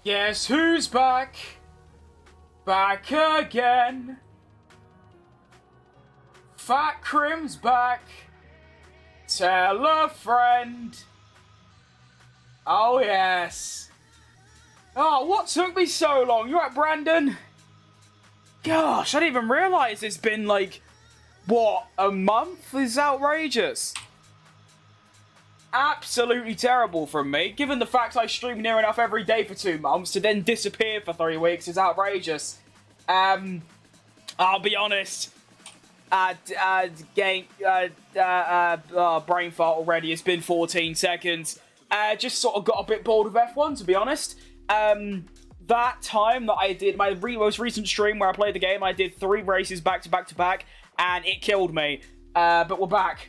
Guess who's back? Back again. Fat Crim's back. Tell a friend. Oh, yes. Oh, what took me so long? You right, Brandon? Gosh, I didn't even realise it's been, like, what, a month? This is outrageous. Absolutely terrible from me. Given the fact I stream near enough every day for 2 months, to then disappear for 3 weeks is outrageous. I'll be honest. Brain fart already. It's been 14 seconds. Just sort of got a bit bored of F1, to be honest. That time that I did my most recent stream where I played the game, I did 3 races back to back to back, and it killed me. But we're back.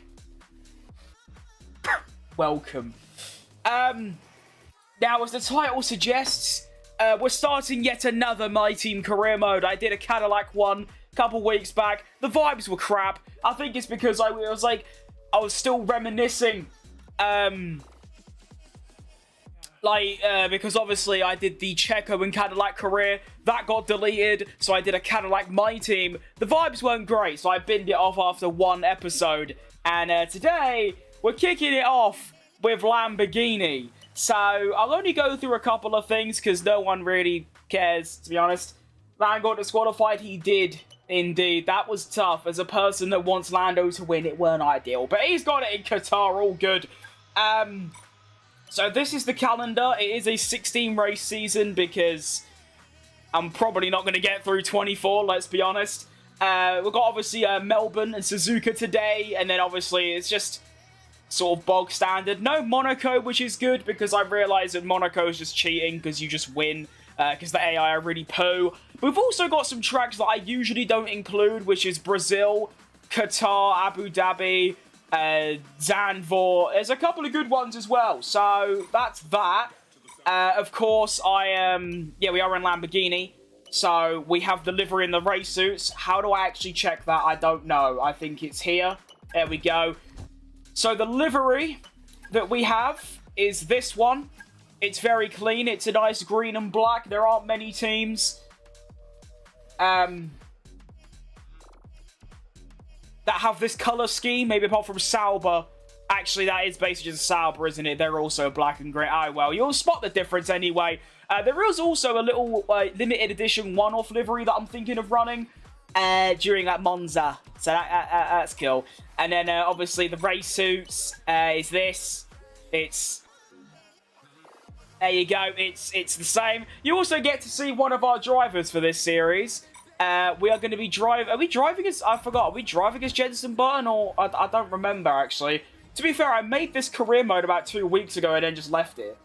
Welcome. Now, as the title suggests, we're starting yet another My Team Career mode. I did a Cadillac one a couple weeks back. The vibes were crap. I think it's because I was still reminiscing. Because obviously I did the Checo and Cadillac career. That got deleted, so I did a Cadillac My Team. The vibes weren't great, so I binned it off after 1 episode. And today, we're kicking it off with Lamborghini. So, I'll only go through a couple of things, because no one really cares, to be honest. Lando got disqualified, he did, indeed. That was tough. As a person that wants Lando to win, it weren't ideal. But he's got it in Qatar, all good. So this is the calendar. It is a 16 race season because I'm probably not going to get through 24, let's be honest. We've got obviously Melbourne and Suzuka today, and then obviously it's just sort of bog standard. No Monaco, which is good because I realise that Monaco is just cheating because you just win because the AI are really poo. We've also got some tracks that I usually don't include, which is Brazil, Qatar, Abu Dhabi, Zandvoort. There's a couple of good ones as well, so that's that. Of course, we are in Lamborghini, so we have the livery and the race suits. How do I actually check that? I don't know. I think it's here. There we go. So the livery that we have is this one. It's very clean. It's a nice green and black. There aren't many teams that have this colour scheme, maybe apart from Sauber. Actually, that is basically just Sauber, isn't it? They're also black and grey. Oh, well, you'll spot the difference anyway. There is also a little limited edition one-off livery that I'm thinking of running during Monza. So that's cool. And then, obviously, the race suits is this. There you go. It's the same. You also get to see one of our drivers for this series. We are going to be driving... Are we driving as... I forgot. Are we driving as Jenson Button? Or... I don't remember, actually. To be fair, I made this career mode about 2 weeks ago and then just left it.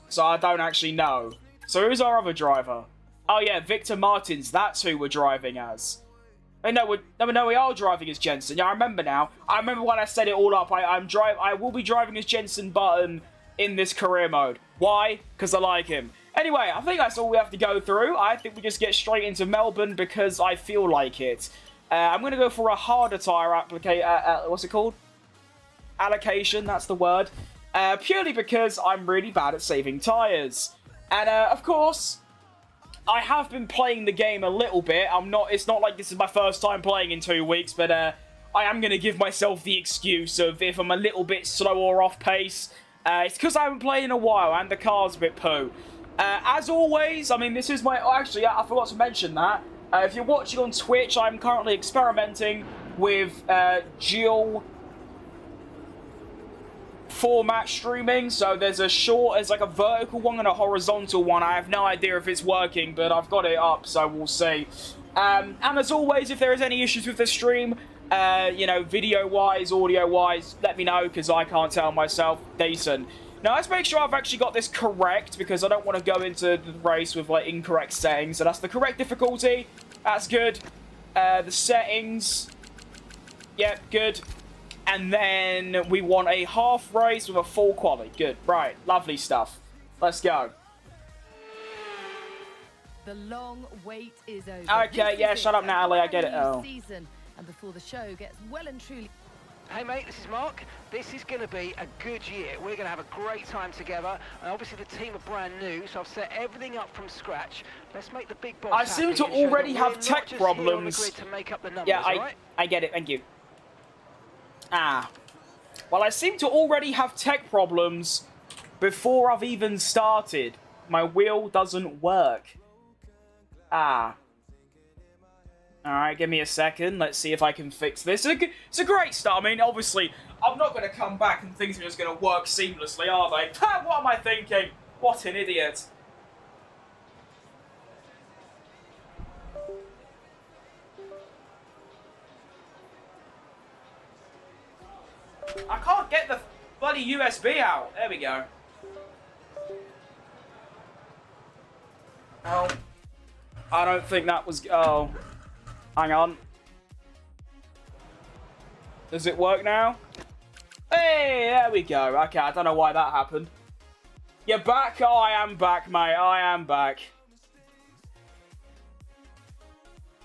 So I don't actually know. So who's our other driver? Oh, yeah, Victor Martins. That's who we're driving as. Oh, no, we are driving as Jenson. Yeah, I remember now. I remember when I set it all up. I will be driving as Jenson Button in this career mode. Why? Because I like him. Anyway, I think that's all we have to go through. I think we just get straight into Melbourne because I feel like it. I'm going to go for a harder tyre what's it called? Allocation, that's the word. Purely because I'm really bad at saving tyres. And, of course, I have been playing the game a little bit. It's not like this is my first time playing in 2 weeks, but I am going to give myself the excuse of if I'm a little bit slow or off pace. It's because I haven't played in a while and the car's a bit poo. As always, I mean, this is my... Oh, actually, I forgot to mention that. If you're watching on Twitch, I'm currently experimenting with dual format streaming. So there's like a vertical one and a horizontal one. I have no idea if it's working, but I've got it up, so we'll see. And as always, if there is any issues with the stream, video-wise, audio-wise, let me know, because I can't tell myself. Decent. Now, let's make sure I've actually got this correct, because I don't want to go into the race with, like, incorrect settings. So that's the correct difficulty. That's good. The settings. Yep, good. And then we want a half race with a full quali. Good. Right. Lovely stuff. Let's go. The long wait is over. Okay, yeah, shut up, Natalie. I get it. Oh. Season, and before the show gets well and truly... Hey mate, this is Mark. This is going to be a good year. We're going to have a great time together. And obviously the team are brand new, so I've set everything up from scratch. Let's make the big boss I seem to already have tech problems. Yeah, I get it. Thank you. Well, I seem to already have tech problems before I've even started. My wheel doesn't work. Alright, give me a second. Let's see if I can fix this. It's a great start. I mean, obviously, I'm not going to come back and things are just going to work seamlessly, are they? Ha, what am I thinking? What an idiot. I can't get the bloody USB out. There we go. Oh. I don't think that was... Oh. Hang on. Does it work now? Hey, there we go. Okay, I don't know why that happened. You're back? Oh, I am back, mate. I am back.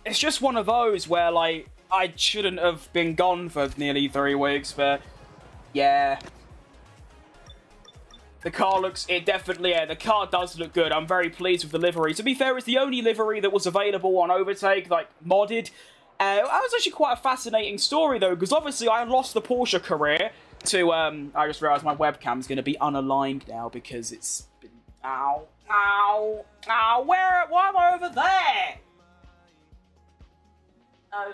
It's just one of those where, like, I shouldn't have been gone for nearly 3 weeks, but... Yeah. The car looks... It definitely... Yeah, the car does look good. I'm very pleased with the livery. To be fair, it's the only livery that was available on Overtake, like, modded. That was actually quite a fascinating story, though, because obviously I lost the Porsche career to... I just realised my webcam's going to be unaligned now because it's been... Ow. Ow. Ow. Why am I over there? No.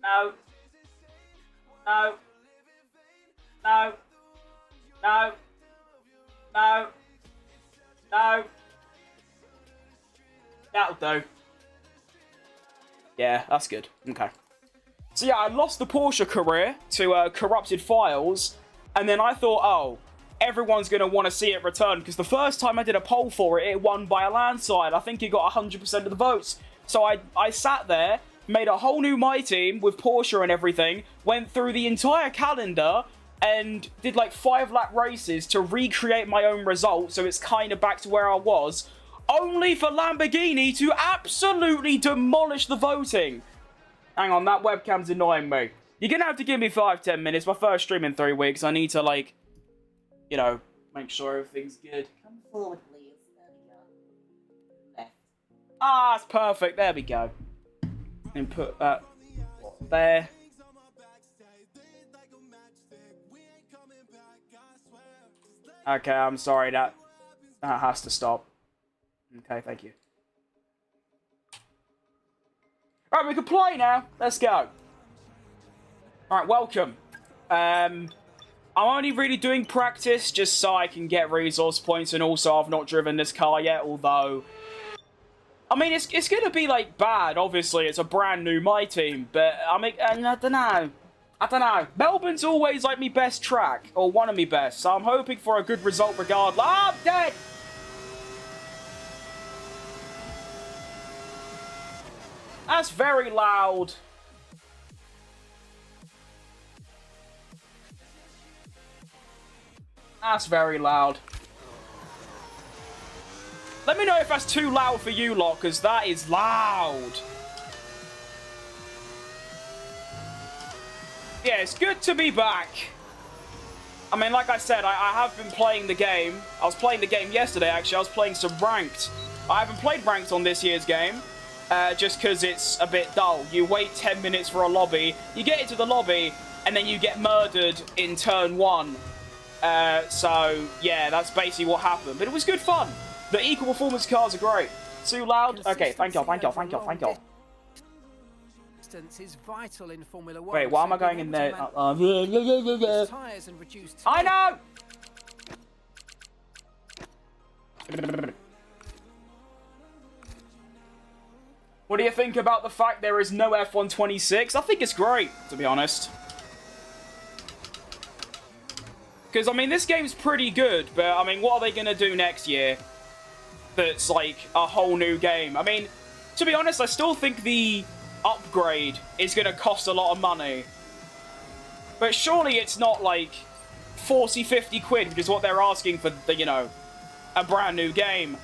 No. No. No. No. No. No. That'll do. Yeah, that's good. Okay. So yeah, I lost the Porsche career to corrupted files, and then I thought, oh, everyone's going to want to see it return, because the first time I did a poll for it, it won by a landslide. I think it got 100% of the votes. So I sat there, made a whole new My Team with Porsche and everything, went through the entire calendar, and did like 5-lap races to recreate my own result, so it's kind of back to where I was, only for Lamborghini to absolutely demolish the voting. Hang on, that webcam's annoying me. You're gonna have to give me 5-10 minutes. My first stream in 3 weeks. I need to, like, you know, make sure everything's good. Come forward, please. There we go. Left. Ah, it's perfect. There we go. And put that there. Okay, I'm sorry, that has to stop. Okay, thank you. Alright, we can play now. Let's go. Alright, welcome. I'm only really doing practice just so I can get resource points, and also I've not driven this car yet, although... I mean, it's going to be, like, bad, obviously. It's a brand new My Team, but I mean, I don't know. I don't know. Melbourne's always, like, me best track, or one of me best, so I'm hoping for a good result regardless. Ah, I'm dead! That's very loud. That's very loud. Let me know if that's too loud for you lot, because that is loud. Yeah, it's good to be back. I mean, like I said, I have been playing the game. I was playing the game yesterday, actually. I was playing some ranked. I haven't played ranked on this year's game, just because it's a bit dull. You wait 10 minutes for a lobby, you get into the lobby, and then you get murdered in turn 1. So, yeah, that's basically what happened. But it was good fun. The equal performance cars are great. Too loud? Okay, thank you, thank you, thank you, thank you. Is vital in Formula 1. Wait, why am I going in there? I know! What do you think about the fact there is no F126? I think it's great, to be honest. Because, I mean, this game's pretty good, but, I mean, what are they going to do next year that's, like, a whole new game? I mean, to be honest, I still think the upgrade is going to cost a lot of money. But surely it's not, like, 40, 50 quid, which is what they're asking for, the, you know, a brand new game.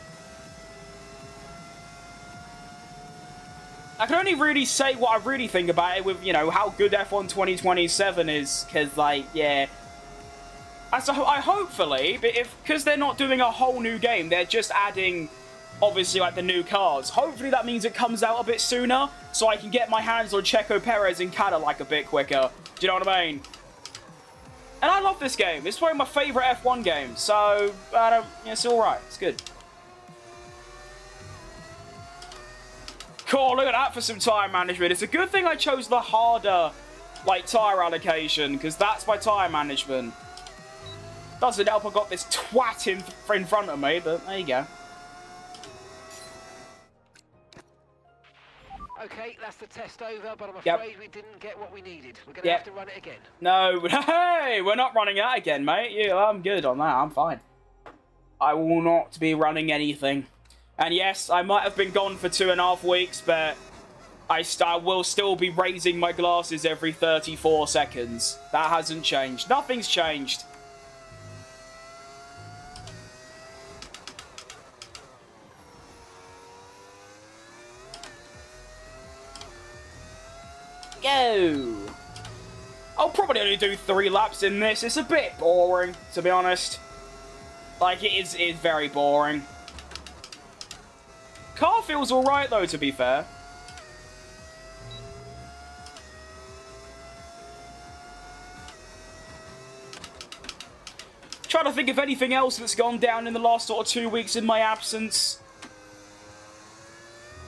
I can only really say what I really think about it with, you know, how good F1 2027 is, because, like, yeah. I hopefully, but because they're not doing a whole new game, they're just adding, obviously, like, the new cars. Hopefully that means it comes out a bit sooner, so I can get my hands on Checo Perez and Cadillac a bit quicker. Do you know what I mean? And I love this game. It's one of my favourite F1 games, so, it's alright. It's good. Cool, look at that for some tyre management. It's a good thing I chose the harder, like, tyre allocation, because that's my tyre management. Doesn't help I got this twat in front of me, but there you go. Okay, that's the test over, but I'm afraid we didn't get what we needed. We're going to have to run it again. No, hey, we're not running that again, mate. Yeah, I'm good on that. I'm fine. I will not be running anything. And yes, I might have been gone for 2.5 weeks, but I will still be raising my glasses every 34 seconds. That hasn't changed. Nothing's changed. Go! I'll probably only do 3 laps in this. It's a bit boring, to be honest. Like, it is very boring. Car feels alright, though, to be fair. Trying to think of anything else that's gone down in the last sort of 2 weeks in my absence.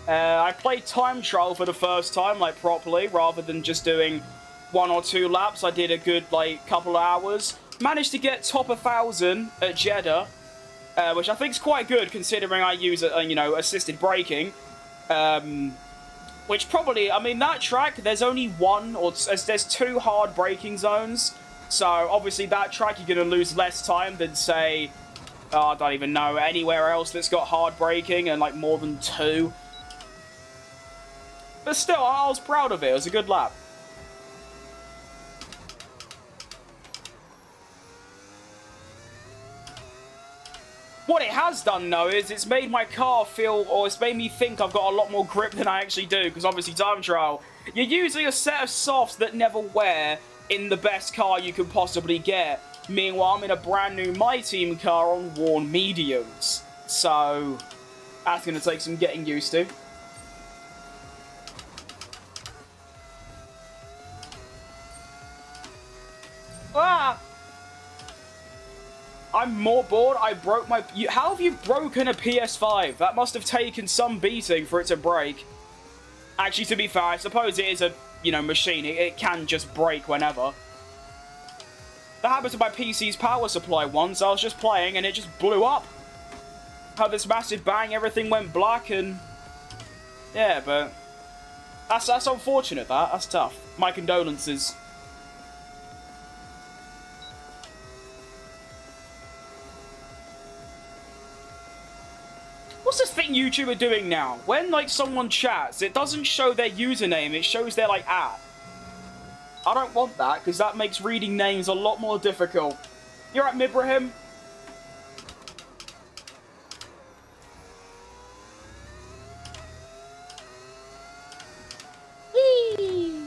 I played time trial for the first time, like, properly, rather than just doing 1 or 2 laps. I did a good, like, couple of hours. Managed to get top 1,000 at Jeddah. Which I think is quite good, considering I use, you know, assisted braking. Which probably, I mean, that track, there's only there's 2 hard braking zones. So, obviously, that track, you're going to lose less time than, say, I don't even know, anywhere else that's got hard braking and, like, more than 2. But still, I was proud of it. It was a good lap. What it has done, though, is it's made my car feel, or it's made me think I've got a lot more grip than I actually do, because obviously time trial, you're using a set of softs that never wear in the best car you can possibly get. Meanwhile, I'm in a brand new My Team car on worn mediums. So, that's going to take some getting used to. Ah! I'm more bored. I broke my... How have you broken a PS5? That must have taken some beating for it to break. Actually, to be fair, I suppose it is a, you know, machine. It can just break whenever. That happened to my PC's power supply once. I was just playing and it just blew up. Had this massive bang, everything went black and... Yeah, but... That's unfortunate, that. That's tough. My condolences. What's this thing YouTube are doing now? When, like, someone chats, it doesn't show their username, it shows their, like, @. I don't want that, because that makes reading names a lot more difficult. You're right, Mibrahim? Whee!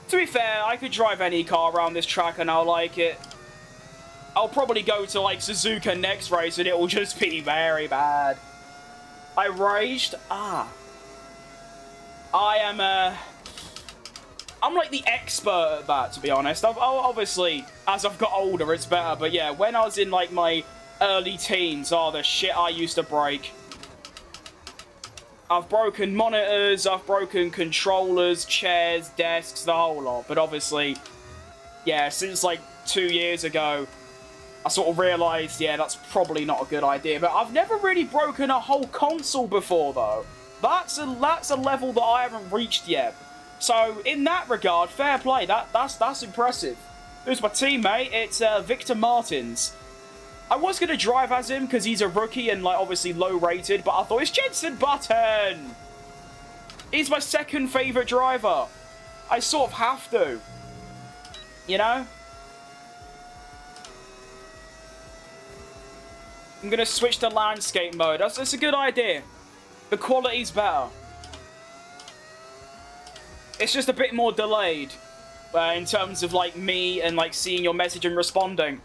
To be fair, I could drive any car around this track and I'll like it. I'll probably go to, like, Suzuka next race and it will just be very bad. I raged? Ah. I'm like the expert at that, to be honest. Obviously, as I've got older, it's better. But yeah, when I was in, like, my early teens, the shit I used to break. I've broken monitors, I've broken controllers, chairs, desks, the whole lot. But obviously, yeah, since, like, 2 years ago, I sort of realised, yeah, that's probably not a good idea. But I've never really broken a whole console before, though. That's a level that I haven't reached yet. So, in that regard, fair play. That's impressive. Who's my teammate? It's Victor Martins. I was going to drive as him because he's a rookie and, like, obviously low-rated, but I thought it's Jensen Button! He's my second favourite driver. I sort of have to. You know? I'm going to switch to landscape mode. That's a good idea. The quality's better. It's just a bit more delayed in terms of, like, me and, like, seeing your message and responding.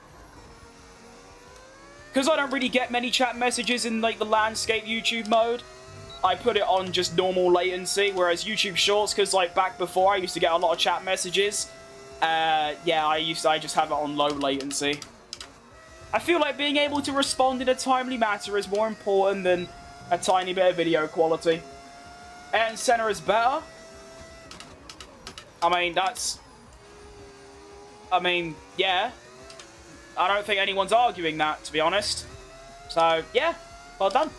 Because I don't really get many chat messages in, like, the landscape YouTube mode. I put it on just normal latency, whereas YouTube Shorts, because, like, back before I used to get a lot of chat messages. Yeah, I just have it on low latency. I feel like being able to respond in a timely manner is more important than a tiny bit of video quality. And center is better. I mean, yeah. I don't think anyone's arguing that, to be honest. So, yeah. Well done.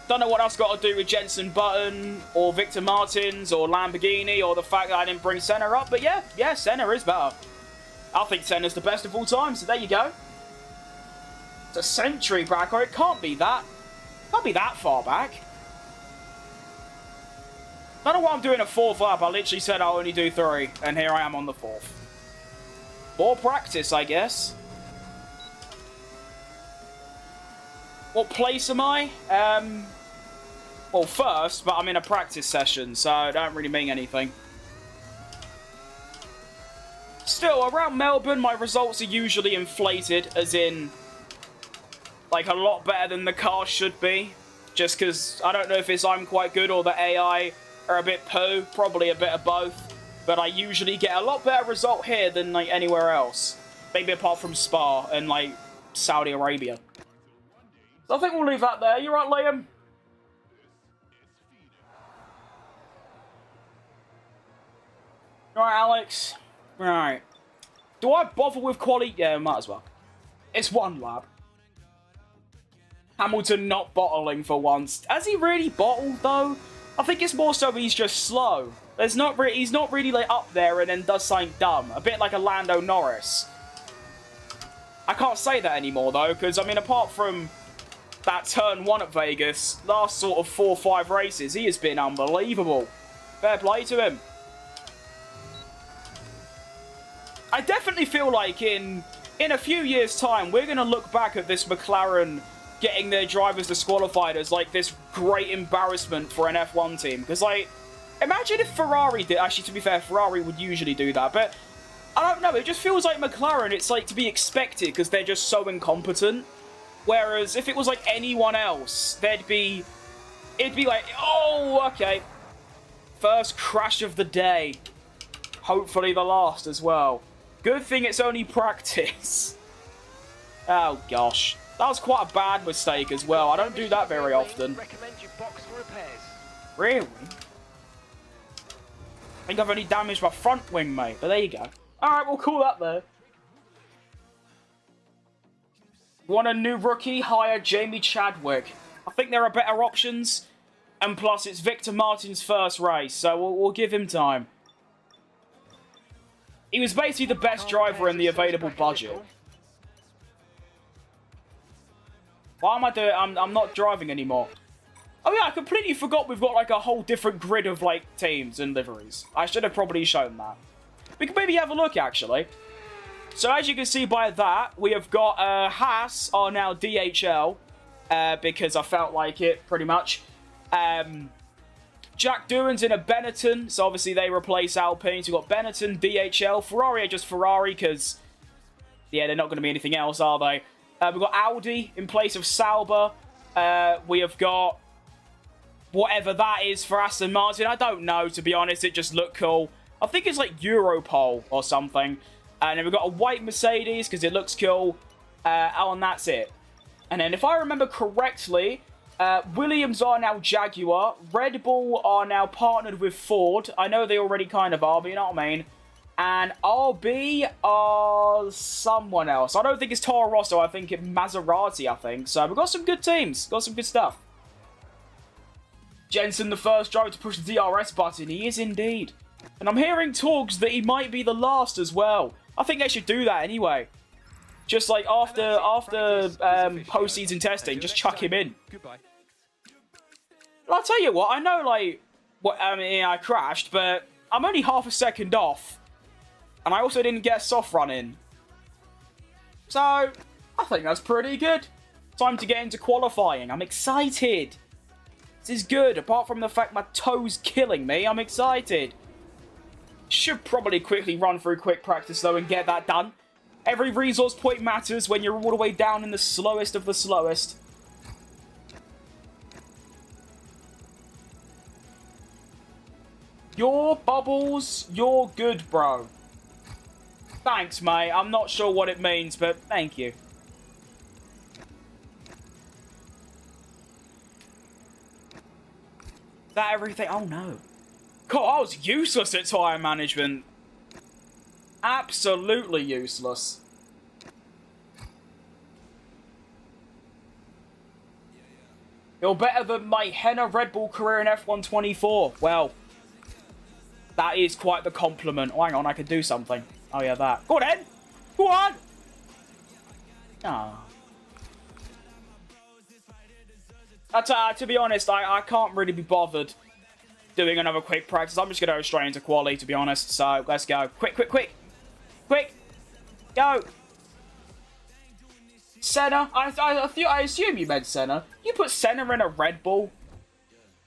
Don't know what else got to do with Jensen Button, or Victor Martins, or Lamborghini, or the fact that I didn't bring center up. But yeah, center is better. I think center's the best of all time, so there you go. It's a century back, or it can't be that. Can't be that far back. I don't know why I'm doing a 4th lap. I literally said I'll only do 3, and here I am on the 4th. More practice, I guess. What place am I? Well, first, but I'm in a practice session, so it don't really mean anything. Still, around Melbourne, my results are usually inflated, as in, like, a lot better than the car should be. Just because I don't know if it's I'm quite good or the AI are a bit poo. Probably a bit of both. But I usually get a lot better result here than, like, anywhere else. Maybe apart from Spa and, like, Saudi Arabia. So I think we'll leave that there. You right, Liam? Right, Alex. Right. Do I bother with quality? Yeah, might as well. It's 1 lap. Hamilton not bottling for once. Has he really bottled, though? I think it's more so he's just slow. He's not really, like, up there and then does something dumb. A bit like a Lando Norris. I can't say that anymore, though, because, I mean, apart from that turn 1 at Vegas, last sort of 4 or 5 races, he has been unbelievable. Fair play to him. I definitely feel like in a few years' time, we're going to look back at this McLaren getting their drivers disqualified as, like, this great embarrassment for an F1 team. Because, like, imagine if Ferrari did... Actually, to be fair, Ferrari would usually do that. But, I don't know, it just feels like McLaren, it's, like, to be expected because they're just so incompetent. Whereas, if it was, like, anyone else, it'd be like, oh, okay. First crash of the day. Hopefully the last as well. Good thing it's only practice. Oh, gosh. That was quite a bad mistake as well. I don't do that very often. Really? I think I've only damaged my front wing, mate. But there you go. Alright, we'll call that there. Want a new rookie? Hire Jamie Chadwick. I think there are better options. And plus, it's Victor Martin's first race. So we'll give him time. He was basically the best driver in the available budget. Why am I doing... I'm not driving anymore. Oh yeah, I completely forgot we've got like a whole different grid of like teams and liveries. I should have probably shown that. We could maybe have a look actually. So as you can see by that, we have got Haas are now DHL. Because I felt like it, pretty much. Jack Doohan's in a Benetton, so obviously they replace Alpine. So we've got Benetton, DHL, Ferrari are just Ferrari, because, yeah, they're not going to be anything else, are they? We've got Audi in place of Sauber. We have got whatever that is for Aston Martin. I don't know, to be honest. It just looked cool. I think it's like Europol or something. And then we've got a white Mercedes, because it looks cool. And that's it. And then if I remember correctly... Williams are now Jaguar. Red Bull are now partnered with Ford. I know they already kind of are, but you know what I mean. And RB are someone else. I don't think it's Toro Rosso. I think it's Maserati, I think. So we've got some good teams. Got some good stuff. Jensen, the first driver to push the DRS button. He is indeed. And I'm hearing talks that he might be the last as well. I think they should do that anyway. Just like after post-season testing, just chuck him in. Goodbye. I'll tell you what, I know, like, I mean, I crashed, but I'm only half a second off. And I also didn't get a soft run in. So, I I think that's pretty good. Time to get into qualifying. I'm excited. This is good. Apart from the fact my toe's killing me, I'm excited. Should probably quickly run through quick practice, though, and get that done. Every resource point matters when you're all the way down in the slowest of the slowest. Your bubbles, you're good, bro. Thanks, mate. I'm not sure what it means, but thank you. Is that everything? Oh, no. God, I was useless at tire management. Absolutely useless. You're better than my Henna Red Bull career in F1 24. Well, that is quite the compliment. Oh, hang on, I could do something. Oh, yeah, that. Go on, then. Go on. Ah. To be honest, I can't really be bothered doing another quick practice. I'm just going to go straight into quali, to be honest. So, let's go. Quick, quick, quick. Quick. Go. Senna. I assume you meant Senna. You put Senna in a Red Bull.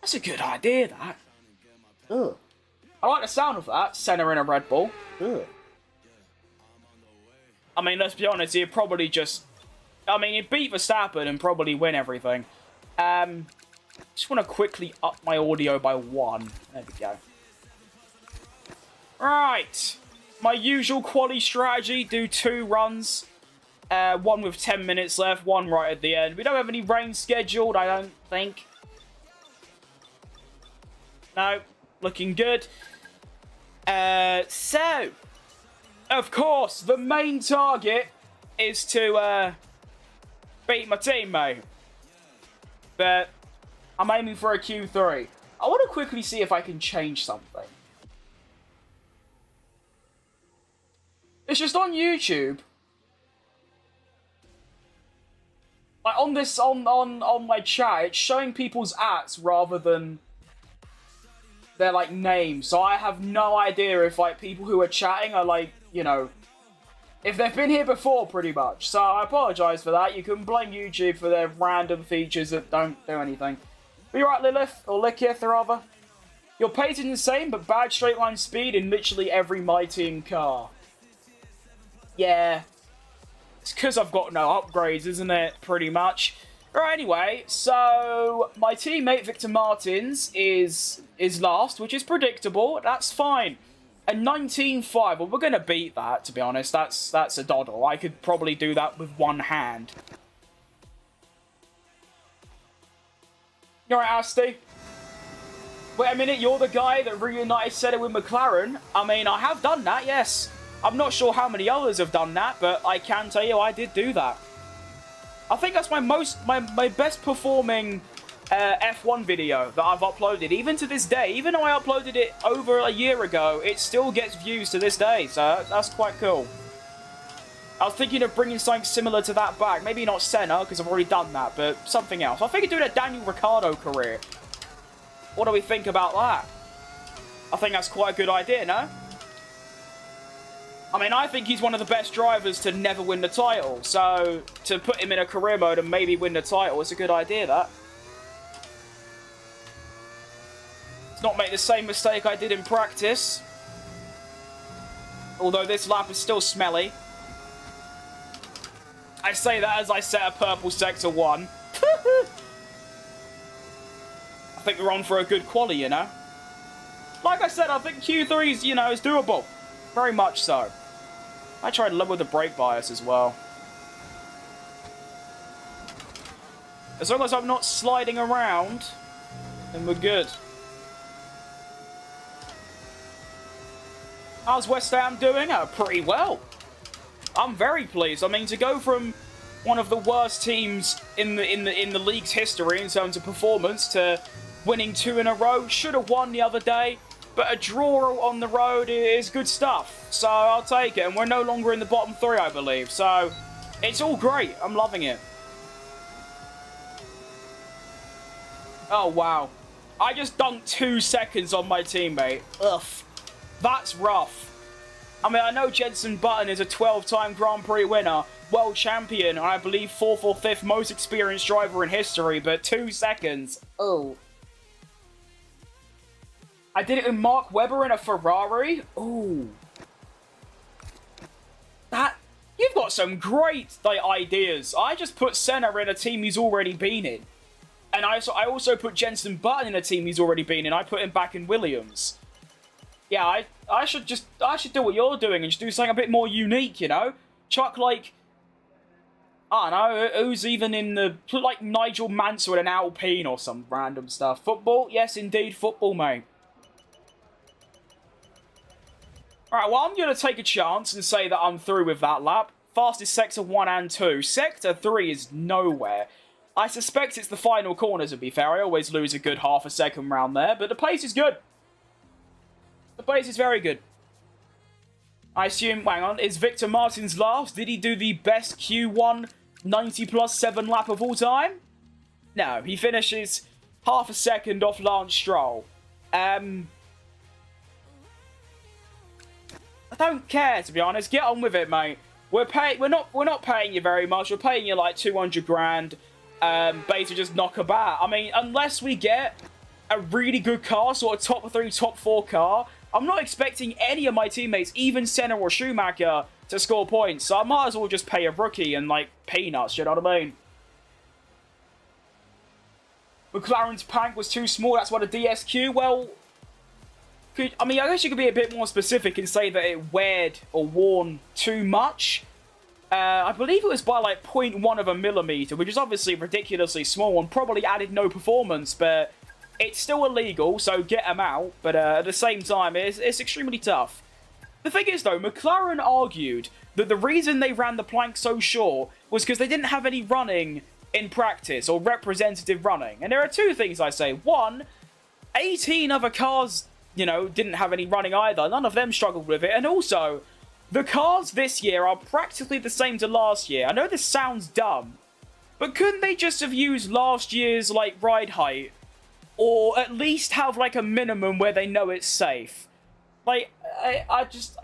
That's a good idea, that. Ugh. I like the sound of that. Senna in a Red Bull. Ugh. I mean, let's be honest, he'd probably just... I mean, he'd beat Verstappen and probably win everything. Just want to quickly up my audio by 1. There we go. Right. My usual quali strategy, do 2 runs. One with 10 minutes left, 1 right at the end. We don't have any rain scheduled, I don't think. No. Looking good. So, of course, the main target is to beat my teammate. But I'm aiming for a Q3. I want to quickly see if I can change something. It's just on YouTube. Like on this on my chat, it's showing people's ats rather than their like names. So I have no idea if like people who are chatting are like, you know, if they've been here before pretty much. So I apologise for that. You can blame YouTube for their random features that don't do anything. But you're right, Lilith, or Likith rather. Your pace is insane, but bad straight line speed in literally every My Team car. Yeah. It's because I've got no upgrades, isn't it? Pretty much. Right, anyway, so my teammate Victor Martins is last, which is predictable. That's fine. And 19.5, well, we're going to beat that, to be honest. That's a doddle. I could probably do that with one hand. You alright, Asti? Wait a minute, you're the guy that reunited Senna with McLaren? I mean, I have done that, yes. I'm not sure how many others have done that, but I can tell you I did do that. I think that's my best performing F1 video that I've uploaded, even to this day. Even though I uploaded it over a year ago, it still gets views to this day, so that's quite cool. I was thinking of bringing something similar to that back. Maybe not Senna, because I've already done that, but something else. I think doing a Daniel Ricciardo career. What do we think about that? I think that's quite a good idea, no? I mean, I think he's one of the best drivers to never win the title, so to put him in a career mode and maybe win the title is a good idea, that. Let's not make the same mistake I did in practice. Although this lap is still smelly. I say that as I set a purple sector 1. I think we're on for a good quali, you know? Like I said, I think Q3's, you know, is doable. Very much so. I tried to lower the brake bias as well. As long as I'm not sliding around, then we're good. How's West Ham doing? Pretty well. I'm very pleased. I mean, to go from one of the worst teams in the league's history in terms of performance to winning 2 in a row, should have won the other day. But a draw on the road is good stuff, so I'll take it. And we're no longer in the bottom 3, I believe. So it's all great. I'm loving it. Oh, wow. I just dunked 2 seconds on my teammate. Ugh. That's rough. I mean, I know Jenson Button is a 12-time Grand Prix winner, world champion, I believe 4th or 5th most experienced driver in history, but 2 seconds. Oh. I did it with Mark Webber in a Ferrari. Ooh. You've got some great ideas. I just put Senna in a team he's already been in. And I also put Jenson Button in a team he's already been in. I put him back in Williams. Yeah, I should do what you're doing and just do something a bit more unique, you know? Chuck, like, I don't know, who's even in the, like, Nigel Mansell in an Alpine or some random stuff. Football? Yes, indeed, football, mate. Alright, well, I'm going to take a chance and say that I'm through with that lap. Fastest Sector 1 and 2. Sector 3 is nowhere. I suspect it's the final corner, to be fair. I always lose a good half a second round there, but the pace is good. The pace is very good. I assume, hang on, is Victor Martins last? Did he do the best Q1 90+7 lap of all time? No, he finishes half a second off Lance Stroll. I don't care, to be honest. Get on with it, mate. We're not paying you very much. We're paying you like 200 grand. Basically just knock about. I mean, unless we get a really good car, sort of top 3, top 4 car, I'm not expecting any of my teammates, even Senna or Schumacher, to score points. So I might as well just pay a rookie and, like, peanuts, you know what I mean? McLaren's pank was too small, that's why the DSQ, well, I guess you could be a bit more specific and say that it weared or worn too much. I believe it was by like 0.1 of a millimeter, which is obviously ridiculously small and probably added no performance, but it's still illegal, so get them out. But at the same time, it's extremely tough. The thing is, though, McLaren argued that the reason they ran the plank so short was because they didn't have any running in practice, or representative running. And there are two things I say. One, 18 other cars, you know, didn't have any running either. None of them struggled with it. And also, the cars this year are practically the same to last year. I know this sounds dumb, but couldn't they just have used last year's, like, ride height? Or at least have, like, a minimum where they know it's safe? Like, I just,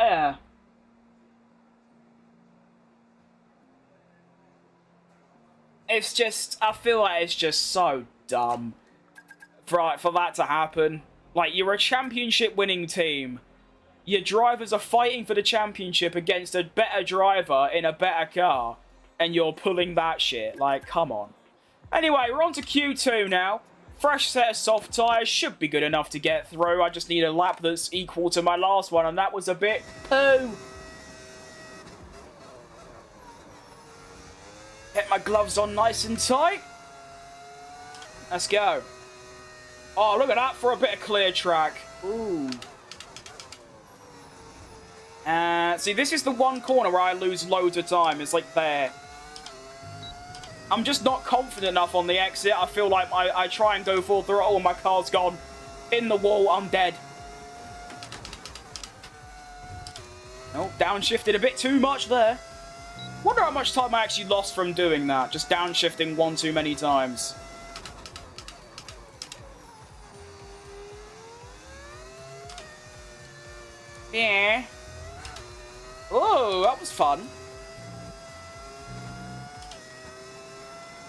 It's just, I feel like it's just so dumb for that to happen. Like, you're a championship winning team. Your drivers are fighting for the championship against a better driver in a better car. And you're pulling that shit. Like, come on. Anyway, we're on to Q2 now. Fresh set of soft tyres should be good enough to get through. I just need a lap that's equal to my last one, and that was a bit poo. Get my gloves on nice and tight. Let's go. Oh, look at that for a bit of clear track. Ooh. See, this is the one corner where I lose loads of time. It's like there. I'm just not confident enough on the exit. I feel like I try and go full throttle and my car's gone in the wall. I'm dead. Oh, downshifted a bit too much there. Wonder how much time I actually lost from doing that. Just downshifting one too many times. Yeah. Oh, that was fun.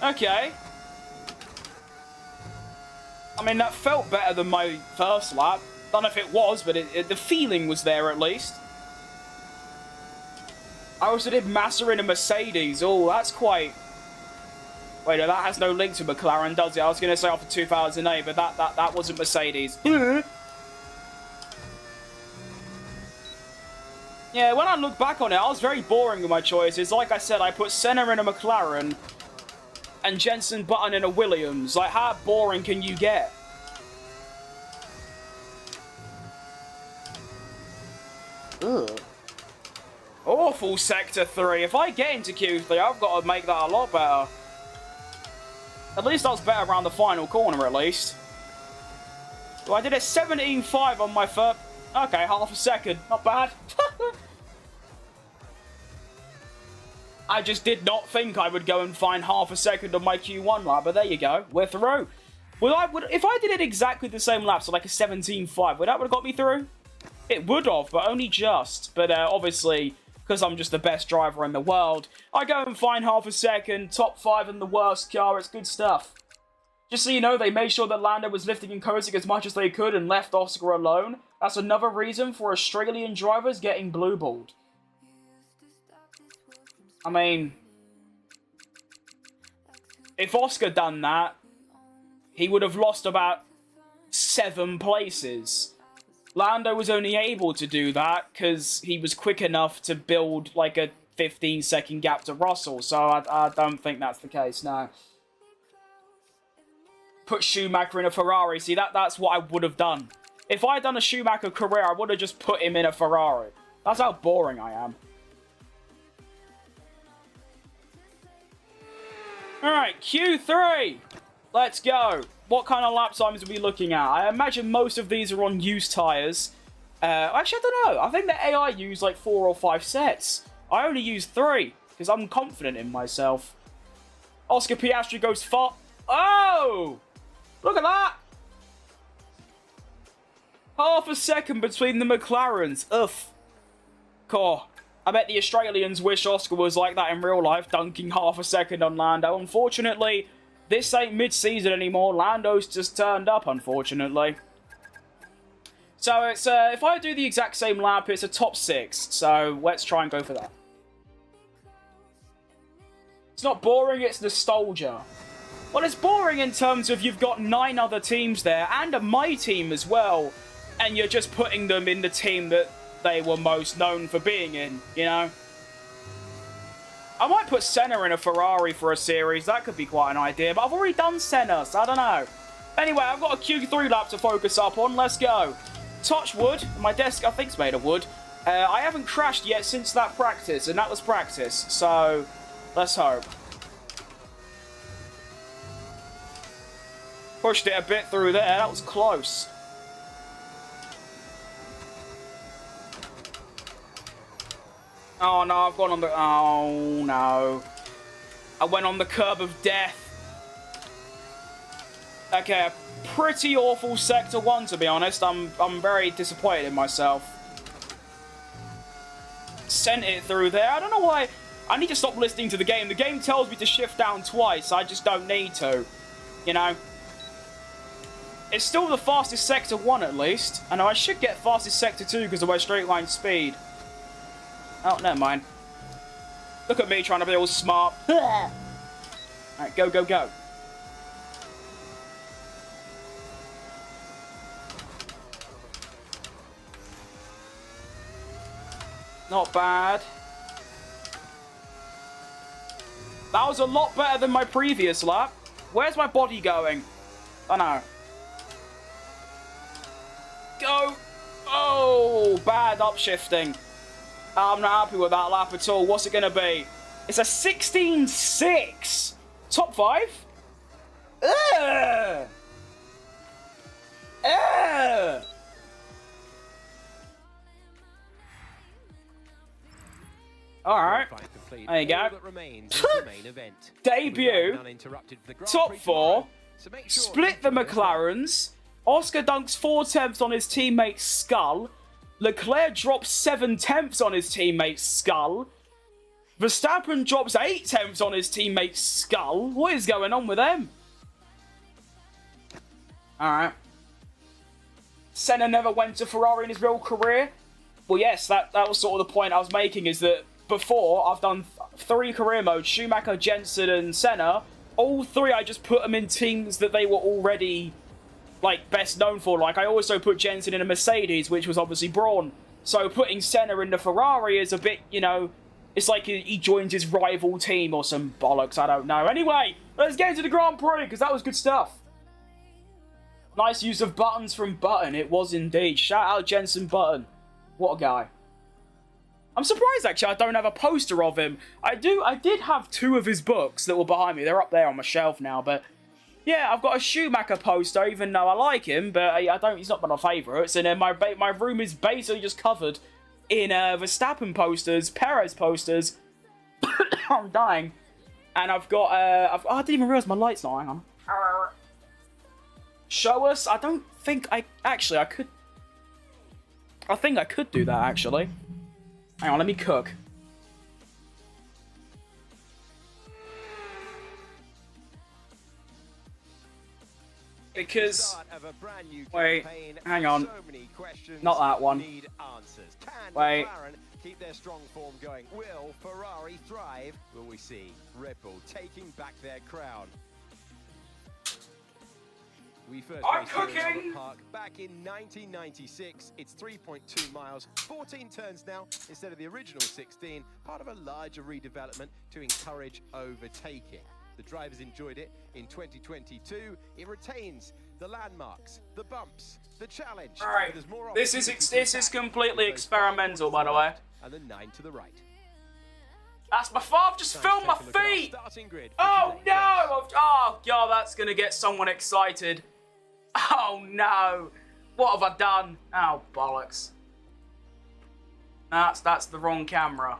Okay. I mean, that felt better than my first lap. Don't know if it was, but the feeling was there at least. I also did Massa in a Mercedes. Oh, that's quite... Wait, no, that has no link to McLaren, does it? I was going to say after 2008, but that wasn't Mercedes. Yeah, when I look back on it, I was very boring with my choices. Like I said, I put Senna in a McLaren and Jenson Button in a Williams. Like, how boring can you get? Ugh. Awful Sector 3. If I get into Q3, I've got to make that a lot better. At least I was better around the final corner, at least. Well, I did a 17.5 on my first... Okay, half a second. Not bad. I just did not think I would go and find half a second on my Q1 lap, but there you go. We're through. If I did it exactly the same lap, so like a 17.5, would that have got me through? It would have, but only just. But obviously, because I'm just the best driver in the world. I go and find half a second, top 5 in the worst car. It's good stuff. Just so you know, they made sure that Lando was lifting and coasting as much as they could and left Oscar alone. That's another reason for Australian drivers getting blue-balled. I mean, if Oscar done that, he would have lost about 7 places. Lando was only able to do that because he was quick enough to build like a 15-second gap to Russell, so I don't think that's the case, no. Put Schumacher in a Ferrari. See, that's what I would have done. If I had done a Schumacher career, I would have just put him in a Ferrari. That's how boring I am. Alright, Q3. Let's go. What kind of lap times are we looking at? I imagine most of these are on used tyres. Actually, I don't know. I think the AI used like 4 or 5 sets. I only used 3, because I'm confident in myself. Oscar Piastri goes far... Oh! Look at that! Half a second between the McLarens. Ugh. Cool. I bet the Australians wish Oscar was like that in real life, dunking half a second on Lando. Unfortunately, this ain't mid-season anymore. Lando's just turned up, unfortunately. So it's if I do the exact same lap, it's a top 6. So let's try and go for that. It's not boring, it's nostalgia. Well, it's boring in terms of you've got 9 other teams there, and a my team as well, and you're just putting them in the team that they were most known for being in, you know? I might put Senna in a Ferrari for a series, that could be quite an idea, but I've already done Senna, so I don't know. Anyway, I've got a Q3 lap to focus up on, let's go. Touch wood, my desk I think's made of wood. I haven't crashed yet since that practice, and that was practice, so let's hope. Pushed it a bit through there, that was close. Oh no, I've gone on the... Oh no. I went on the curb of death. Okay, a pretty awful Sector 1 to be honest. I'm very disappointed in myself. Sent it through there. I don't know why. I need to stop listening to the game. The game tells me to shift down twice. I just don't need to. You know? It's still the fastest Sector 1 at least. I know I should get fastest Sector 2 because of my straight line speed. Oh, never mind. Look at me trying to be all smart. Alright, go, go, go. Not bad. That was a lot better than my previous lap. Where's my body going? Oh no. Go! Oh, bad upshifting. I'm not happy with that lap at all. What's it going to be? It's a 16.6. Top 5? Ugh! Ugh! Alright. There you go. Debut. Top 4. Split the McLarens. Oscar dunks 4 tenths on his teammate's skull. Leclerc drops 7 tenths on his teammate's skull. Verstappen drops 8 tenths on his teammate's skull. What is going on with them? Alright. Senna never went to Ferrari in his real career. Well, yes, that was sort of the point I was making, is that before, I've done 3 career modes, Schumacher, Jensen, and Senna. All 3, I just put them in teams that they were already... like, best known for. Like, I also put Jensen in a Mercedes, which was obviously Brawn. So putting Senna in the Ferrari is a bit, you know, it's like he joins his rival team or some bollocks, I don't know. Anyway, let's get into the Grand Prix, because that was good stuff. Nice use of buttons from Button, it was indeed. Shout out Jensen Button. What a guy. I'm surprised, actually, I don't have a poster of him. I did have 2 of his books that were behind me. They're up there on my shelf now, but... yeah, I've got a Schumacher poster, even though I like him, but he's not one of my favourites. And then my room is basically just covered in Verstappen posters, Perez posters. I'm dying. And I've got, oh, I didn't even realise my light's not, hang on. Show us? I don't think I could. I think I could do that, actually. Hang on, let me cook. because... Wait, hang on. Not that one. Wait. Keep their strong form going. Will Ferrari thrive? Will we see Red Bull taking back their crown? We first I'm raced here in cooking! Albert Park back in 1996. It's 3.2 miles, 14 turns now instead of the original 16, part of a larger redevelopment to encourage overtaking. The drivers enjoyed it in 2022. It retains the landmarks, the bumps, the challenge. All right, There's more this is completely experimental, by the way. And the 9 to the right. That's my fault. I've just filmed my feet. Oh no! Oh god, that's gonna get someone excited. Oh no! What have I done? Oh bollocks! That's the wrong camera.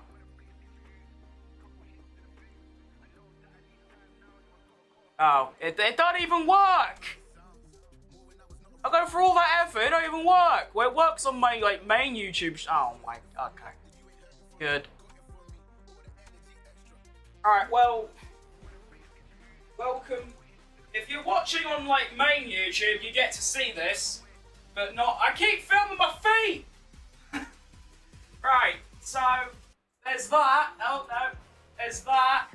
Oh, it don't even work. I go for all that effort, it don't even work. Well, it works on my main YouTube. Oh my. Okay. Good. Alright, well, welcome. If you're watching on main YouTube, you get to see this, but not. I keep filming my feet. Right, so there's that. Oh no, there's that.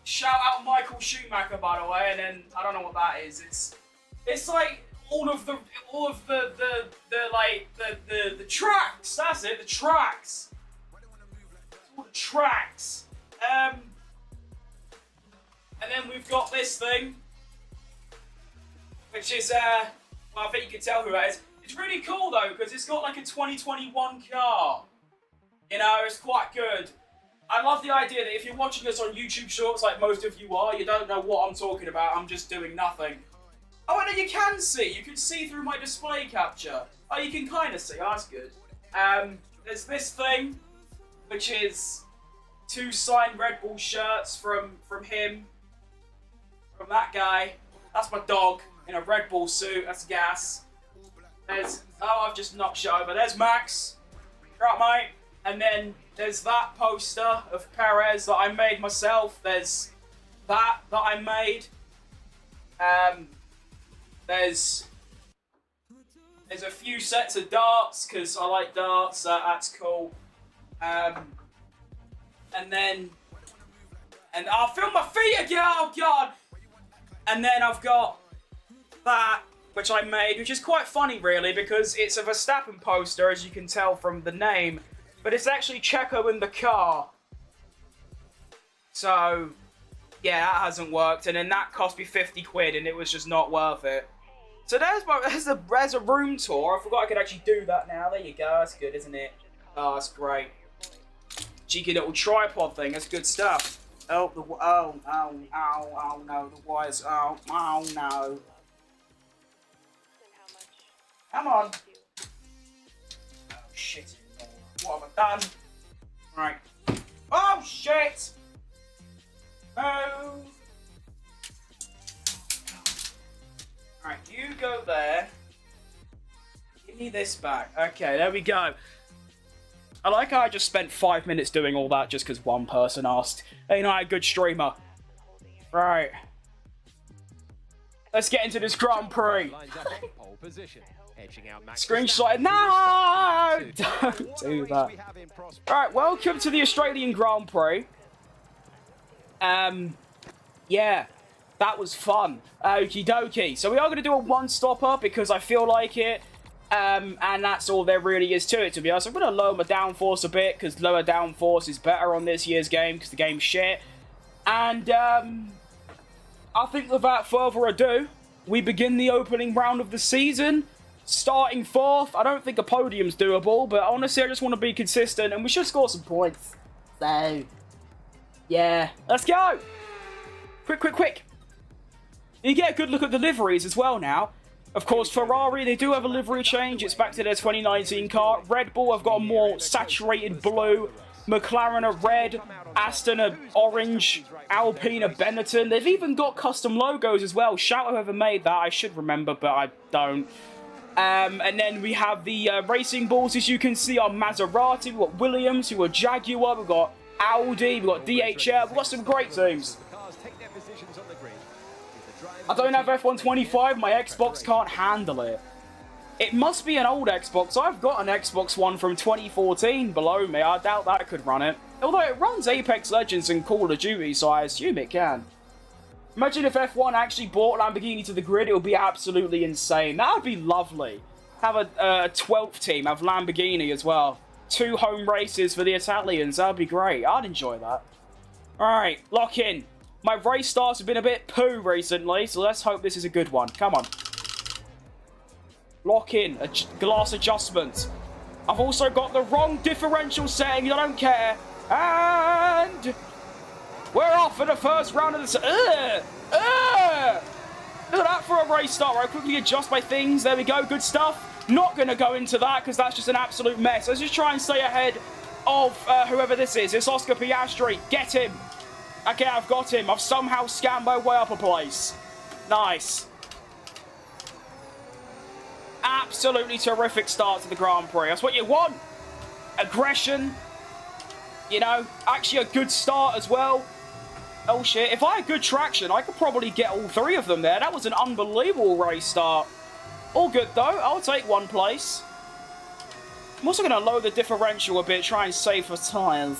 Shout out Michael Schumacher, by the way, and then I don't know what that is. It's like all of the tracks. That's it, the tracks. All the tracks. And then we've got this thing, which is well, I think you can tell who that is. It's really cool though, because it's got like a 2021 car. You know, it's quite good. I love the idea that if you're watching us on YouTube Shorts, like most of you are, you don't know what I'm talking about. I'm just doing nothing. Oh, and then you can see. You can see through my display capture. Oh, you can kind of see. Oh, that's good. There's this thing, which is 2 signed Red Bull shirts from him. From that guy. That's my dog in a Red Bull suit. That's gas. There's... Oh, I've just knocked shit over. There's Max. Right, mate. And then there's that poster of Perez that I made myself. There's that I made. There's a few sets of darts because I like darts. That's cool. And I'll film my feet again. Oh god. And then I've got that, which I made, which is quite funny really because it's a Verstappen poster, as you can tell from the name. But it's actually Checo in the car. So, yeah, that hasn't worked. And then that cost me 50 quid and it was just not worth it. So there's a room tour. I forgot I could actually do that now. There you go. That's good, isn't it? Oh, that's great. Cheeky little tripod thing. That's good stuff. Oh, oh no, the wires. Oh no. Come on. Oh, shit. What have I done? Right. Oh, shit! Oh. Alright, you go there. Give me this back. Okay, there we go. I like how I just spent 5 minutes doing all that just because one person asked. Ain't I a good streamer? Right. Let's get into this Grand Prix. Screenshot. No! Don't do that. Alright, welcome to the Australian Grand Prix. Yeah, that was fun. Okie dokie. So we are going to do a one-stopper because I feel like it. And that's all there really is to it, to be honest. I'm going to lower my downforce a bit because lower downforce is better on this year's game because the game's shit. And I think without further ado, we begin the opening round of the season. Starting 4th. I don't think a podium's doable, but honestly, I just want to be consistent, and we should score some points. So, yeah. Let's go! Quick. You get a good look at the liveries as well now. Of course, Ferrari, they do have a livery change. It's back to their 2019 car. Red Bull have got a more saturated blue. McLaren are red. Aston are orange. Alpine are Benetton. They've even got custom logos as well. Shout out whoever made that. I should remember, but I don't. And then we have the racing balls, as you can see, are Maserati. We've got Williams, who are Jaguar. We've got Audi. We've got DHL. We've got some great teams. I don't have F125, my Xbox can't handle it. It must be an old Xbox. I've got an Xbox One from 2014 below me. I doubt that could run it. Although it runs Apex Legends and Call of Duty, so I assume it can. Imagine if F1 actually brought Lamborghini to the grid, it would be absolutely insane. That would be lovely. Have a 12th team, have Lamborghini as well. 2 home races for the Italians, that would be great. I'd enjoy that. Alright, lock in. My race starts have been a bit poo recently, so let's hope this is a good one. Come on. Lock in. Glass adjustment. I've also got the wrong differential setting. I don't care. And we're off for the first round of this. Look at that for a race start. Right, quickly adjust my things. There we go. Good stuff. Not going to go into that because that's just an absolute mess. Let's just try and stay ahead of whoever this is. It's Oscar Piastri. Get him. Okay, I've got him. I've somehow scammed my way up a place. Nice. Absolutely terrific start to the Grand Prix. That's what you want. Aggression. You know, actually a good start as well. Oh shit, if I had good traction, I could probably get all 3 of them there. That was an unbelievable race start. All good though, I'll take 1 place. I'm also going to lower the differential a bit, try and save for tyres.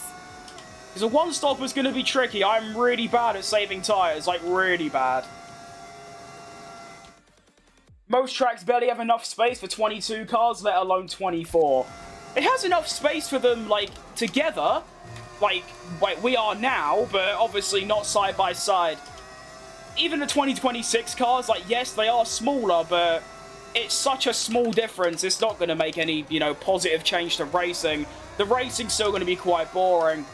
Because a 1-stop is going to be tricky. I'm really bad at saving tyres, like really bad. Most tracks barely have enough space for 22 cars, let alone 24. It has enough space for them, like, together, like we are now, but obviously not side by side. Even the 2026 cars, like, yes, they are smaller, but it's such a small difference, it's not going to make any, you know, positive change to racing. The racing's still going to be quite boring.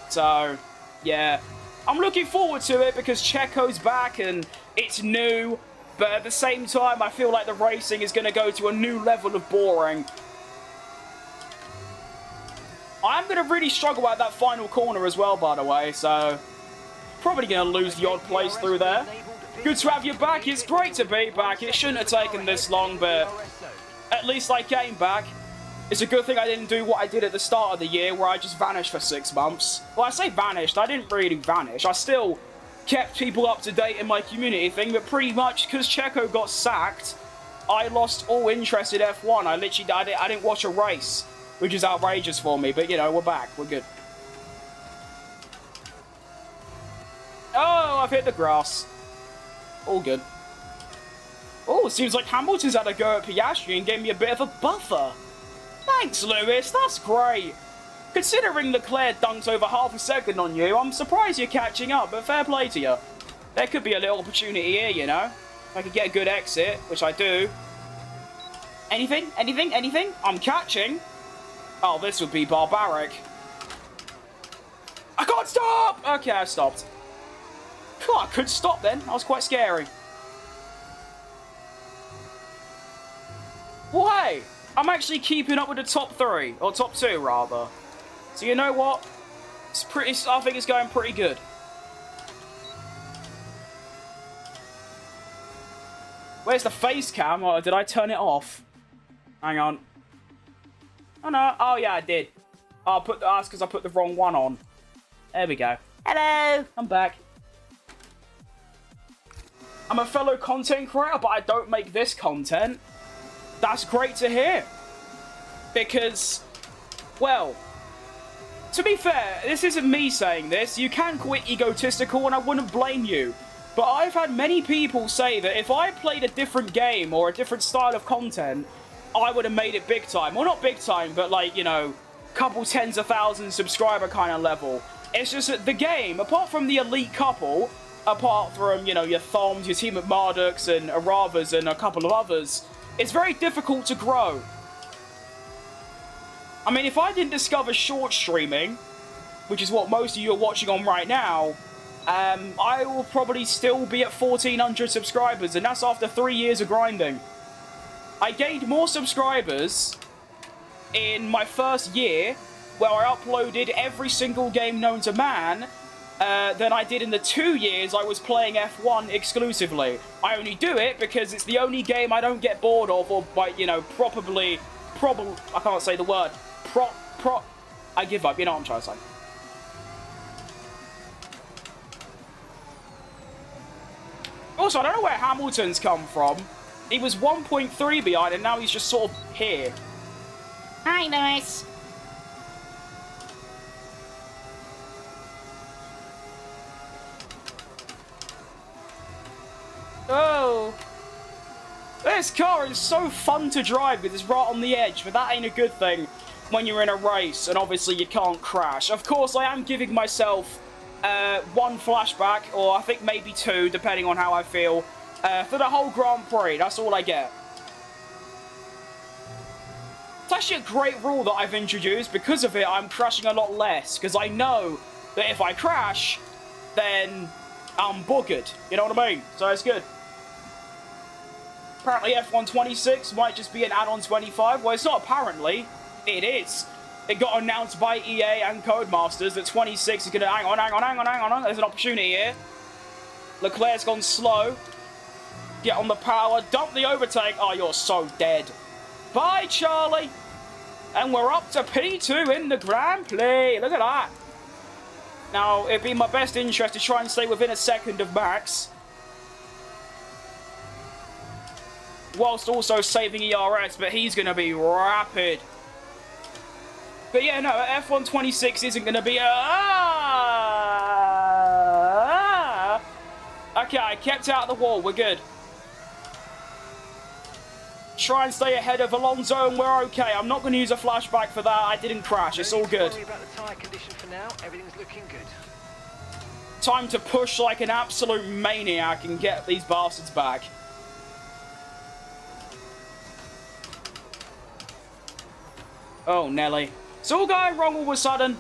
So, yeah. I'm looking forward to it because Checo's back and it's new. But at the same time, I feel like the racing is going to go to a new level of boring. I'm going to really struggle at that final corner as well, by the way. So, probably going to lose the odd place through there. Good to have you back. It's great to be back. It shouldn't have taken this long, but at least I came back. It's a good thing I didn't do what I did at the start of the year, where I just vanished for 6 months. Well, I say vanished. I didn't really vanish. I still kept people up to date in my community thing, but pretty much because Checo got sacked, I lost all interest in F1. I literally, I didn't watch a race, which is outrageous for me, but you know, we're back, we're good. Oh, I've hit the grass. All good. Oh, it seems like Hamilton's had a go at Piastri and gave me a bit of a buffer. Thanks, Lewis, that's great. Considering Leclerc dunked over half a second on you, I'm surprised you're catching up, but fair play to you. There could be a little opportunity here, you know? If I could get a good exit, which I do. Anything? Anything? Anything? I'm catching. Oh, this would be barbaric. I can't stop! Okay, I stopped. Cool, I could stop then. That was quite scary. Well, hey, I'm actually keeping up with the top 3, or top 2 rather. So you know what? It's pretty. I think it's going pretty good. Where's the face cam? Or did I turn it off? Hang on. Oh no. Oh yeah, I did. I'll put the. That's because I put the wrong one on. There we go. Hello. I'm back. I'm a fellow content creator, but I don't make this content. That's great to hear. Because, well, to be fair, this isn't me saying this. You can call it egotistical, and I wouldn't blame you. But I've had many people say that if I played a different game or a different style of content, I would have made it big time. Well, not big time, but like, you know, couple tens of thousands subscriber kind of level. It's just that the game, apart from the elite couple, apart from, you know, your Thoms, your Team at Marduks and Aravas and a couple of others, it's very difficult to grow. I mean, if I didn't discover short streaming, which is what most of you are watching on right now, I will probably still be at 1,400 subscribers, and that's after 3 years of grinding. I gained more subscribers in my first year, where I uploaded every single game known to man, than I did in the 2 years I was playing F1 exclusively. I only do it because it's the only game I don't get bored of, or, like, you know, probably, I can't say the word, I give up, you know what I'm trying to say. Also, I don't know where Hamilton's come from. He was 1.3 behind, and now he's just sort of here. Hi, Lewis. Oh. This car is so fun to drive because it's right on the edge, but that ain't a good thing when you're in a race, and obviously you can't crash. Of course, I am giving myself one flashback, or I think maybe two, depending on how I feel, for the whole Grand Prix. That's all I get. It's actually a great rule that I've introduced. Because of it, I'm crashing a lot less, because I know that if I crash, then I'm buggered. You know what I mean? So it's good. Apparently F1 26 might just be an add-on 25. Well, it's not apparently. It is. It got announced by EA and Codemasters that 26 is going to... Hang on. There's an opportunity here. Leclerc's gone slow. Get on the power. Dump the overtake. Oh, you're so dead. Bye, Charlie. And we're up to P2 in the Grand Prix. Look at that. Now, it'd be in my best interest to try and stay within a second of Max, whilst also saving ERS, but he's going to be rapid. But yeah, no, F1 26 isn't going to be a... Okay, I kept out of the wall. We're good. Try and stay ahead of Alonso, and we're okay. I'm not going to use a flashback for that. I didn't crash. It's all good. Don't worry about the tyre condition for now. Everything's looking good. Time to push like an absolute maniac and get these bastards back. Oh, Nelly. It's all going wrong all of a sudden.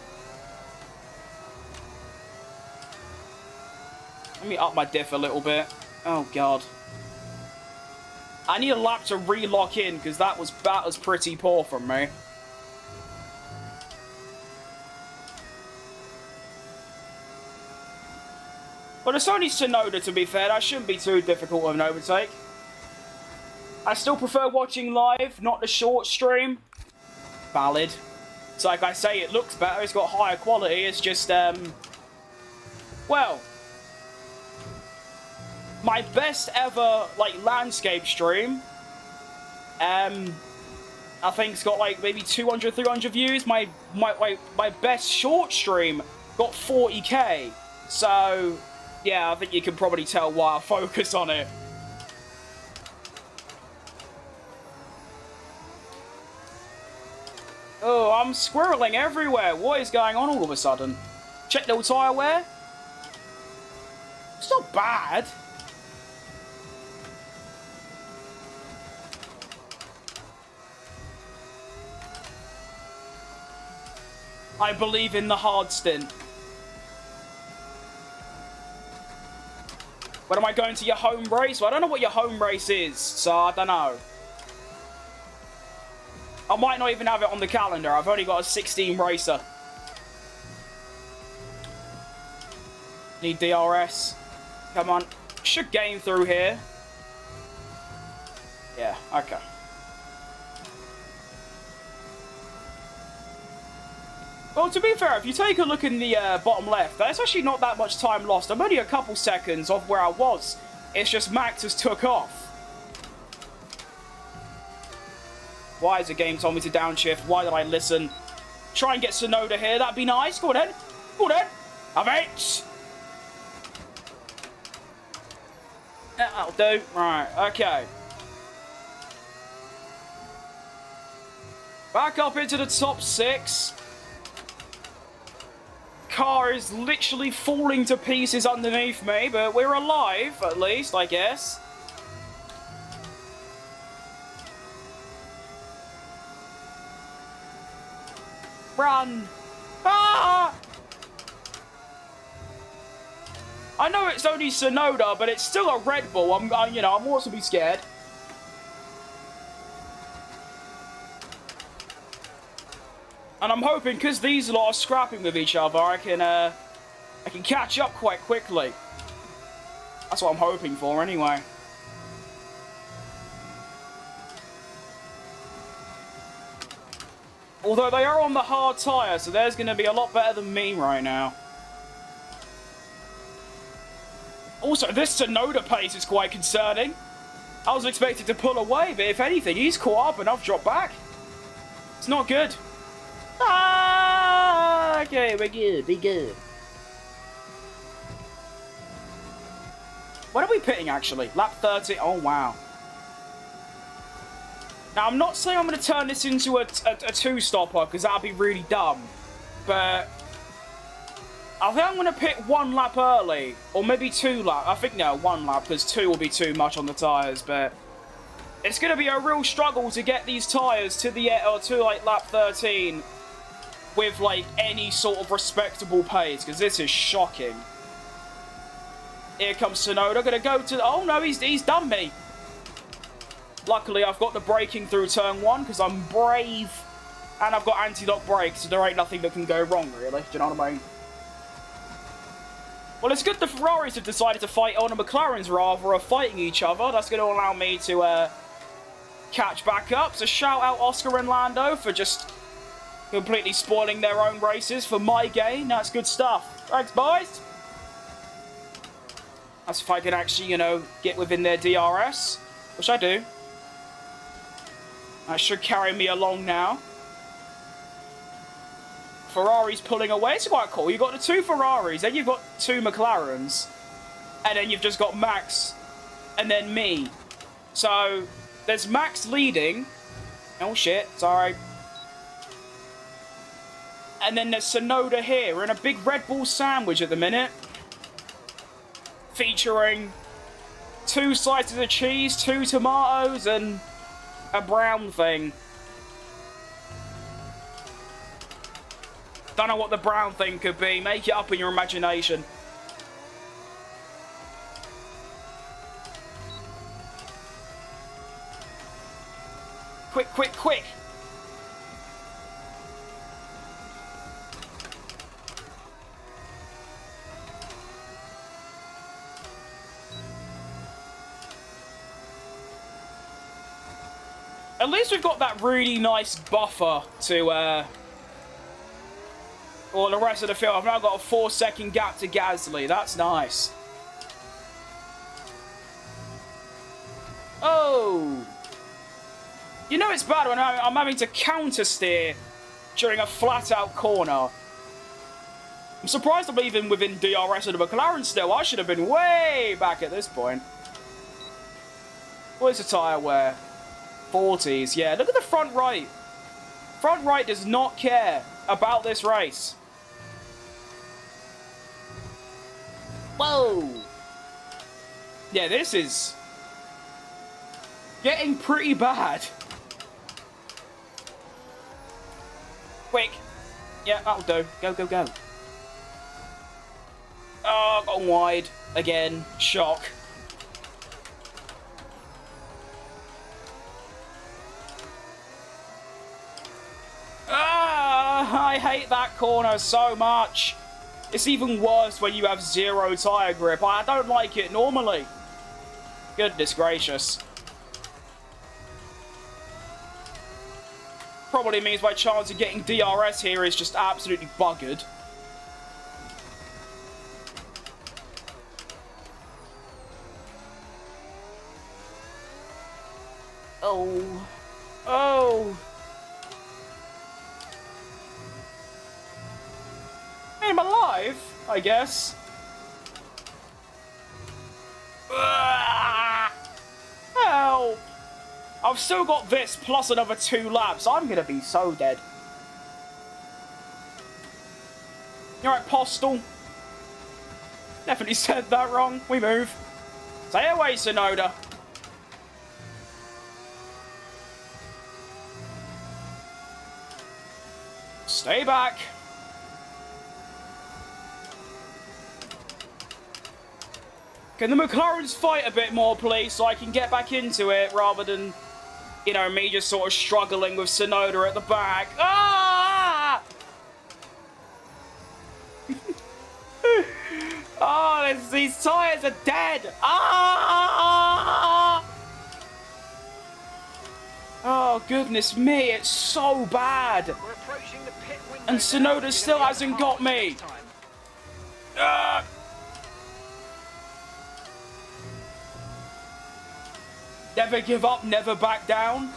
Let me up my diff a little bit. Oh, God. I need a lap to re-lock in, because that was pretty poor from me. But it's only Tsunoda, to be fair. That shouldn't be too difficult of an overtake. I still prefer watching live, not the short stream. Valid. It's like I say, it looks better, it's got higher quality, it's just, well, my best ever, like, landscape stream, I think it's got, like, maybe 200, 300 views. My best short stream got 40k, so, yeah, I think you can probably tell why I focus on it. Oh, I'm squirreling everywhere. What is going on all of a sudden? Check little tyre wear. It's not bad. I believe in the hard stint. When am I going to your home race? Well, I don't know what your home race is, so I don't know. I might not even have it on the calendar. I've only got a 16 racer. Need DRS. Come on. Should gain through here. Yeah, okay. Well, to be fair, if you take a look in the bottom left, there's actually not that much time lost. I'm only a couple seconds off where I was. It's just Max has took off. Why is the game told me to downshift? Why did I listen? Try and get Tsunoda here. That'd be nice. Go on then. Go on then. Have it. That'll do. Right. Okay. Back up into the top 6. Car is literally falling to pieces underneath me, but we're alive, at least, I guess. Run! Ah! I know it's only Tsunoda, but it's still a Red Bull. I'm also be scared. And I'm hoping, because these lot are scrapping with each other, I can catch up quite quickly. That's what I'm hoping for, anyway. Although they are on the hard tyre, so there's going to be a lot better than me right now. Also, this Tsunoda pace is quite concerning. I was expected to pull away, but if anything, he's caught up and I've dropped back. It's not good. Ah, okay, we're good, be good. When are we pitting, actually? Lap 30, oh wow. Now, I'm not saying I'm going to turn this into a two-stopper, because that would be really dumb. But I think I'm going to pit 1 lap early, or maybe 2 laps. I think, no, 1 lap, because 2 will be too much on the tyres, but it's going to be a real struggle to get these tyres to the like lap 13 with like any sort of respectable pace, because this is shocking. Here comes Tsunoda, going to go to, oh no, he's done me. Luckily, I've got the braking through turn 1, because I'm brave, and I've got anti-lock brakes, so there ain't nothing that can go wrong, really. Do you know what I mean? Well, it's good the Ferraris have decided to fight on, and McLarens, rather, are fighting each other. That's going to allow me to catch back up. So shout out Oscar and Lando for just completely spoiling their own races for my gain. That's good stuff. Thanks, boys. That's if I can actually, you know, get within their DRS, which I do. That should carry me along now. Ferrari's pulling away. It's quite cool. You've got the 2 Ferraris, then you've got 2 McLarens, and then you've just got Max, and then me. So, there's Max leading. Oh shit, sorry. And then there's Tsunoda here. We're in a big Red Bull sandwich at the minute. Featuring 2 slices of cheese, 2 tomatoes, and a brown thing. Don't know what the brown thing could be. Make it up in your imagination. Quick, quick, quick! At least we've got that really nice buffer to, or the rest of the field. I've now got a 4-second gap to Gasly. That's nice. Oh! You know it's bad when I'm having to counter-steer during a flat-out corner. I'm surprised I'm even within DRS of the McLaren still. I should have been way back at this point. Where's the tyre wear? 40s, yeah. Look at the front right. Front right does not care about this race. Whoa! Yeah, this is getting pretty bad. Quick. Yeah, that'll do. Go, go, go. Oh, gone wide. Again. Shock. I hate that corner so much. It's even worse when you have 0 tyre grip. I don't like it normally. Goodness gracious. Probably means my chance of getting DRS here is just absolutely buggered. Oh. Oh. I'm alive, I guess. Help! I've still got this plus another 2 laps. I'm gonna be so dead. You're right, Postal. Definitely said that wrong. We move. Stay away, Tsunoda. Stay back. Can the McLarens fight a bit more, please, so I can get back into it, rather than, you know, me just sort of struggling with Tsunoda at the back. Ah! Oh, these tyres are dead. Ah! Oh, goodness me, it's so bad. And Tsunoda still hasn't got me. Never give up, never back down.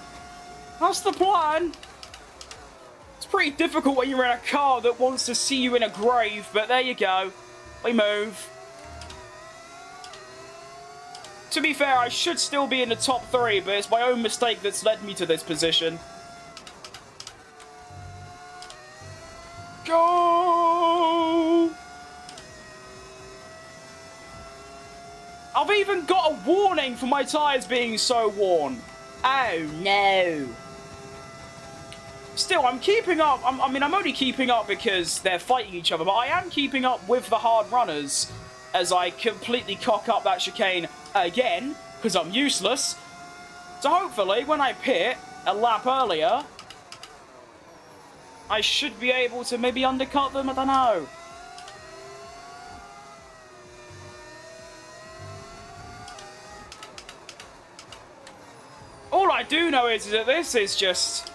That's the plan. It's pretty difficult when you're in a car that wants to see you in a grave, but there you go. We move. To be fair, I should still be in the top 3, but it's my own mistake that's led me to this position. Go! I've even got a warning for my tyres being so worn. Oh, no. Still, I'm keeping up. I mean, I'm only keeping up because they're fighting each other, but I am keeping up with the hard runners as I completely cock up that chicane again, because I'm useless. So hopefully, when I pit a lap earlier, I should be able to maybe undercut them. I don't know. All I do know is that this is just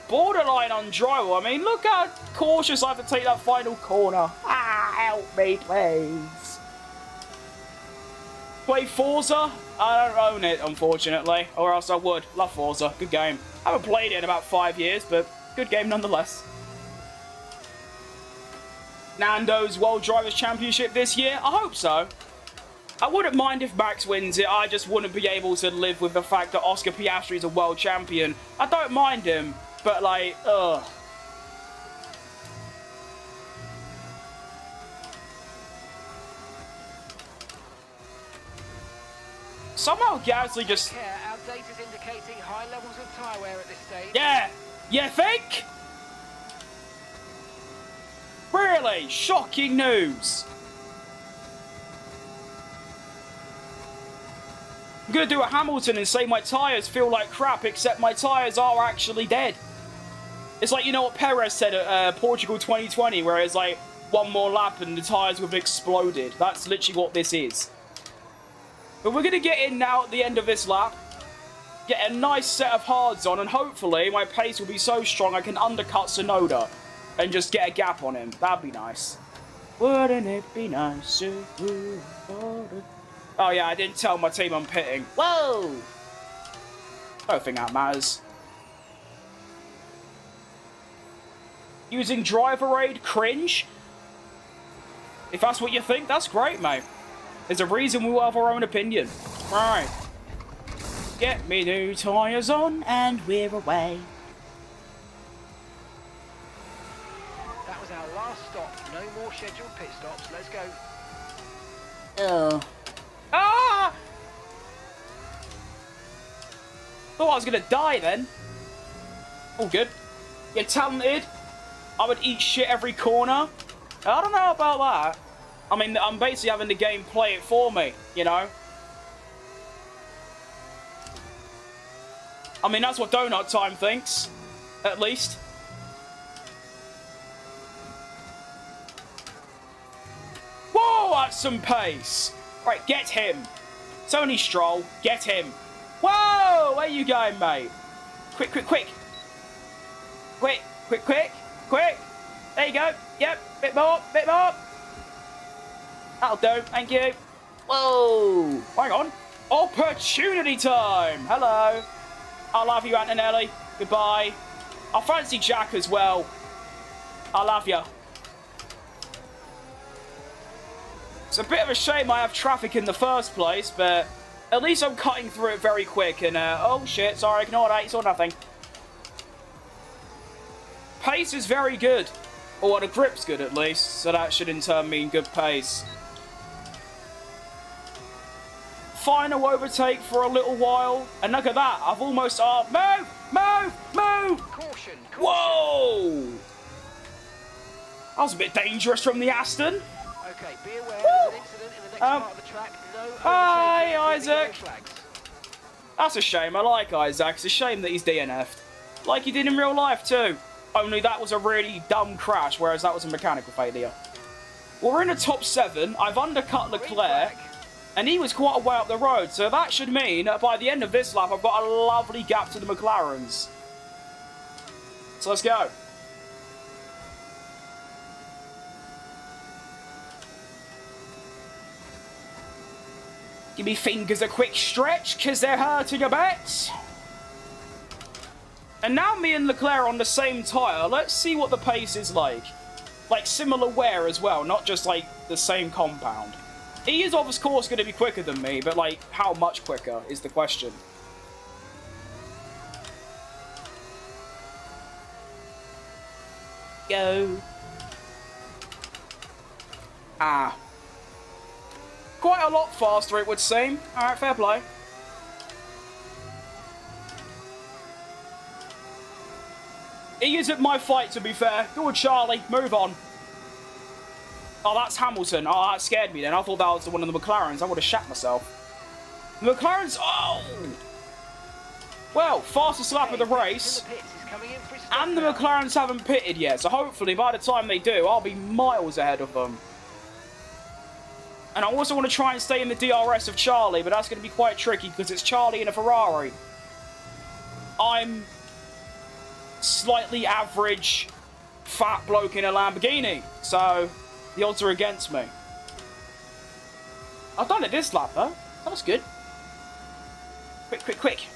borderline undrivable. I mean, look how cautious I have to take that final corner. Ah, help me, please. Play Forza? I don't own it, unfortunately, or else I would. Love Forza. Good game. I haven't played it in about 5 years, but good game nonetheless. Nando's World Drivers' Championship this year? I hope so. I wouldn't mind if Max wins it. I just wouldn't be able to live with the fact that Oscar Piastri is a world champion. I don't mind him, but like, ugh. Somehow Gasly just... Our data's indicating high levels of tyre wear at this stage. Yeah! You think? Really? Shocking news. I'm going to do a Hamilton and say my tyres feel like crap, except my tyres are actually dead. It's like, you know what Perez said at Portugal 2020, where it's like, one more lap and the tyres would have exploded. That's literally what this is. But we're going to get in now at the end of this lap, get a nice set of hards on, and hopefully my pace will be so strong I can undercut Tsunoda and just get a gap on him. That'd be nice. Wouldn't it be nice if we would... Oh yeah, I didn't tell my team I'm pitting. Whoa! I don't think that matters. Using driver aid, cringe? If that's what you think, that's great, mate. There's a reason we will have our own opinion. Right. Get me new tyres on and we're away. That was our last stop. No more scheduled pit stops. Let's go. Oh. Ah! Thought I was gonna die then. All good. You're talented. I would eat shit every corner. I don't know about that. I mean, I'm basically having the game play it for me, you know? I mean, that's what Donut Time thinks. At least. Whoa, that's some pace. Right, get him. Tony Stroll, get him. Whoa, where you going, mate? Quick, quick, quick. Quick, quick, quick, quick. There you go. Yep, bit more, bit more. That'll do, thank you. Whoa, hang on. Opportunity time. Hello. I love you, Antonelli. Goodbye. I fancy Jack as well. I love you. It's a bit of a shame I have traffic in the first place, but at least I'm cutting through it very quick. And, oh shit, sorry, ignore that, you saw nothing. Pace is very good. Or the grip's good, at least. So that should in turn mean good pace. Final overtake for a little while. And look at that, I've almost... move! Move! Move! Caution, caution. Whoa! That was a bit dangerous from the Aston. Okay, be aware there's an incident in the next part of the track. No Hi, overtaking, Isaac. no flags. That's a shame. I like Isaac. It's a shame that he's DNF'd. Like he did in real life too. Only that was a really dumb crash, whereas that was a mechanical failure. Well, we're in the top 7. I've undercut Leclerc, and he was quite a way up the road. So that should mean that by the end of this lap, I've got a lovely gap to the McLarens. So let's go. Give me fingers a quick stretch, because they're hurting a bit. And now me and Leclerc are on the same tyre. Let's see what the pace is like. Like, similar wear as well, not just, like, the same compound. He is, of course, going to be quicker than me, but, like, how much quicker is the question. Go. Ah. Quite a lot faster, it would seem. Alright, fair play. He isn't my fight, to be fair. Good, Charlie. Move on. Oh, that's Hamilton. Oh, that scared me then. I thought that was one of the McLarens. I would have shat myself. The McLarens... Oh! Well, fastest lap of the race. And the McLarens haven't pitted yet. So hopefully, by the time they do, I'll be miles ahead of them. And I also want to try and stay in the DRS of Charlie, but that's going to be quite tricky because it's Charlie in a Ferrari. I'm slightly average fat bloke in a Lamborghini, so the odds are against me. I've done it this lap though. That's good. Quick, quick, quick.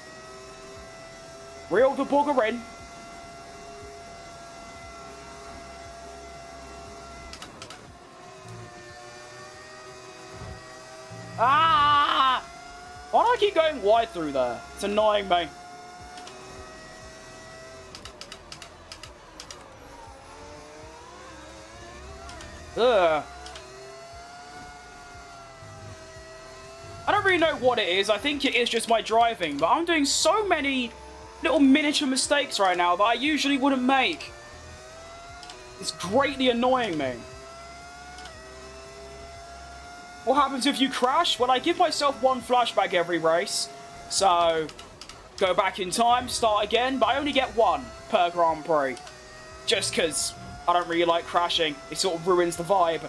Reel the booger in. Ah! Why do I keep going wide through there? It's annoying me. Ugh. I don't really know what it is. I think it is just my driving, but I'm doing so many little miniature mistakes right now that I usually wouldn't make. It's greatly annoying me. What happens if you crash? Well, I give myself one flashback every race. So, go back in time, start again, but I only get one per Grand Prix. Just because I don't really like crashing. It sort of ruins the vibe.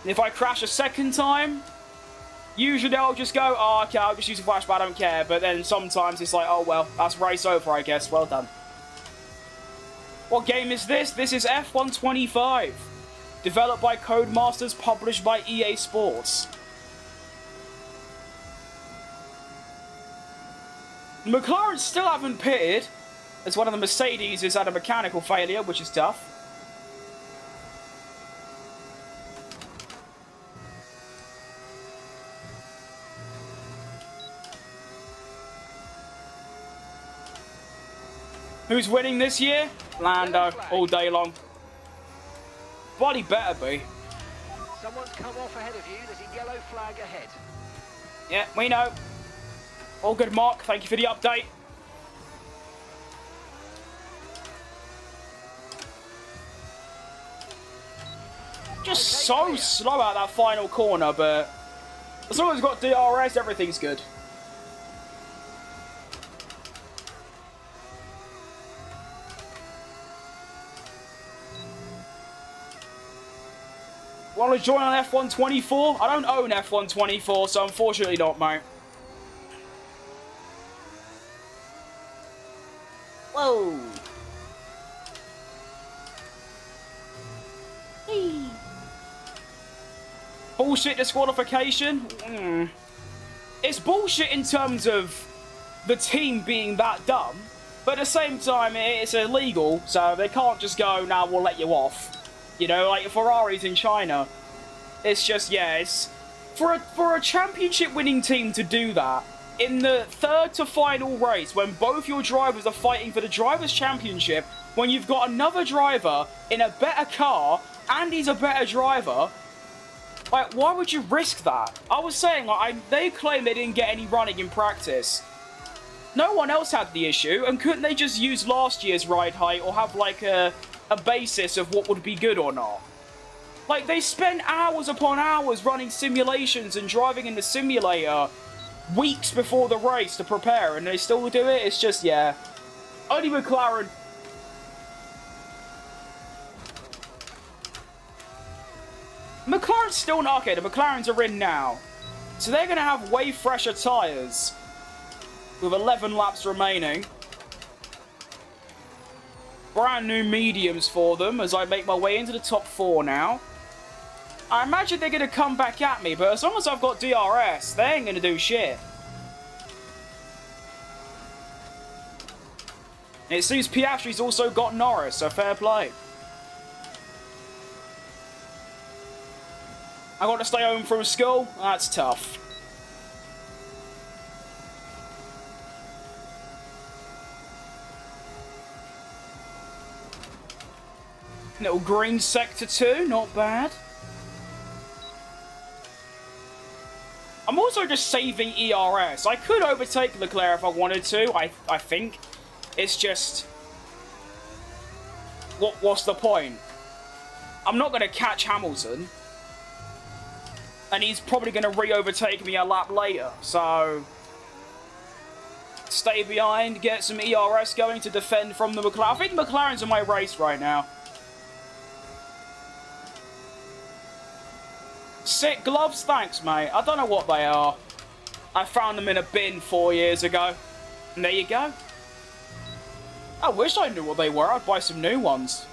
And if I crash a second time, usually I'll just go, oh, okay, I'll just use a flashback, I don't care. But then sometimes it's like, oh, well, that's race over, I guess. Well done. What game is this? This is F125. Developed by Codemasters, published by EA Sports. McLaren still haven't pitted, as one of the Mercedes has had a mechanical failure, which is tough. Who's winning this year? Lando, all day long. Bloody better be. Someone's come off ahead of you. There's a yellow flag ahead. Yeah, we know. All good, Mark. Thank you for the update. Just so slow out that final corner, but as long as it's got DRS, everything's good. Want to join on F124? I don't own F124, so unfortunately not, mate. Whoa. Hey. Bullshit disqualification? It's bullshit in terms of the team being that dumb, but at the same time, it's illegal, so they can't just go, nah, we'll let you off. You know, like Ferraris in China. It's just, yeah, it's... For a championship-winning team to do that, in the third to final race, when both your drivers are fighting for the Drivers' Championship, when you've got another driver in a better car, and he's a better driver, like, why would you risk that? I was saying, like, they claim they didn't get any running in practice. No one else had the issue, and couldn't they just use last year's ride height, or have, like, a basis of what would be good or not? Like, they spent hours upon hours running simulations and driving in the simulator weeks before the race to prepare, and they still do it? It's just, yeah. Only McLaren. McLaren's still not... Okay, the McLarens are in now. So they're going to have way fresher tyres with 11 laps remaining. Brand new mediums for them as I make my way into the top 4 now. I imagine they're going to come back at me, but as long as I've got DRS, they ain't going to do shit. And it seems Piastri's also got Norris, so fair play. I got to stay home from school? That's tough. Little green sector 2, not bad. I'm also just saving ERS. I could overtake Leclerc if I wanted to, I think. It's just... What's the point? I'm not going to catch Hamilton. And he's probably going to re-overtake me a lap later, so... Stay behind, get some ERS going to defend from the McLaren. I think McLaren's in my race right now. Sick gloves? Thanks, mate. I don't know what they are. I found them in a bin 4 years ago. And there you go. I wish I knew what they were. I'd buy some new ones.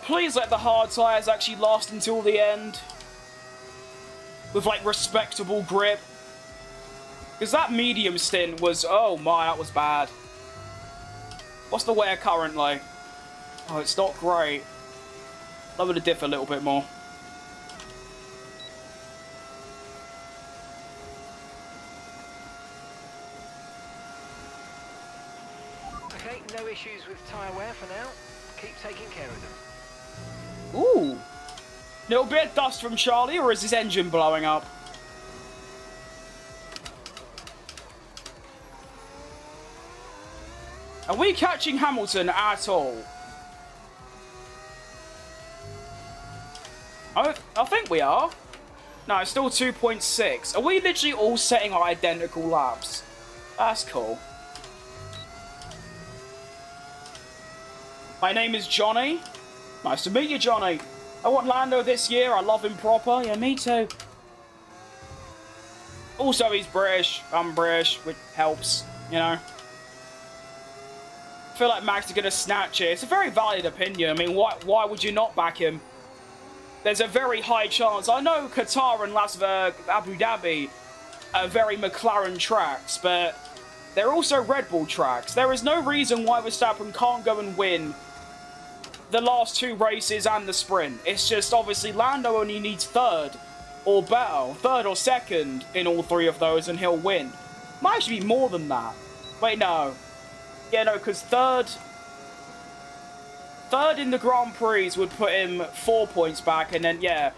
Please let the hard tyres actually last until the end. With, like, respectable grip. Because that medium stint was... Oh, my, that was bad. What's the wear currently? Oh, it's not great. Lower the diff a little bit more. Okay, no issues with tyre wear for now. Keep taking care of them. Ooh. Little bit of dust from Charlie, or is his engine blowing up? Are we catching Hamilton at all? I think we are. No, it's still 2.6. Are we literally all setting identical laps? That's cool. My name is Johnny. Nice to meet you, Johnny. I want Lando this year. I love him proper. Yeah, me too. Also, he's British. I'm British, which helps, you know. I feel like Max is going to snatch it. It's a very valid opinion. I mean, why would you not back him? There's a very high chance. I know Qatar and Abu Dhabi are very McLaren tracks, but they're also Red Bull tracks. There is no reason why Verstappen can't go and win the last 2 races and the sprint. It's just, obviously, Lando only needs third or better. Third or second in all 3 of those, and he'll win. Might actually be more than that. Wait, no. Yeah, no, because third in the Grand Prix would put him 4 points back, and then, yeah.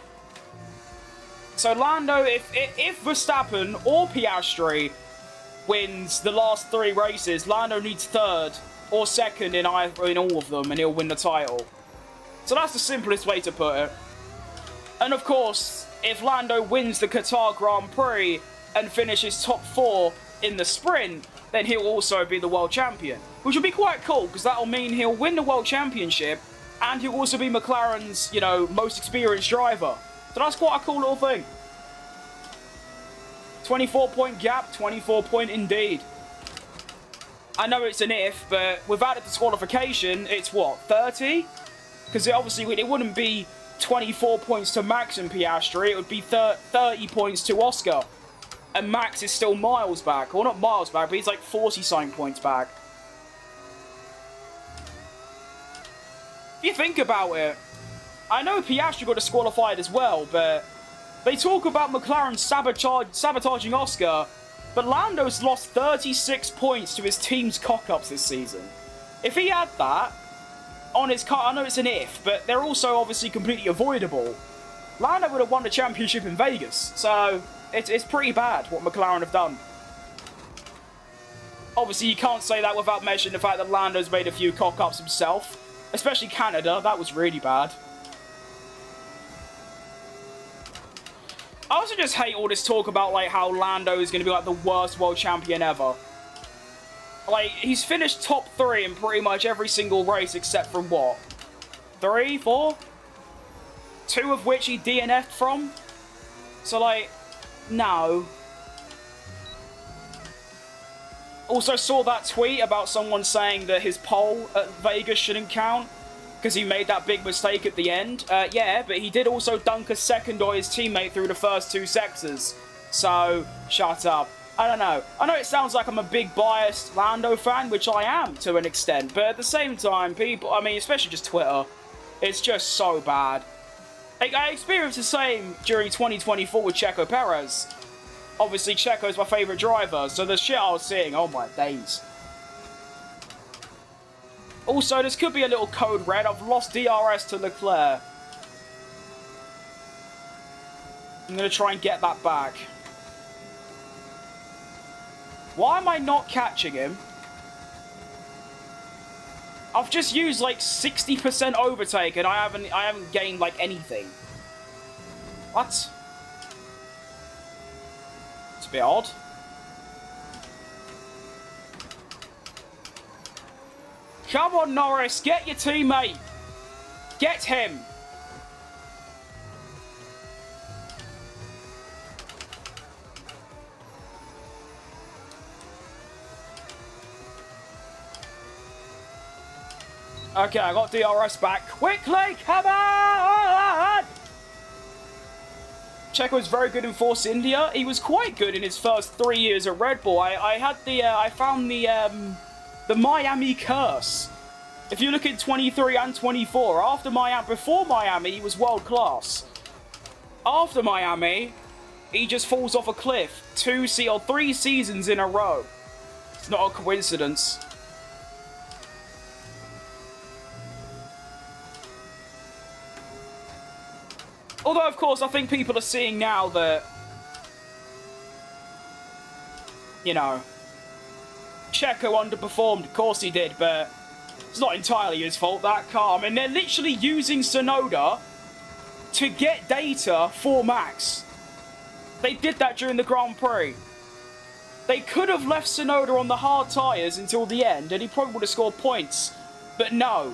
So Lando, if Verstappen or Piastri wins the last 3 races, Lando needs third or second in all of them, and he'll win the title. So that's the simplest way to put it. And of course, if Lando wins the Qatar Grand Prix and finishes top 4 in the sprint, then he'll also be the world champion. Which will be quite cool, because that'll mean he'll win the world championship, and he'll also be McLaren's, you know, most experienced driver. So that's quite a cool little thing. 24-point gap, 24-point indeed. I know it's an if, but without a disqualification, it's what, 30? Because obviously it wouldn't be 24 points to Max and Piastri, it would be 30 points to Oscar. And Max is still miles back. Well, not miles back, but he's like 40-something points back. If you think about it, I know Piastri got disqualified as well, but they talk about McLaren sabotaging Oscar, but Lando's lost 36 points to his team's cock-ups this season. If he had that on his car, I know it's an if, but they're also obviously completely avoidable. Lando would have won the championship in Vegas, so it's pretty bad what McLaren have done. Obviously, you can't say that without mentioning the fact that Lando's made a few cock-ups himself, especially Canada. That was really bad. I also just hate all this talk about, like, how Lando is going to be, like, the worst world champion ever. Like, he's finished top 3 in pretty much every single race except from, what? 3? 4? 2 of which he DNF'd from? So, like, no. Also saw that tweet about someone saying that his pole at Vegas shouldn't count because he made that big mistake at the end. Yeah, but he did also dunk a second on his teammate through the first 2 sectors. So, shut up. I don't know. I know it sounds like I'm a big biased Lando fan, which I am to an extent, but at the same time, people, I mean, especially just Twitter, it's just so bad. Like, I experienced the same during 2024 with Checo Perez. Obviously, Checo's my favourite driver, so the shit I was seeing, oh my days. Also, this could be a little code red. I've lost DRS to Leclerc. I'm going to try and get that back. Why am I not catching him? I've just used like 60% overtake and I haven't gained like anything. What? It's a bit odd. Come on, Norris, get your teammate. Get him. Okay, I got DRS back. Quickly, come on! Checo was very good in Force India. He was quite good in his first 3 years at Red Bull. I found the Miami curse. If you look at 23 and 24, before Miami, he was world class. After Miami, he just falls off a cliff 3 seasons in a row. It's not a coincidence. Although, of course, I think people are seeing now that, you know, Checo underperformed. Of course he did, but it's not entirely his fault, that car. I mean, they're literally using Tsunoda to get data for Max. They did that during the Grand Prix. They could have left Tsunoda on the hard tyres until the end, and he probably would have scored points. But no.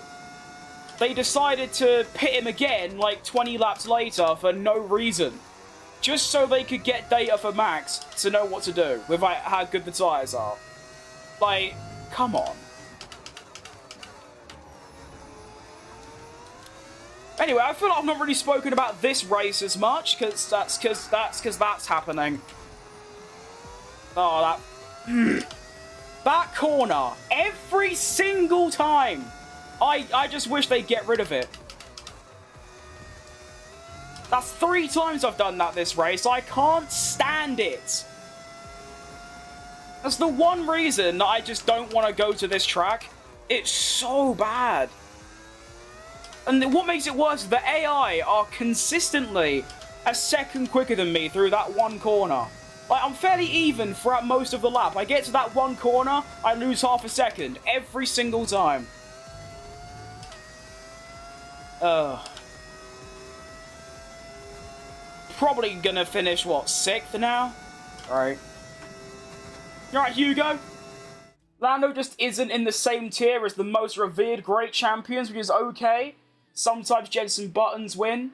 They decided to pit him again, like 20 laps later, for no reason. Just so they could get data for Max to know what to do with like, how good the tyres are. Like, come on. Anyway, I feel like I've not really spoken about this race as much, because that's happening. Oh, that corner. Every single time. I just wish they'd get rid of it. That's 3 times I've done that this race. I can't stand it. That's the one reason that I just don't want to go to this track. It's so bad. And what makes it worse is the AI are consistently a second quicker than me through that one corner. Like, I'm fairly even throughout most of the lap. I get to that one corner, I lose half a second every single time. Probably gonna finish, what, 6th now? Alright. Alright, Hugo. Lando just isn't in the same tier as the most revered great champions, which is okay. Sometimes Jensen Buttons win.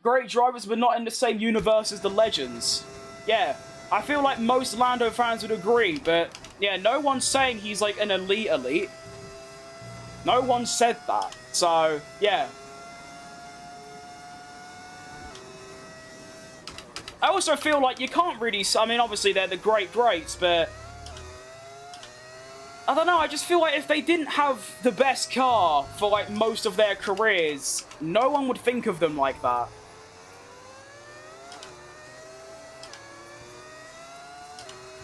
Great drivers, but not in the same universe as the legends. Yeah, I feel like most Lando fans would agree, but yeah, no one's saying he's like an elite. No one said that. So, yeah. I also feel like you can't really... I mean, obviously, they're the greats, but... I don't know, I just feel like if they didn't have the best car for, like, most of their careers, no one would think of them like that.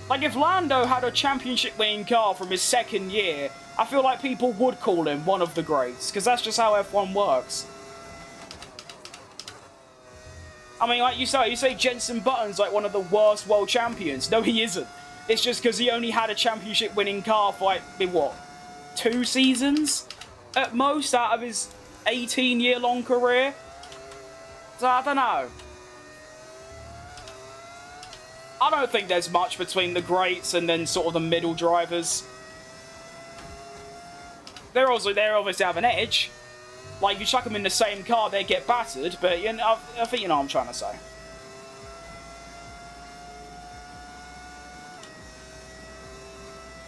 Like, if Lando had a championship-winning car from his 2nd year, I feel like people would call him one of the greats, because that's just how F1 works. I mean, like you say Jensen Button's like one of the worst world champions. No, he isn't. It's just because he only had a championship-winning car for, like, what, 2 seasons? At most, out of his 18-year-long career? So, I don't know. I don't think there's much between the greats and then sort of the middle drivers. They obviously have an edge. Like, if you chuck them in the same car, they get battered, but you know, I think you know what I'm trying to say.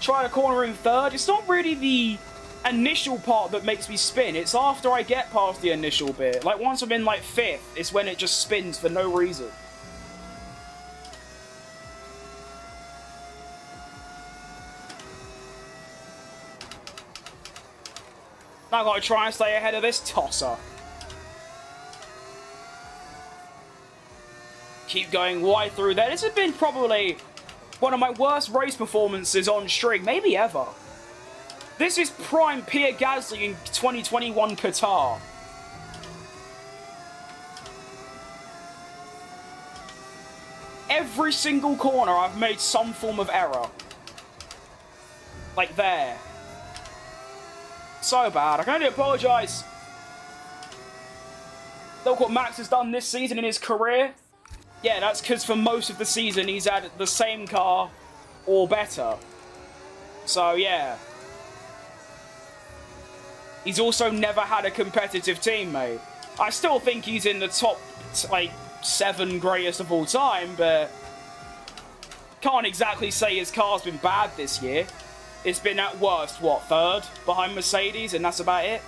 try to corner in third. It's not really the initial part that makes me spin. It's after I get past the initial bit. Like, once I'm in, like, fifth, it's when it just spins for no reason. Now I've got to try and stay ahead of this tosser. Keep going wide through there. This has been probably one of my worst race performances on stream, maybe ever. This is prime Pierre Gasly in 2021 Qatar. Every single corner I've made some form of error. Like there. So bad. I can only apologise. Look what Max has done this season in his career. Yeah, that's because for most of the season he's had the same car or better. So, yeah. He's also never had a competitive teammate. I still think he's in the top, like, 7 greatest of all time, but can't exactly say his car's been bad this year. It's been at worst, what, 3rd behind Mercedes, and that's about it?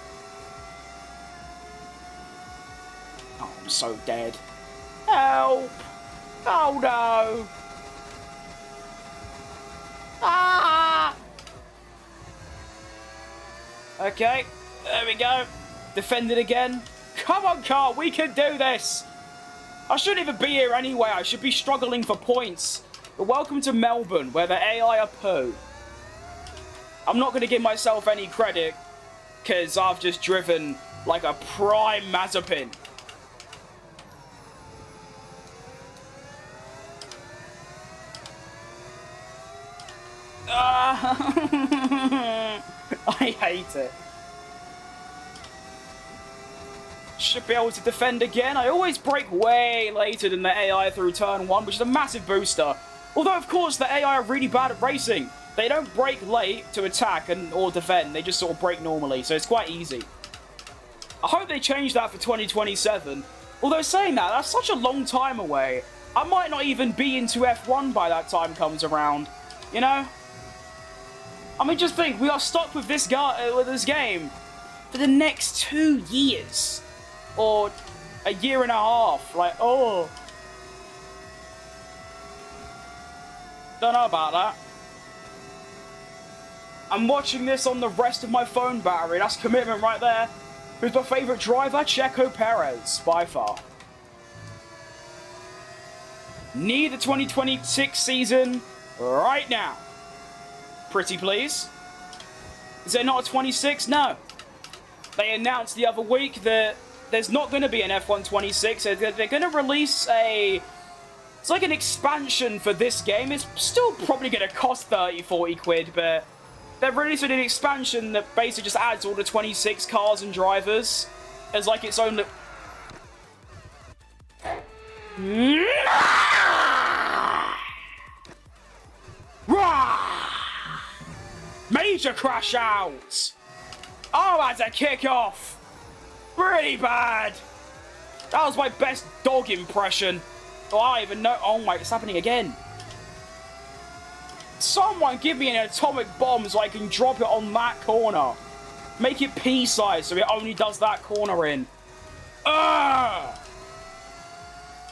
Oh, I'm so dead. Help! Oh, no! Ah! Okay, there we go. Defended again. Come on, car, we can do this! I shouldn't even be here anyway. I should be struggling for points. But welcome to Melbourne, where the AI are poo. I'm not going to give myself any credit, because I've just driven like a prime Mazepin. I hate it. Should be able to defend again. I always brake way later than the AI through turn 1, which is a massive booster. Although, of course, the AI are really bad at racing. They don't brake late to attack or defend. They just sort of brake normally, so it's quite easy. I hope they change that for 2027. Although saying that, that's such a long time away. I might not even be into F1 by that time comes around. You know? I mean, just think, we are stuck with this game for the next 2 years. Or a year and a half. Like, oh. Don't know about that. I'm watching this on the rest of my phone battery. That's commitment right there. Who's my favourite driver? Checo Perez, by far. Need the 2026 season right now. Pretty please. Is there not a 26? No. They announced the other week that there's not going to be an F1 26. They're going to release a... It's like an expansion for this game. It's still probably going to cost 30, 40 quid, but... They're releasing an expansion that basically just adds all the 26 cars and drivers as like its own... Major crash out! Oh, that's a kick off! Pretty bad! That was my best dog impression. Oh, I even know... Oh my, it's happening again. Someone give me an atomic bomb so I can drop it on that corner. Make it pea-sized so it only does that corner in. Ugh!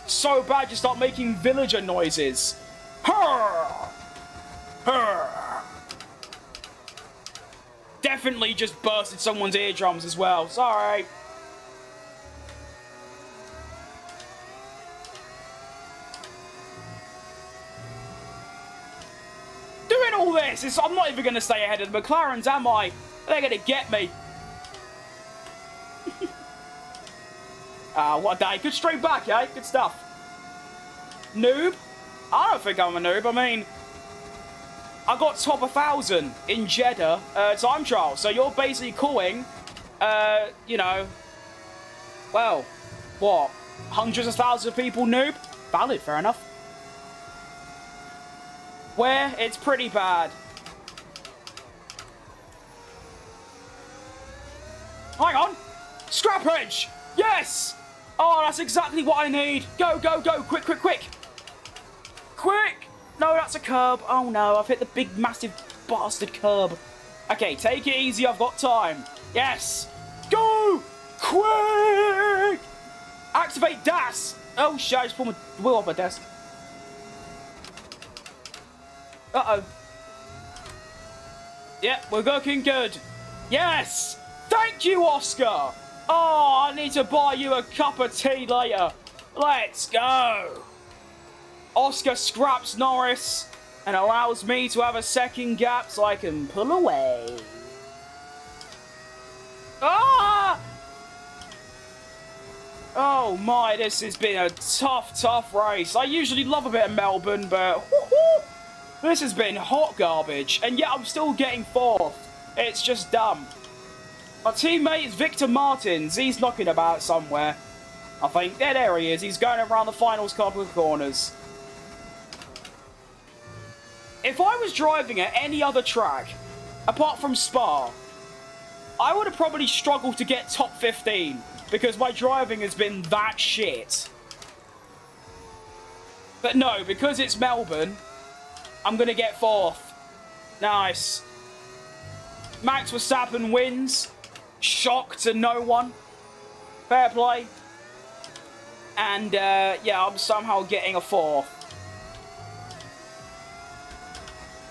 So bad you start making villager noises. Hurr! Hurr! Definitely just bursted someone's eardrums as well. Sorry. Doing all this, I'm not even going to stay ahead of the McLarens, am I? They're going to get me. What a day. Good straight back, eh? Good stuff. Noob? I don't think I'm a noob. I mean, I got top 1,000 in Jeddah time trial. So you're basically calling, you know, well, what? Hundreds of thousands of people noob? Valid, fair enough. Where? It's pretty bad. Hang on. Scrap edge. Yes. Oh, that's exactly what I need. Go, go, go. Quick, quick, quick. Quick. No, that's a curb. Oh, no. I've hit the big, massive bastard curb. Okay, take it easy. I've got time. Yes. Go! Quick! Activate DAS. Oh, shit. I just pulled my wheel off my desk. Uh-oh. Yeah, we're looking good. Yes! Thank you, Oscar! Oh, I need to buy you a cup of tea later. Let's go! Oscar scraps Norris and allows me to have a second gap so I can pull away. Ah! Oh my, this has been a tough race. I usually love a bit of Melbourne, but this has been hot garbage. And yet I'm still getting 4th. It's just dumb. My teammate is Victor Martins. He's knocking about somewhere. I think. Yeah, there he is. He's going around the finals couple of corners. If I was driving at any other track, apart from Spa, I would have probably struggled to get top 15 because my driving has been that shit. But no, because it's Melbourne, I'm going to get 4th. Nice. Max Verstappen wins. Shock to no one. Fair play. And, yeah, I'm somehow getting a 4th.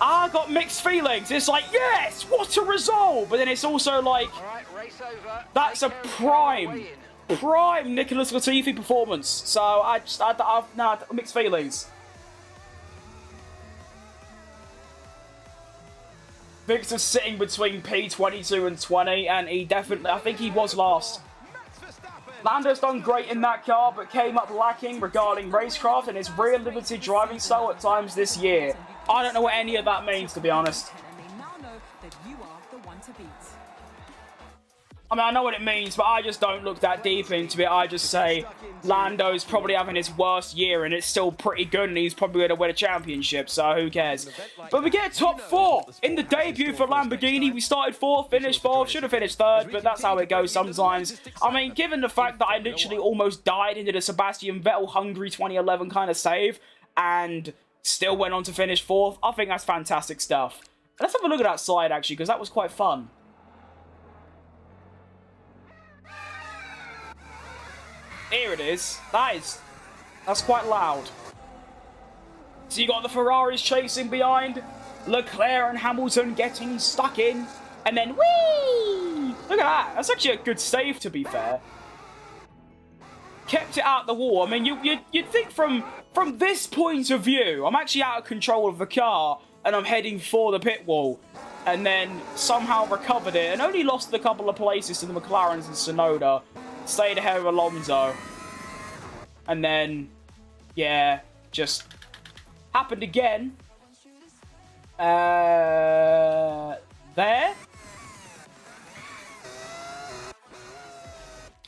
I got mixed feelings. It's like, yes, what a result! But then it's also like, All right, race over. that's a prime Nicholas Latifi performance. So I've mixed feelings. Victor's sitting between P22 and 20, and he definitely, I think he was last. Lando's done great in that car, but came up lacking regarding racecraft and his real limited driving style at times this year. I don't know what any of that means, to be honest. I mean, I know what it means, but I just don't look that deep into it. I just say Lando's probably having his worst year, and it's still pretty good, and he's probably going to win a championship, so who cares? But we get top 4 in the debut for Lamborghini. We started 4th, finished 4th, should have finished 3rd, but that's how it goes sometimes. I mean, given the fact that I literally almost died into the Sebastian Vettel Hungary 2011 kind of save, and still went on to finish 4th, I think that's fantastic stuff. Let's have a look at that slide, actually, because that was quite fun. Here it is. That's quite loud. So you got the Ferraris chasing behind, Leclerc and Hamilton getting stuck in, and then whee! Look at that. That's actually a good save, to be fair. Kept it out the wall. I mean, you'd think from this point of view, I'm actually out of control of the car, and I'm heading for the pit wall, and then somehow recovered it, and only lost a couple of places to the McLarens and Tsunoda. Stayed ahead of Alonso. And then, yeah, just happened again. There.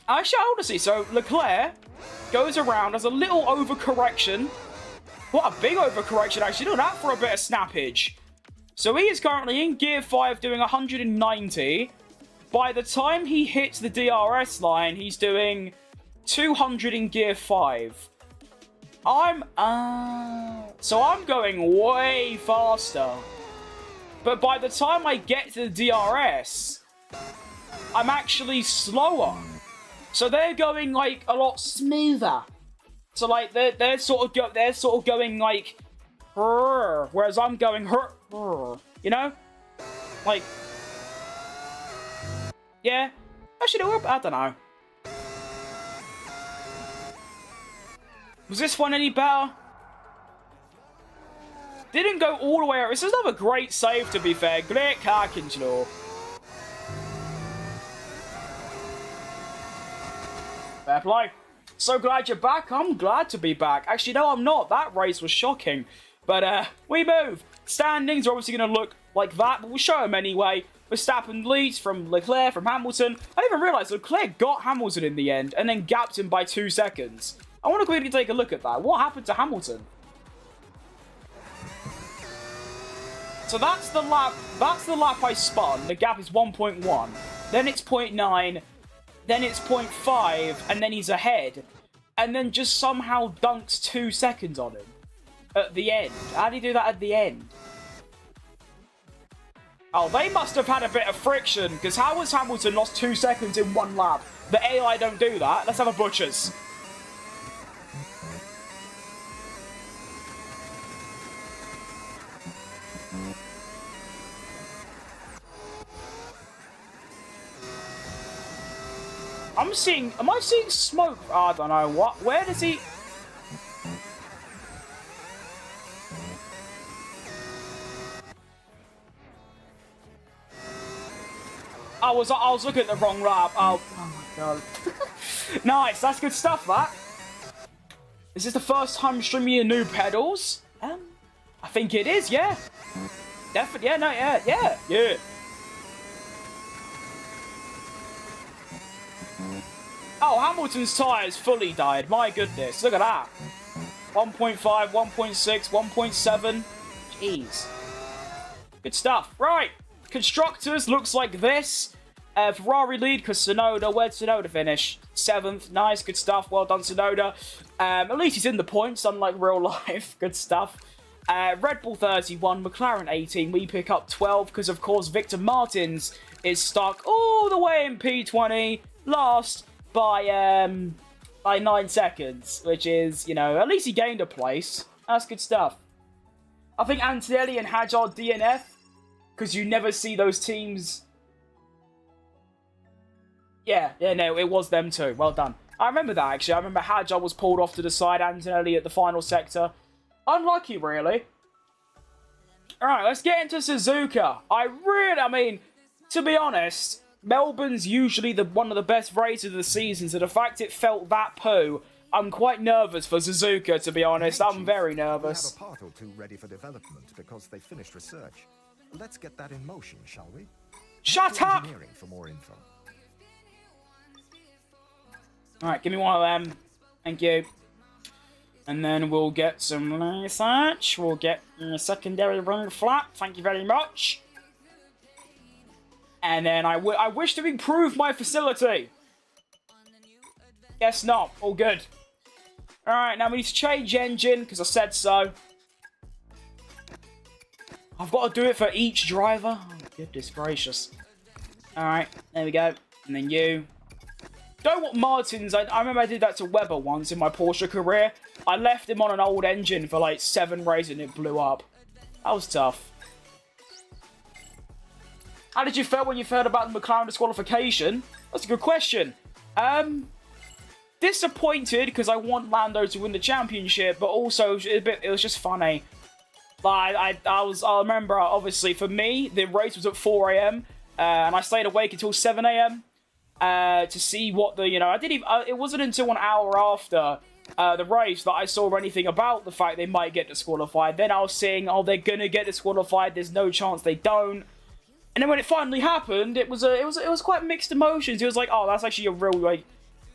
Actually, I want to see. So, Leclerc goes around, has a little overcorrection. What a big overcorrection, actually. Look at that for a bit of snappage. So, he is currently in Gear 5 doing 190. By the time he hits the DRS line, he's doing 200 in Gear 5. So I'm going way faster. But by the time I get to the DRS, I'm actually slower. So they're going, like, a lot smoother. So, like, they're sort of going, like, whereas I'm going, you know? Like... Yeah, actually, I don't know. Was this one any better? Didn't go all the way out. This is another great save, to be fair. Great car control. Fair play. So glad you're back. I'm glad to be back. Actually, no, I'm not. That race was shocking. But, we move. Standings are obviously going to look like that, but we'll show them anyway. Verstappen leads from Leclerc, from Hamilton. I didn't even realise Leclerc got Hamilton in the end and then gapped him by 2 seconds. I want to quickly take a look at that. What happened to Hamilton? So that's the lap I spun. The gap is 1.1. Then it's 0.9. Then it's 0.5. And then he's ahead. And then just somehow dunks 2 seconds on him. At the end. How do you do that at the end? Oh, they must have had a bit of friction, because how has Hamilton lost 2 seconds in one lap? The AI don't do that. Let's have a butchers. Am I seeing smoke? I don't know. What? Where does he... I was looking at the wrong lap. Oh my god. Nice, that's good stuff, that. Is this the first time streaming your new pedals? I think it is, yeah. Definitely, yeah, no, yeah. Oh, Hamilton's tyres fully died. My goodness, look at that. 1.5, 1.6, 1.7. Jeez. Good stuff. Right. Constructors looks like this. Ferrari lead because Tsunoda. Where'd Tsunoda finish? 7th. Nice. Good stuff. Well done, Tsunoda. At least he's in the points, unlike real life. Good stuff. Red Bull 31. McLaren 18. We pick up 12 because, of course, Victor Martins is stuck all the way in P20. Last by 9 seconds, which is, you know, at least he gained a place. That's good stuff. I think Antonelli and Hadjar DNF, because you never see those teams. Yeah, no, it was them too. Well done. I remember that, actually. I remember Hadjar was pulled off to the side, Antonelli at the final sector. Unlucky, really. Alright, let's get into Suzuka. I mean, to be honest, Melbourne's usually one of the best races of the season, so the fact it felt that poo, I'm quite nervous for Suzuka, to be honest. I'm very nervous. We have a part or two ready for development because they finished research. Let's get that in motion, shall we? Shut up! Engineering for more info. Alright, give me one of them. Thank you. And then we'll get some research. We'll get a secondary ring flap. Thank you very much. And then I wish to improve my facility. Guess not. All good. Alright, now we need to change engine, because I said so. I've got to do it for each driver. Oh, goodness gracious. Alright, there we go. And then you. Don't want Martins. I remember I did that to Webber once in my Porsche career. I left him on an old engine for like 7 races and it blew up. That was tough. How did you feel when you heard about the McLaren disqualification? That's a good question. Disappointed because I want Lando to win the championship, but also it was just funny. Like I remember, obviously for me the race was at 4 AM and I stayed awake until 7 AM to see what the it wasn't until an hour after the race that I saw anything about the fact they might get disqualified. Then I was seeing, oh, they're gonna get disqualified. There's no chance they don't. And then when it finally happened, it was quite mixed emotions. It was like, oh, that's actually a real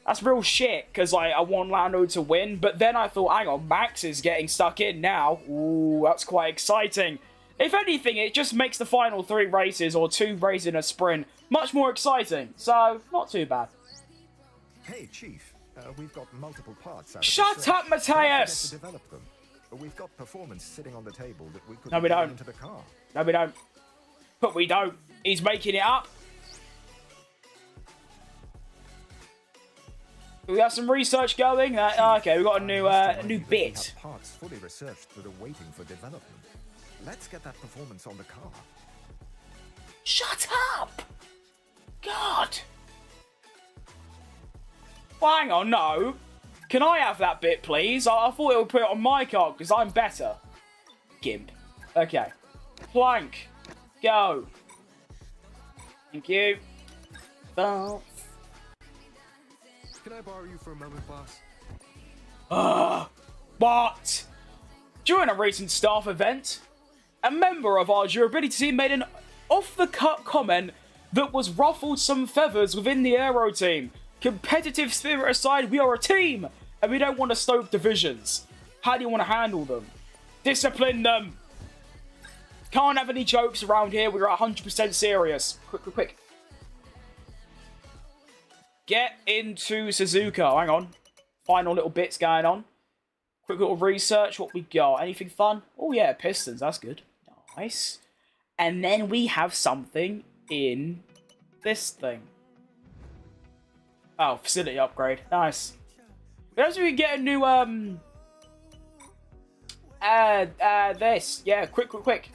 that's real shit, because I want Lando to win. But then I thought, hang on, Max is getting stuck in now. Ooh, that's quite exciting. If anything, it just makes the final 3 races, or 2 races in a sprint, much more exciting. So, not too bad. Hey, Chief, we've got multiple parts. Shut up, Matthias! To develop them. We've got performance sitting on the table that we could No, we don't. into the car. No, we don't. But we don't. He's making it up. We got some research going. Okay, we got a new bit. Parts fully researched that are waiting for development. Let's get that performance on the car. Shut up! God. Well, hang on, no. Can I have that bit, please? I thought it would put it on my car because I'm better. Gimp. Okay. Plank. Go. Thank you. Bounce. Can I borrow you for a moment, boss? What? During a recent staff event, a member of our durability team made an off-the-cut comment that was ruffled some feathers within the aero team. Competitive spirit aside, we are a team, and we don't want to stoke divisions. How do you want to handle them? Discipline them. Can't have any jokes around here. We're 100% serious. Quick. Get into Suzuka. Hang on. Final little bits going on. Quick little research. What we got? Anything fun? Oh, yeah. Pistons. That's good. Nice. And then we have something in this thing. Oh, facility upgrade. Nice. As we get a new, this. Yeah, quick.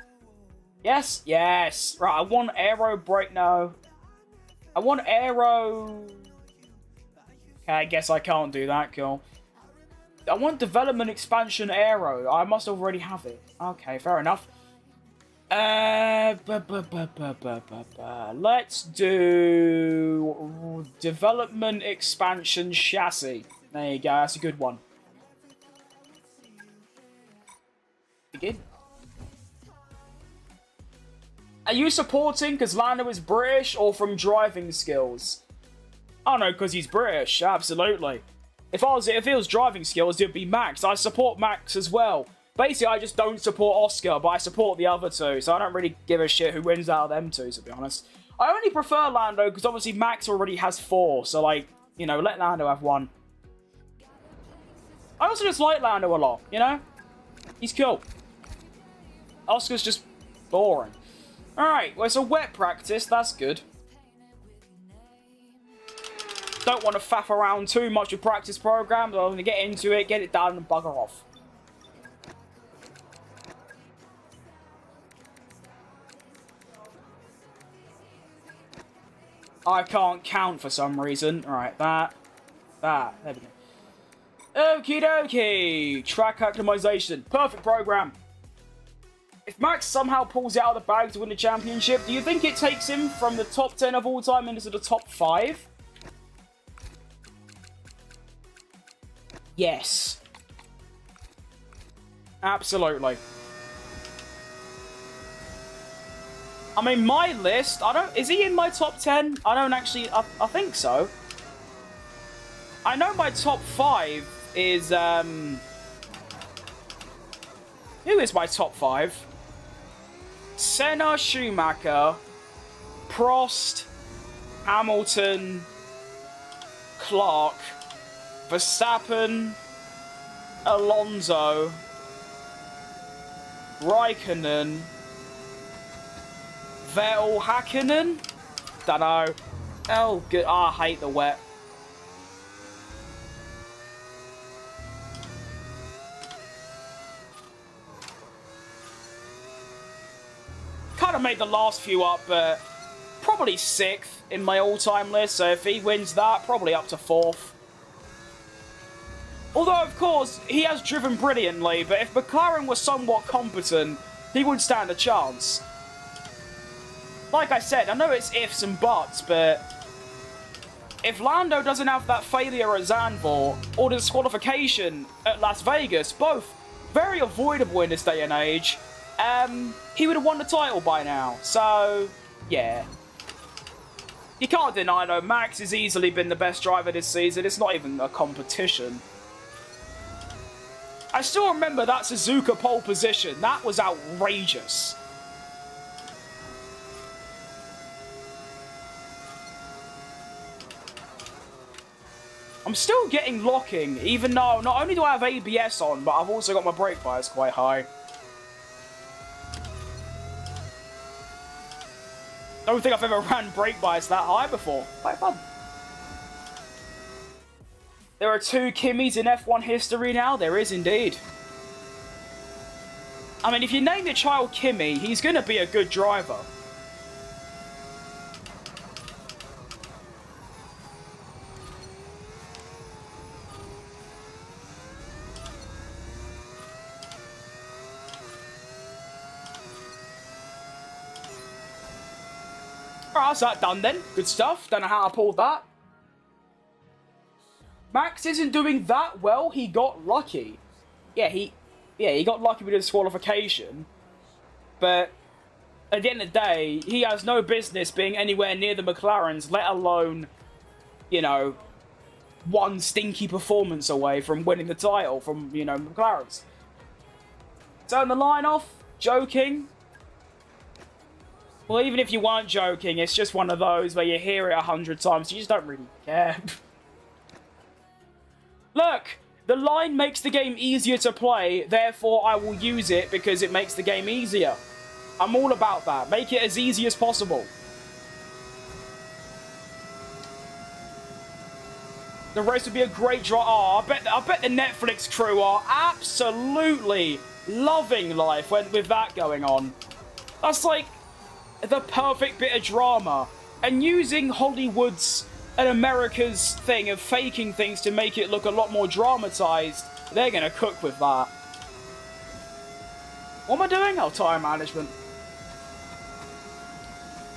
Yes. Right, I want aero brake. No. I want aero... Okay, I guess I can't do that. Cool. I want development expansion aero. I must already have it. Okay, fair enough. Let's do development expansion chassis. There you go. That's a good one. Begin. Are you supporting because Lando is British or from driving skills? I don't know, because he's British. Absolutely. If it was driving skills, it'd be Max. I support Max as well. Basically, I just don't support Oscar, but I support the other two, so I don't really give a shit who wins out of them two, to be honest. I only prefer Lando because obviously Max already has 4, so like, you know, let Lando have 1. I also just like Lando a lot, you know? He's cool. Oscar's just boring. Alright, well, it's a wet practice, that's good. Don't want to faff around too much with practice programs. I'm going to get into it, get it done, and bugger off. I can't count for some reason. Alright, that. There we go. Okie dokie. Track optimization. Perfect program. If Max somehow pulls it out of the bag to win the championship, do you think it takes him from the top 10 of all time into the top 5? Yes. Absolutely. I mean, my list, is he in my top 10? I don't actually, I think so. I know my top 5 is, who is my top 5? Senna, Schumacher, Prost, Hamilton, Clark, Verstappen, Alonso, Raikkonen, Vettel, Hakkinen? Dunno. Oh, good. Oh, I hate the wet. Kind of made the last few up, but probably 6th in my all-time list, so if he wins that, probably up to 4th. Although, of course, he has driven brilliantly, but if McLaren was somewhat competent, he would stand a chance. Like I said, I know it's ifs and buts, but if Lando doesn't have that failure at Zandvoort or the disqualification at Las Vegas, both very avoidable in this day and age, he would have won the title by now. So, yeah. You can't deny, though, Max has easily been the best driver this season. It's not even a competition. I still remember that Suzuka pole position. That was outrageous. I'm still getting locking, even though not only do I have ABS on, but I've also got my brake bias quite high. Don't think I've ever ran brake bias that high before. Quite fun. There are 2 Kimmies in F1 history now. There is indeed. I mean, if you name your child Kimmy, he's going to be a good driver. Alright, that's that done then. Good stuff. Don't know how I pulled that. Max isn't doing that well. He got lucky. Yeah, he got lucky with the disqualification. But at the end of the day, he has no business being anywhere near the McLarens, let alone, you know, one stinky performance away from winning the title from, you know, McLarens. Turn the line off. Joking. Well, even if you weren't joking, it's just one of those where you hear it 100 times, you just don't really care. Look, the line makes the game easier to play, therefore I will use it because it makes the game easier. I'm all about that. Make it as easy as possible. The race would be a great draw. Oh, I bet the Netflix crew are absolutely loving life with that going on. That's like the perfect bit of drama. And using Hollywood's and America's thing of faking things to make it look a lot more dramatized, they're gonna cook with that. What am I doing? Oh, tire management.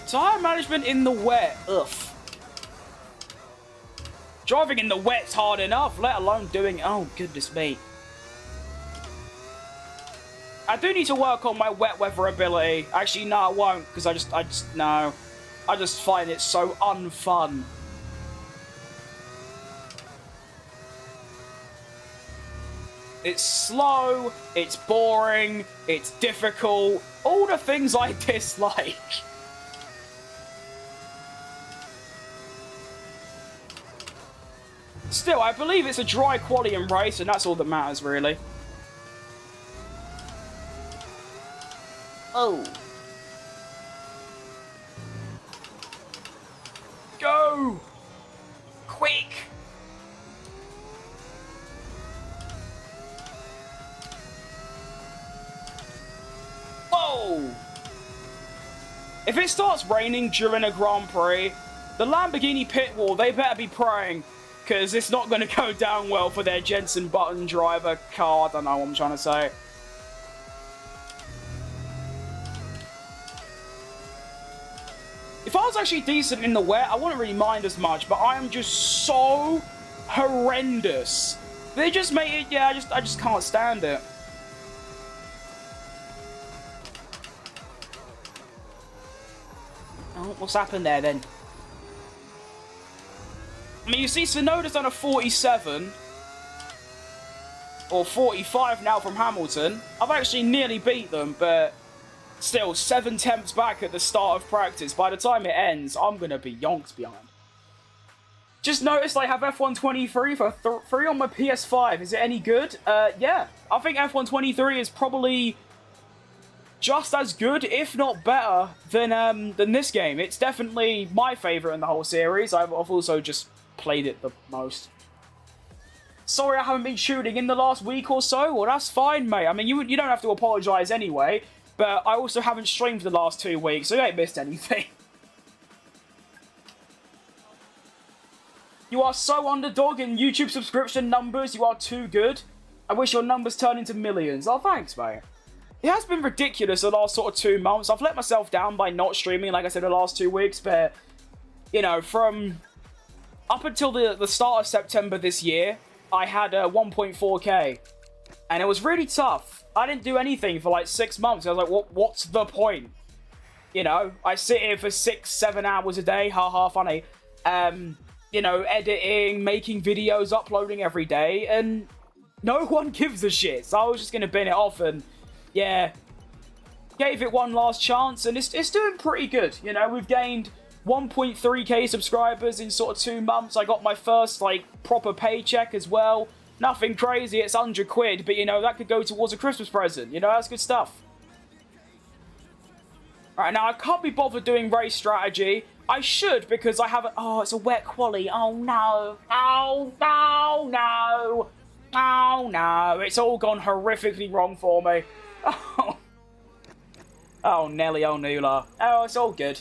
Tire management in the wet. Ugh. Driving in the wet's hard enough, let alone doing... Oh, goodness me. I do need to work on my wet weather ability. Actually, no, I won't, because I just find it so unfun. It's slow, it's boring, it's difficult, all the things I dislike. Still, I believe it's a dry quality race, and that's all that matters, really. Oh. Go! Quick! Whoa! If it starts raining during a Grand Prix, the Lamborghini pit wall, they better be praying, because it's not going to go down well for their Jensen Button driver car. I don't know what I'm trying to say. If I was actually decent in the wet, I wouldn't really mind as much, but I am just so horrendous. They just make it, yeah, I just can't stand it. Oh, what's happened there then? I mean, you see, Tsunoda's done a 47, or 45 now from Hamilton. I've actually nearly beat them, but still, 7 tenths back at the start of practice. By the time it ends, I'm going to be yonks behind. Just noticed I have F1 23 for free on my PS5. Is it any good? Yeah. I think F1 23 is probably just as good, if not better, than this game. It's definitely my favourite in the whole series. I've also just played it the most. Sorry I haven't been shooting in the last week or so. Well, that's fine, mate. I mean, you don't have to apologise anyway. But I also haven't streamed for the last 2 weeks, so you ain't missed anything. You are so underdog in YouTube subscription numbers. You are too good. I wish your numbers turned into millions. Oh, thanks, mate. It has been ridiculous the last sort of 2 months. I've let myself down by not streaming, like I said, the last 2 weeks. But, you know, from up until the start of September this year, I had 1.4k. And it was really tough. I didn't do anything for like 6 months. I was like, what's the point? You know, I sit here for 6-7 hours a day. Ha funny. You know, editing, making videos, uploading every day. And no one gives a shit. So I was just going to bin it off and, yeah, gave it one last chance. And it's doing pretty good. You know, we've gained 1.3k subscribers in sort of 2 months. I got my first, like, proper paycheck as well. Nothing crazy, it's 100 quid, but, you know, that could go towards a Christmas present. You know, that's good stuff. Alright, now, I can't be bothered doing race strategy. I should, because I haven't... Oh, it's a wet quali. Oh, no. Oh, no, no. Oh, no. It's all gone horrifically wrong for me. Oh, oh Nelly O'Neill. Oh, it's all good.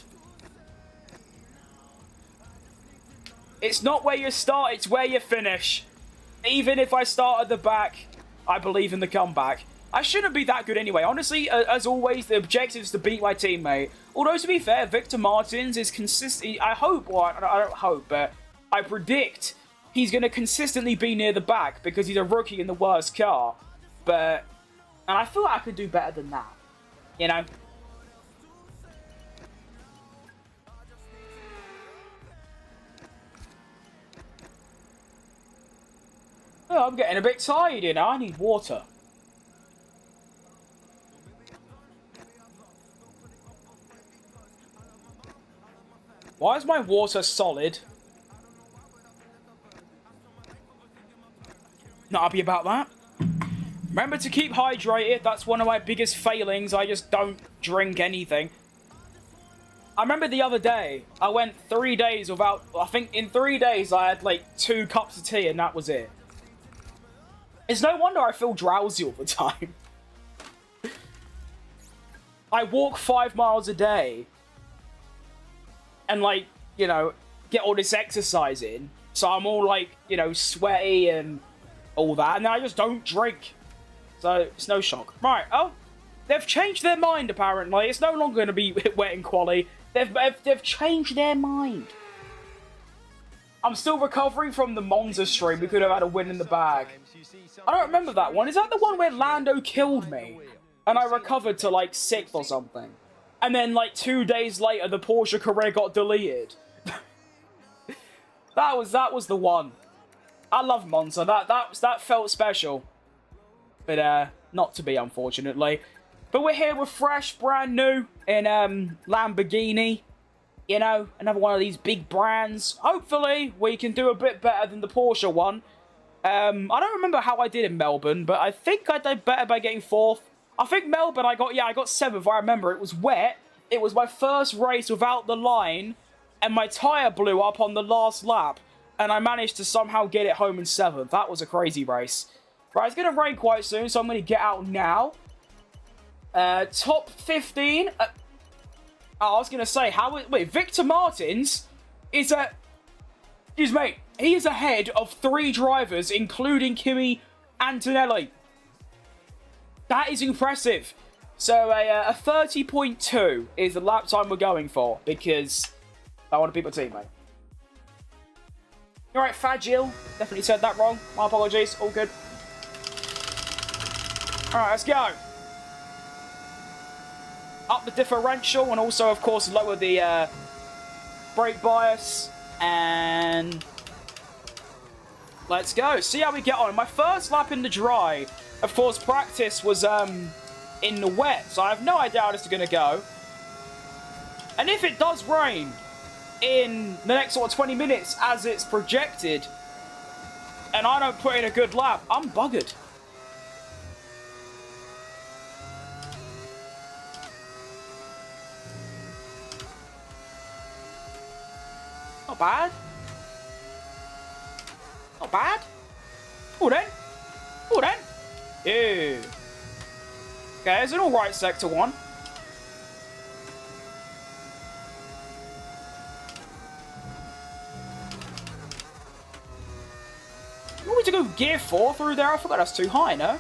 It's not where you start, it's where you finish. Even if I start at the back, I believe in the comeback. I shouldn't be that good anyway. Honestly, as always, the objective is to beat my teammate. Although, to be fair, Victor Martins is consistent. I hope, or I don't hope, but I predict he's going to consistently be near the back because he's a rookie in the worst car. But, and I feel like I could do better than that. You know? Oh, I'm getting a bit tired, you know. I need water. Why is my water solid? Not happy about that. Remember to keep hydrated. That's one of my biggest failings. I just don't drink anything. I remember the other day, I went 3 days without... I think in 3 days, I had like 2 cups of tea and that was it. It's no wonder I feel drowsy all the time. I walk 5 miles a day. And like, you know, get all this exercise in. So I'm all like, you know, sweaty and all that. And then I just don't drink. So it's no shock. Right, oh. They've changed their mind apparently. It's no longer going to be wet and quali. They've changed their mind. I'm still recovering from the Monza stream. We could have had a win in the bag. I don't remember that one. Is that the one where Lando killed me? And I recovered to like 6th or something. And then like 2 days later, the Porsche career got deleted. that was the one. I love Monza. That felt special. But not to be, unfortunately. But we're here with fresh, brand new in Lamborghini. You know, another one of these big brands. Hopefully, we can do a bit better than the Porsche one. I don't remember how I did in Melbourne, but I think I did better by getting 4th. I think Melbourne, I got 7th. I remember it was wet. It was my first race without the line, and my tyre blew up on the last lap, and I managed to somehow get it home in 7th. That was a crazy race. Right, it's going to rain quite soon, so I'm going to get out now. Top 15. I was going to say, wait, Victor Martins is a... Excuse me. He is ahead of 3 drivers, including Kimi Antonelli. That is impressive. So a 30.2 is the lap time we're going for, because I want to beat my teammate. Alright, Fagil. Definitely said that wrong. My apologies. All good. Alright, let's go. Up the differential, and also, of course, lower the brake bias. And let's go. See how we get on. My first lap in the dry. Of course, practice was in the wet, so I have no idea how this is going to go. And if it does rain in the next sort of 20 minutes as it's projected, and I don't put in a good lap, I'm buggered. Not bad. Not bad. Oh then. Oh then. Yeah. Okay, it's an alright sector 1. You want me to go gear 4 through there? I forgot that's too high, no?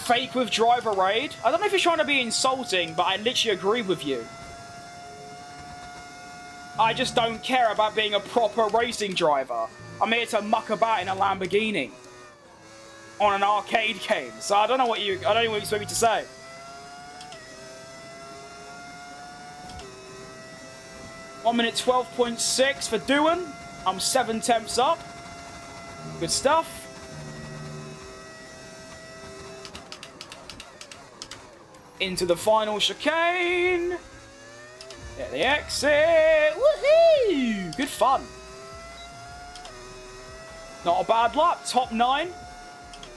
Fake with driver raid. I don't know if you're trying to be insulting, but I literally agree with you. I just don't care about being a proper racing driver. I'm here to muck about in a Lamborghini on an arcade game. So I don't know what you expect me to say. One minute 12.6 for Doohan. I'm 7 tenths up. Good stuff. Into the final chicane. Get the exit. Woohoo! Good fun. Not a bad lap. Top 9.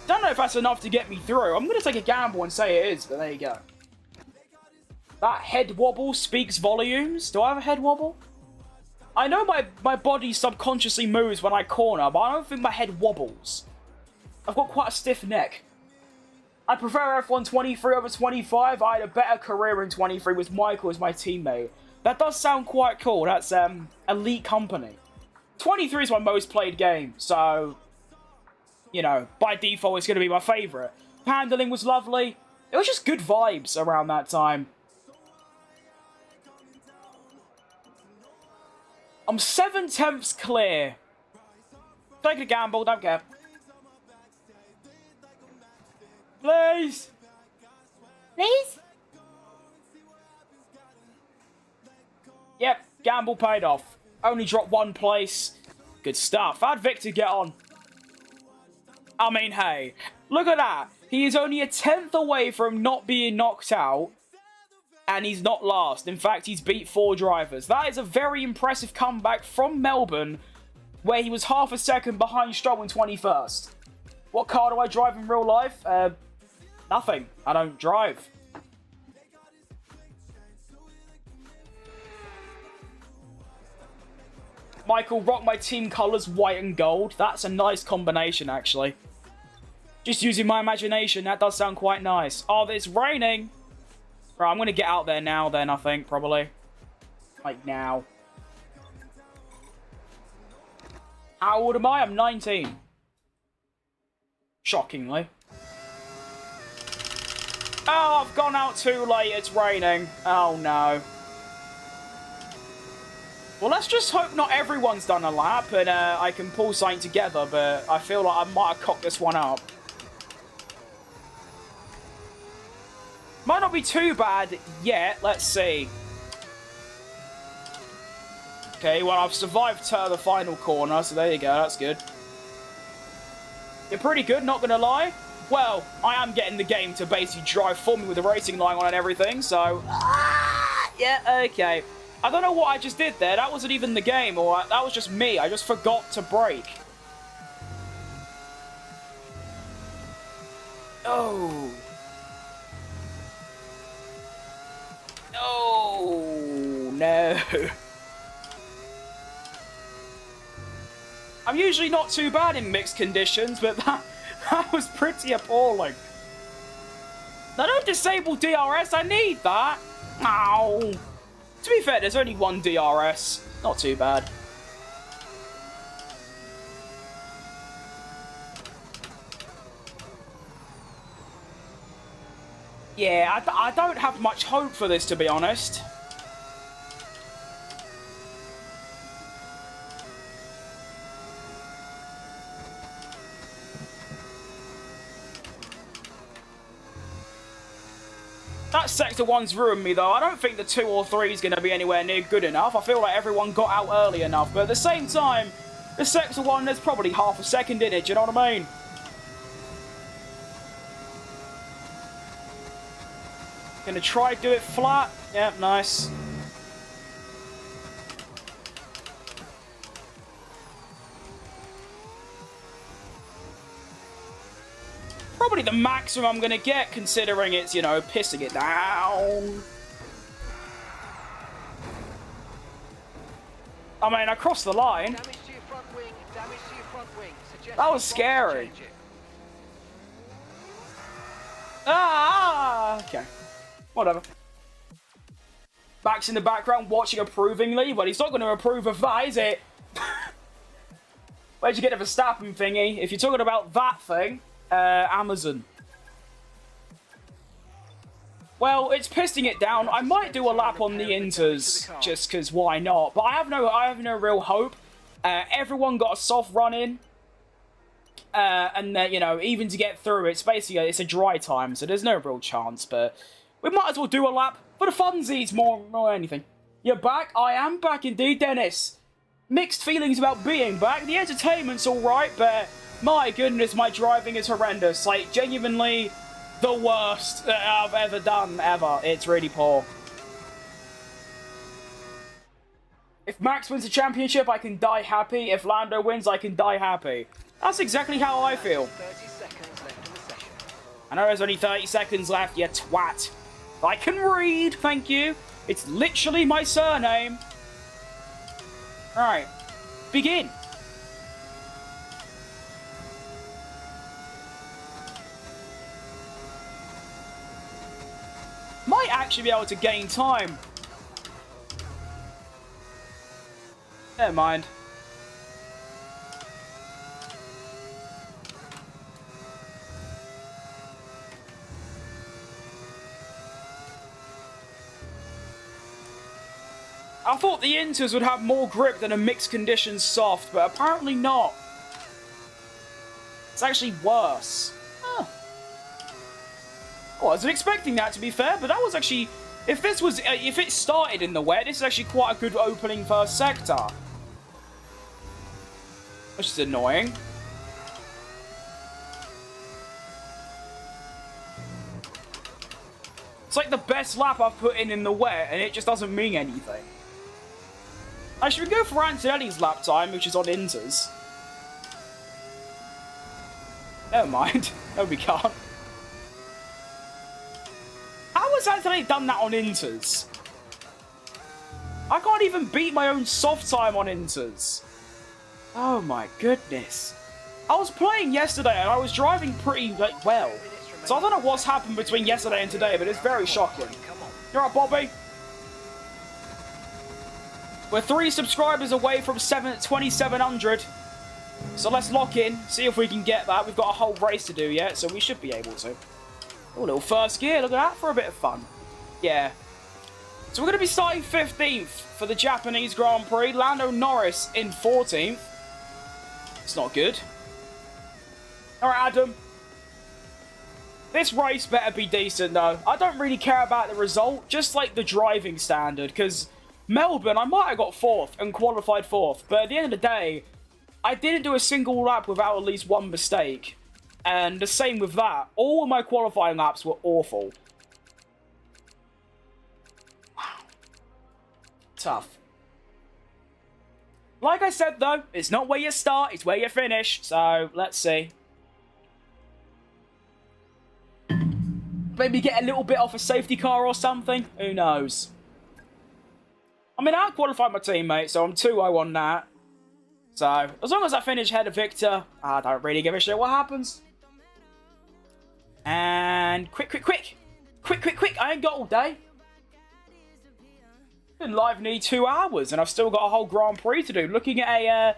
Don't know if that's enough to get me through. I'm going to take a gamble and say it is, but there you go. That head wobble speaks volumes. Do I have a head wobble? I know my body subconsciously moves when I corner, but I don't think my head wobbles. I've got quite a stiff neck. I prefer F1 23 over 25. I had a better career in 23 with Michael as my teammate. That does sound quite cool. That's elite company. 23 is my most played game, so you know, by default it's going to be my favourite. Handling was lovely. It was just good vibes around that time. I'm 7 tenths clear. Take a gamble, don't care. Please! Please? Yep, gamble paid off. Only dropped 1 place. Good stuff. How'd Victor get on? I mean, hey, look at that. He is only a 10th away from not being knocked out. and he's not last. In fact, he's beat 4 drivers. That is a very impressive comeback from Melbourne, where he was half a second behind Stroll in 21st. What car do I drive in real life? Nothing. I don't drive. Michael, rock my team colours, white and gold. That's a nice combination, actually. Just using my imagination, that does sound quite nice. Oh, it's raining. Right, I'm going to get out there now then, I think, probably. Like, now. How old am I? I'm 19. Shockingly. Oh, I've gone out too late. It's raining. Oh, no. Well, let's just hope not everyone's done a lap and I can pull something together, but I feel like I might have cocked this one up. Might not be too bad yet. Let's see. Okay, well, I've survived to the final corner, so there you go. That's good. You're pretty good, not gonna lie. Well, I am getting the game to basically drive for me with the racing line on and everything, so... yeah, okay. I don't know what I just did there. That wasn't even the game, or that was just me. I just forgot to brake. Oh. Oh, no. I'm usually not too bad in mixed conditions, but that was pretty appalling. Now, don't disable DRS. I need that. Ow. To be fair, there's only one DRS. Not too bad. Yeah, I don't have much hope for this, to be honest. That Sector 1's ruined me, though. I don't think the 2 or 3 is going to be anywhere near good enough. I feel like everyone got out early enough. But at the same time, the Sector 1, there's probably half a second in it. Do you know what I mean? Gonna try do it flat. Yep, nice. Probably the maximum I'm gonna get, considering it's, you know, pissing it down. I mean, I crossed the line. Damage to your front wing, damage to your front wing. That was scary. Ah, okay. Whatever. Max in the background watching approvingly. Well, he's not going to approve of that, is it? Where'd you get a Verstappen thingy? If you're talking about that thing, Amazon. Well, it's pissing it down. I might do a lap on the Inters, just because why not? But I have no real hope. Everyone got a soft run in. And you know, even to get through, it's basically it's a dry time, so there's no real chance. But we might as well do a lap for the funsies more than anything. You're back? I am back indeed, Dennis. Mixed feelings about being back. The entertainment's alright, but my goodness, my driving is horrendous. Like, genuinely the worst that I've ever done, ever. It's really poor. If Max wins the championship, I can die happy. If Lando wins, I can die happy. That's exactly how I feel. 30 seconds left in the session. I know there's only 30 seconds left, you twat. I can read, thank you. It's literally my surname. Alright, begin. Might actually be able to gain time. Never mind. I thought the Inters would have more grip than a mixed conditions soft, but apparently not. It's actually worse. Huh. I wasn't expecting that, to be fair, but that was actually... If it started in the wet, this is actually quite a good opening first sector. Which is annoying. It's like the best lap I've put in the wet, and it just doesn't mean anything. Should we go for Antonelli's lap time, which is on inters? Never mind. No, we can't. How has Antonelli done that on inters? I can't even beat my own soft time on inters. Oh my goodness. I was playing yesterday and I was driving pretty well. So I don't know what's happened between yesterday and today, but it's very shocking. You alright, Bobby? We're 3 subscribers away from 2,700. So let's lock in, see if we can get that. We've got a whole race to do yet, so we should be able to. Oh, little first gear, look at that for a bit of fun. Yeah. So we're going to be starting 15th for the Japanese Grand Prix. Lando Norris in 14th. It's not good. Alright, Adam. This race better be decent, though. I don't really care about the result, just like the driving standard, because Melbourne, I might have got 4th and qualified 4th, but at the end of the day, I didn't do a single lap without at least one mistake. And the same with that. All of my qualifying laps were awful. Wow. Tough. Like I said, though, it's not where you start, it's where you finish. So, let's see. Maybe get a little bit off a safety car or something. Who knows? I mean, I qualified my teammate, so I'm 2-0 on that. So, as long as I finish ahead of Victor, I don't really give a shit what happens. And quick. I ain't got all day. Been live nearly 2 hours, and I've still got a whole Grand Prix to do. Looking at a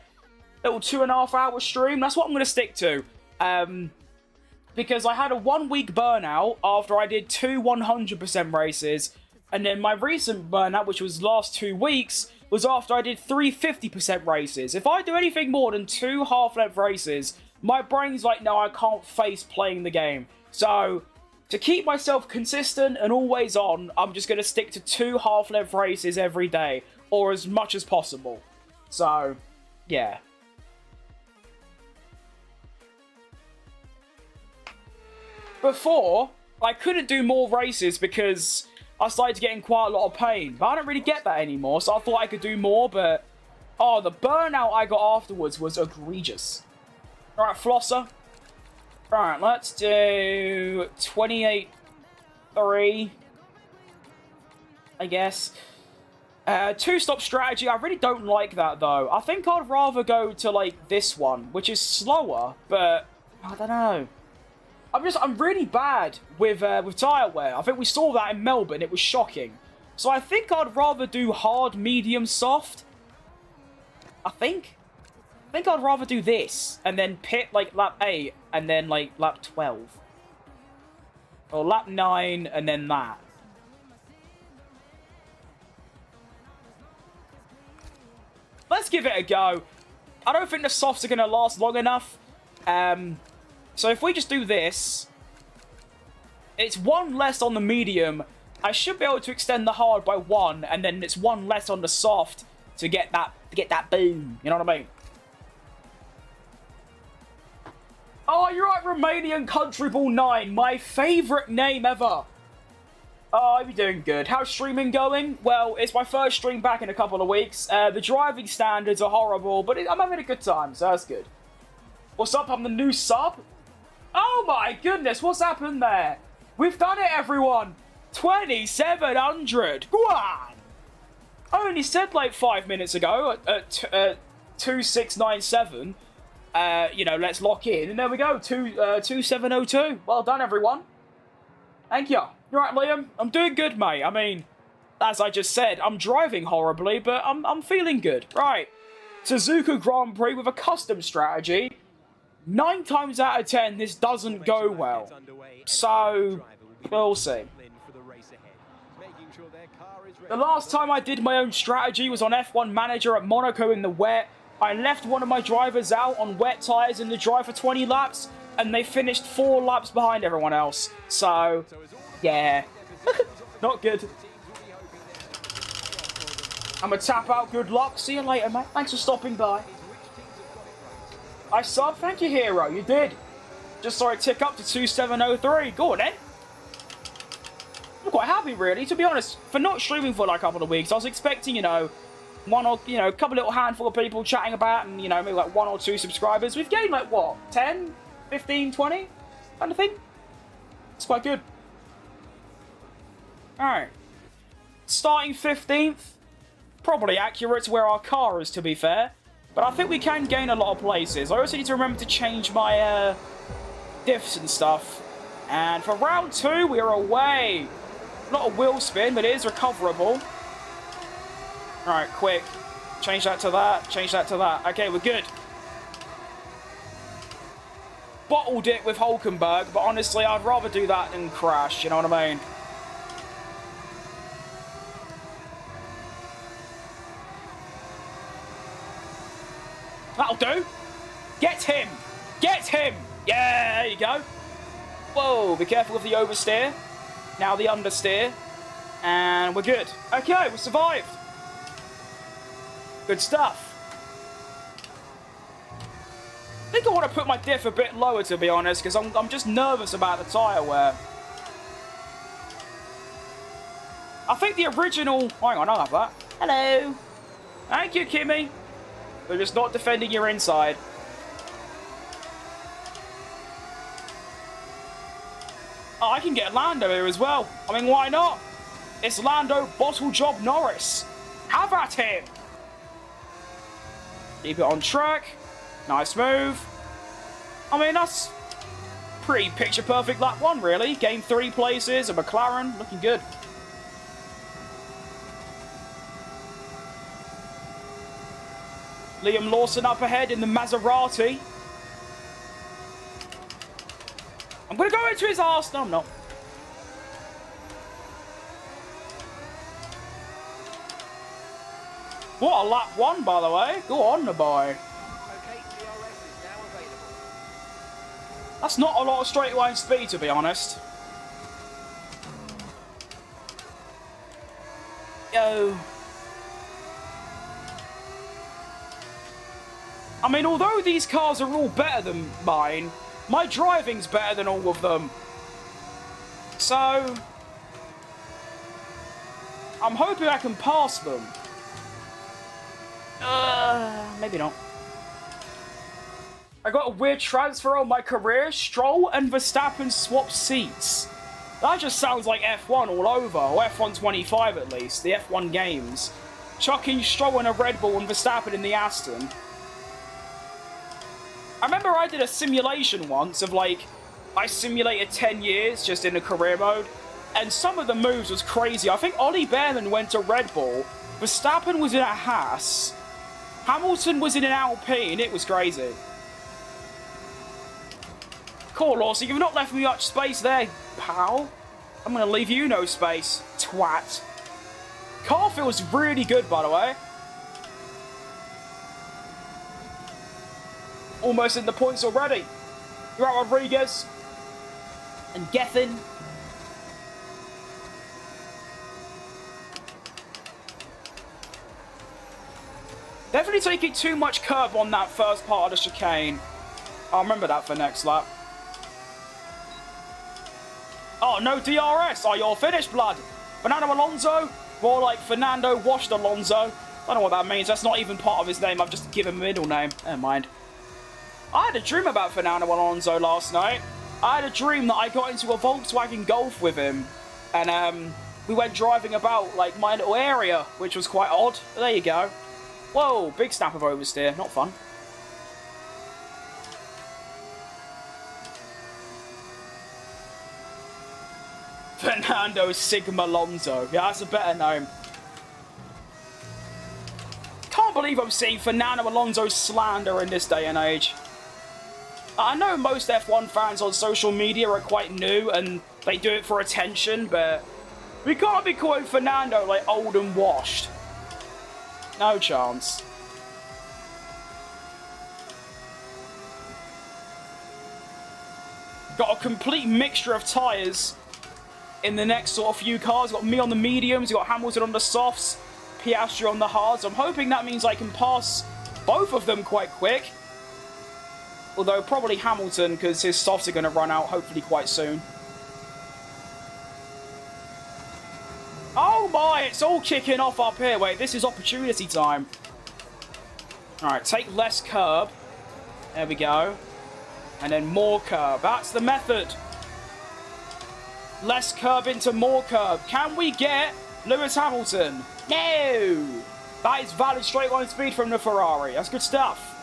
little 2.5 hour stream, that's what I'm going to stick to. Because I had a 1 week burnout after I did 2 100% races, and then my recent burnout, which was last 2 weeks, was after I did 3 50% races. If I do anything more than 2 half-length races, my brain's like, no, I can't face playing the game. So, to keep myself consistent and always on, I'm just going to stick to 2 half-length races every day, or as much as possible. So, yeah. Before, I couldn't do more races because I started to get in quite a lot of pain, but I don't really get that anymore, so I thought I could do more, but oh, the burnout I got afterwards was egregious. Alright, Flosser. Alright, let's do 28.3, I guess. 2-stop strategy, I really don't like that, though. I think I'd rather go to, like, this one, which is slower, but I don't know. I'm really bad with tyre wear. I think we saw that in Melbourne. It was shocking. So I think I'd rather do hard, medium, soft. I think I'd rather do this and then pit like lap 8 and then like lap 12. Or lap 9 and then that. Let's give it a go. I don't think the softs are going to last long enough. So if we just do this, it's 1 less on the medium. I should be able to extend the hard by 1, and then it's 1 less on the soft to get that boom. You know what I mean? Oh, you're right, Romanian Country Ball 9, my favourite name ever. Oh, I'm doing good. How's streaming going? Well, it's my first stream back in a couple of weeks. The driving standards are horrible, but I'm having a good time, so that's good. What's up? I'm the new sub. Oh my goodness, what's happened there? We've done it, everyone. 2,700. Go on. I only said like 5 minutes ago at 2697. You know, let's lock in, and there we go. 2702. Well done, everyone. Thank you. You're right, Liam. I'm doing good, mate. I mean, as I just said, I'm driving horribly, but I'm feeling good. Right. Suzuka Grand Prix with a custom strategy. 9 times out of 10, this doesn't go well. So, we'll see. The last time I did my own strategy was on F1 Manager at Monaco in the wet. I left one of my drivers out on wet tyres in the dry for 20 laps, and they finished 4 laps behind everyone else. So, yeah. Not good. I'm gonna tap out. Good luck. See you later, mate. Thanks for stopping by. I sub. Thank you, Hero. You did. Just saw it tick up to 2703. Go on, then. I'm quite happy, really, to be honest. For not streaming for like a couple of weeks, I was expecting, you know, a couple little handful of people chatting about and, you know, maybe like 1 or 2 subscribers. We've gained like, what, 10, 15, 20 kind of thing? It's quite good. Alright. Starting 15th. Probably accurate to where our car is, to be fair. But I think we can gain a lot of places. I also need to remember to change my diffs and stuff. And for round 2, we're away. Not a wheel spin, but it is recoverable. Alright, quick. Change that to that. Change that to that. Okay, we're good. Bottled it with Hulkenberg, but honestly, I'd rather do that than crash, you know what I mean? That'll do. Get him. Get him. Yeah, there you go. Whoa, be careful with the oversteer. Now the understeer. And we're good. Okay, we survived. Good stuff. I think I want to put my diff a bit lower, to be honest, because I'm just nervous about the tyre wear. I think the original... Hang on, I'll have that. Hello. Thank you, Kimmy. We're just not defending your inside. Oh, I can get Lando here as well. I mean, why not? It's Lando Bottle Job Norris. Have at him. Keep it on track. Nice move. I mean, that's pretty picture-perfect lap 1, really. Gained 3 places, a McLaren. Looking good. Liam Lawson up ahead in the Maserati. I'm going to go into his arse. No, I'm not. What a lap 1, by the way. Go on, the boy. Okay, DRS is now available. That's not a lot of straight line speed, to be honest. Yo. I mean, although these cars are all better than mine, my driving's better than all of them. So, I'm hoping I can pass them. Maybe not. I got a weird transfer on my career. Stroll and Verstappen swap seats. That just sounds like F1 all over, or F1 25 at least, the F1 games. Chucking Stroll in a Red Bull and Verstappen in the Aston. I remember I did a simulation once of like, I simulated 10 years just in a career mode, and some of the moves was crazy. I think Ollie Behrman went to Red Bull, Verstappen was in a Haas, Hamilton was in an Alpine, it was crazy. Cool, Lawson, you've not left me much space there, pal. I'm gonna leave you no space, twat. Car feels really good, by the way. Almost in the points already. You're out Rodriguez and Gethin. Definitely taking too much curb on that first part of the chicane. I'll remember that for next lap. Oh, no DRS. Oh, you're finished, blood. Fernando Alonso. More like Fernando washed Alonso. I don't know what that means. That's not even part of his name. I've just given him a middle name. Never mind. I had a dream about Fernando Alonso last night. I had a dream that I got into a Volkswagen Golf with him. And we went driving about like my little area, which was quite odd. But there you go. Whoa, big snap of oversteer. Not fun. Fernando Sigma Alonso. Yeah, that's a better name. Can't believe I'm seeing Fernando Alonso slander in this day and age. I know most F1 fans on social media are quite new and they do it for attention, but we can't be calling Fernando like old and washed. No chance. Got a complete mixture of tyres in the next sort of few cars. Got me on the mediums, got Hamilton on the softs, Piastri on the hards. I'm hoping that means I can pass both of them quite quick. Although probably Hamilton, because his softs are going to run out hopefully quite soon. Oh my, it's all kicking off up here. Wait, this is opportunity time. All right, take less curb. There we go. And then more curb. That's the method. Less curb into more curb. Can we get Lewis Hamilton? No! That is valid straight line speed from the Ferrari. That's good stuff.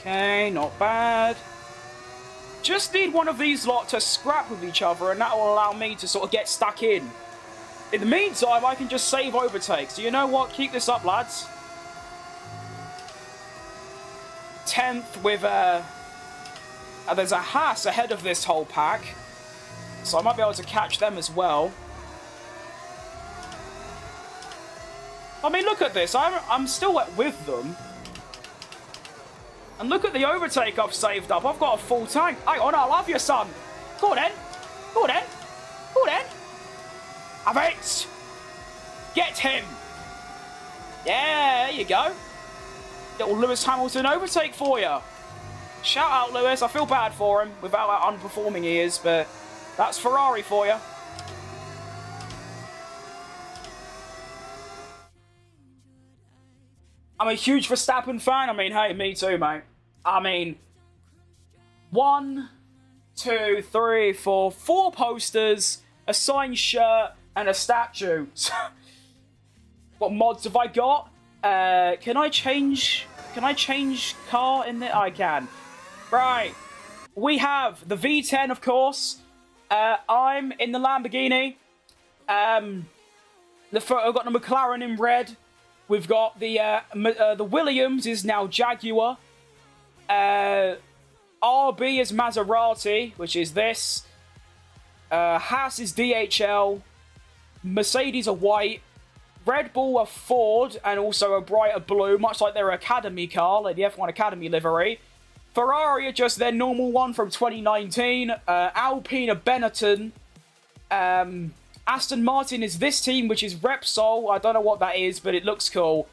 Okay, not bad. Just need one of these lot to scrap with each other, and that will allow me to sort of get stuck in. In the meantime, I can just save overtakes. So you know what? Keep this up, lads. 10th with there's a Haas ahead of this whole pack, so I might be able to catch them as well. I mean, look at this. I'm still with them. And look at the overtake I've saved up. I've got a full tank. Hang on, I love you, son. Go on then. Go on then. Go on then. Have it. Get him. Yeah, there you go. Little Lewis Hamilton overtake for you. Shout out, Lewis. I feel bad for him without how underperforming he is, but that's Ferrari for you. I'm a huge Verstappen fan. I mean, hey, me too, mate. I mean, 1, 2, 3, 4, 4 posters, a signed shirt, and a statue. What mods have I got? Can I change car in there? I can. Right. We have the V10, of course. I'm in the Lamborghini. I've got the McLaren in red. We've got the Williams is now Jaguar. RB is Maserati, which is this. Haas is DHL. Mercedes are white. Red Bull are Ford, and also a brighter blue, much like their Academy car, like the F1 Academy livery. Ferrari are just their normal one from 2019. Alpine are Benetton. Aston Martin is this team, which is Repsol. I don't know what that is, but it looks cool.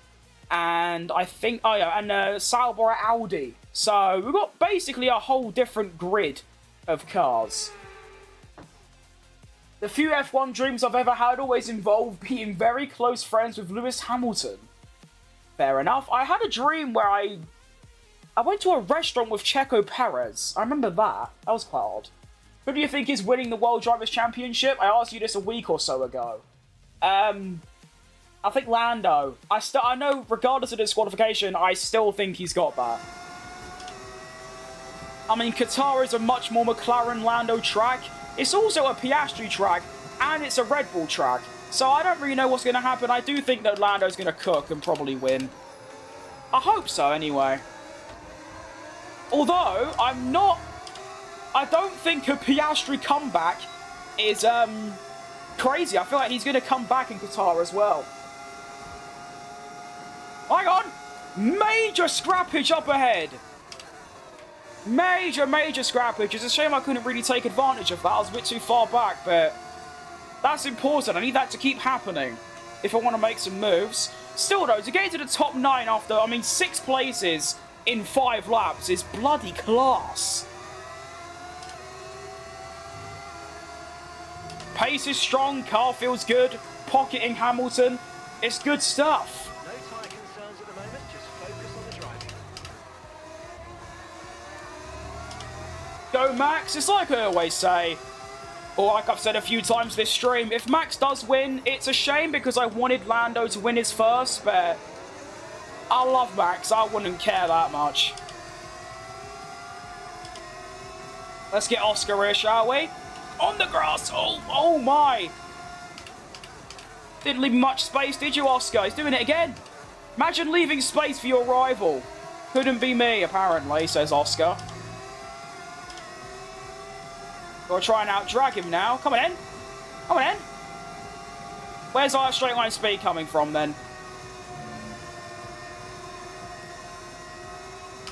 And I think, oh yeah, and Sauber are Audi. So we've got basically a whole different grid of cars. The few F1 dreams I've ever had always involved being very close friends with Lewis Hamilton. Fair enough. I had a dream where I went to a restaurant with Checo Perez. I remember that. That was quite odd. Who do you think is winning the World Drivers' Championship? I asked you this a week or so ago. I think Lando. I know, regardless of disqualification, I still think he's got that. I mean, Qatar is a much more McLaren Lando track. It's also a Piastri track, and it's a Red Bull track. So I don't really know what's going to happen. I do think that Lando's going to cook and probably win. I hope so, anyway. Although, I don't think a Piastri comeback is crazy. I feel like he's going to come back in Qatar as well. Hang on! Major scrappage up ahead! Major scrappage. It's a shame I couldn't really take advantage of that. I was a bit too far back, but that's important. I need that to keep happening if I want to make some moves. Still, though, to get into the top 9 after, 6 places in 5 laps is bloody class. Pace is strong, car feels good, pocketing Hamilton. It's good stuff. No tyre concerns at the moment, just focus on the driving. Go Max, it's like I always say, or like I've said a few times this stream, if Max does win, it's a shame because I wanted Lando to win his first, but I love Max, I wouldn't care that much. Let's get Oscar here, shall we? On the grass, oh my! Didn't leave much space, did you, Oscar? He's doing it again. Imagine leaving space for your rival. Couldn't be me, apparently, says Oscar. Gotta try and out-drag him now. Come on in. Come on in. Where's our straight line speed coming from, then?